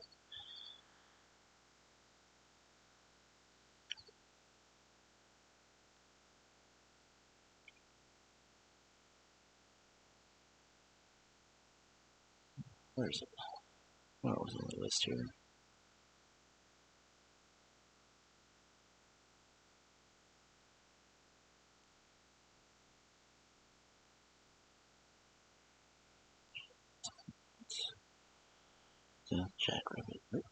Where is it? Where was on the list here? Jackrabbit.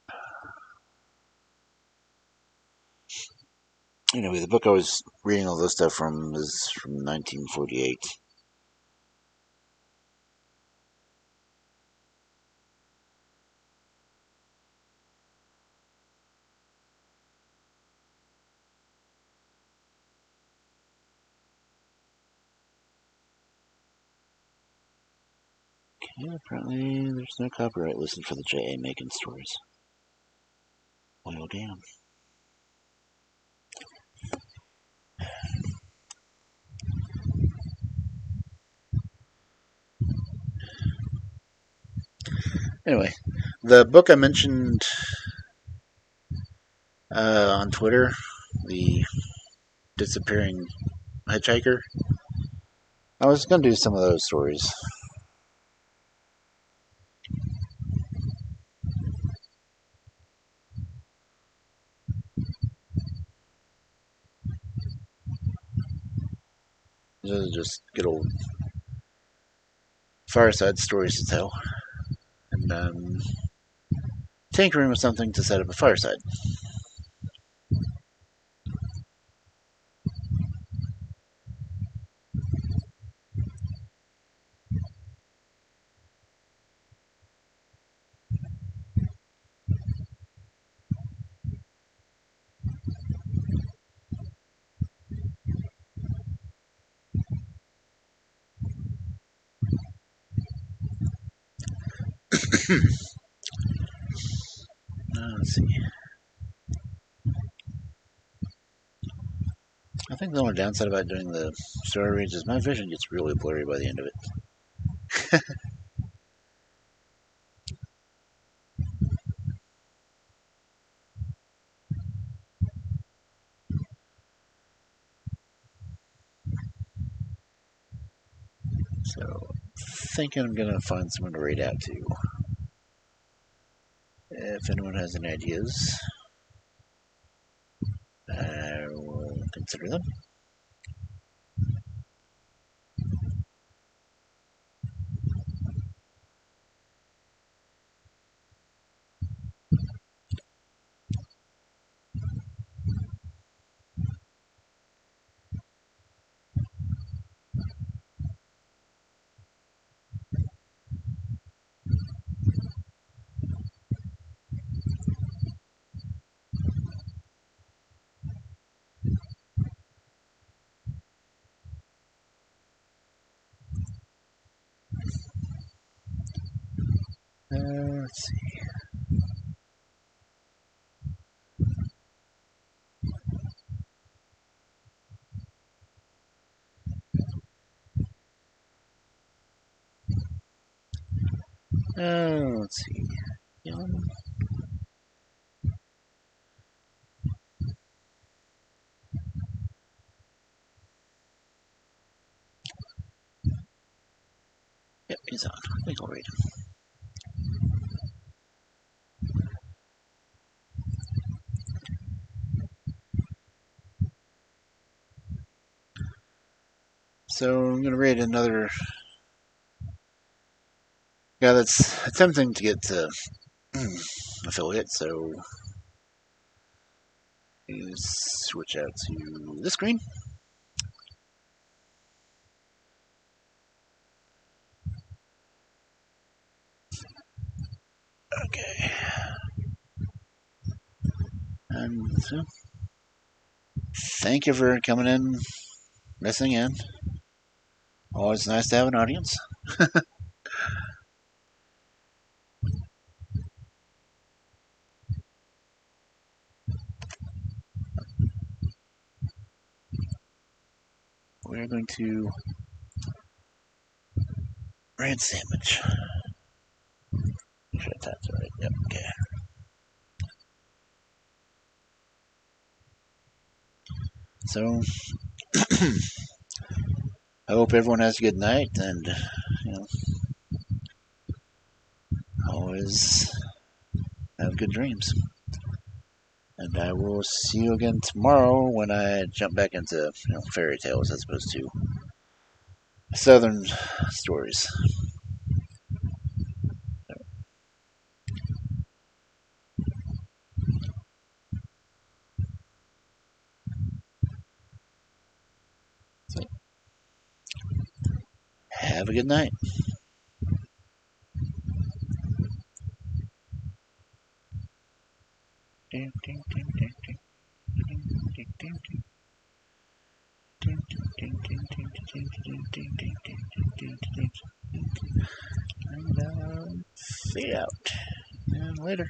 Anyway, the book I was reading all this stuff from is from 1948. Okay, apparently there's no copyright listed for the J.A. Macon stories. Well, damn. Anyway, the book I mentioned on Twitter, the disappearing hitchhiker, I was going to do some of those stories. Just good old fireside stories to tell. And tinkering with something to set up a fireside. Let's see. I think the only downside about doing the story reads is my vision gets really blurry by the end of it. So, thinking I'm gonna find someone to read out to. If anyone has any ideas, I will consider them. Let's see. Let's see. Yep, he's on. I think I'll read him. So I'm going to read another guy that's attempting to get to affiliate. So you switch out to this screen. Okay. And so, thank you for coming in, listening in. Always nice to have an audience. We're going to bread sandwich. Make sure that's right. Yep. Okay. So, I hope everyone has a good night, and always have good dreams. And I will see you again tomorrow when I jump back into fairy tales as opposed to southern stories. So, have a good night. And see you out. And later.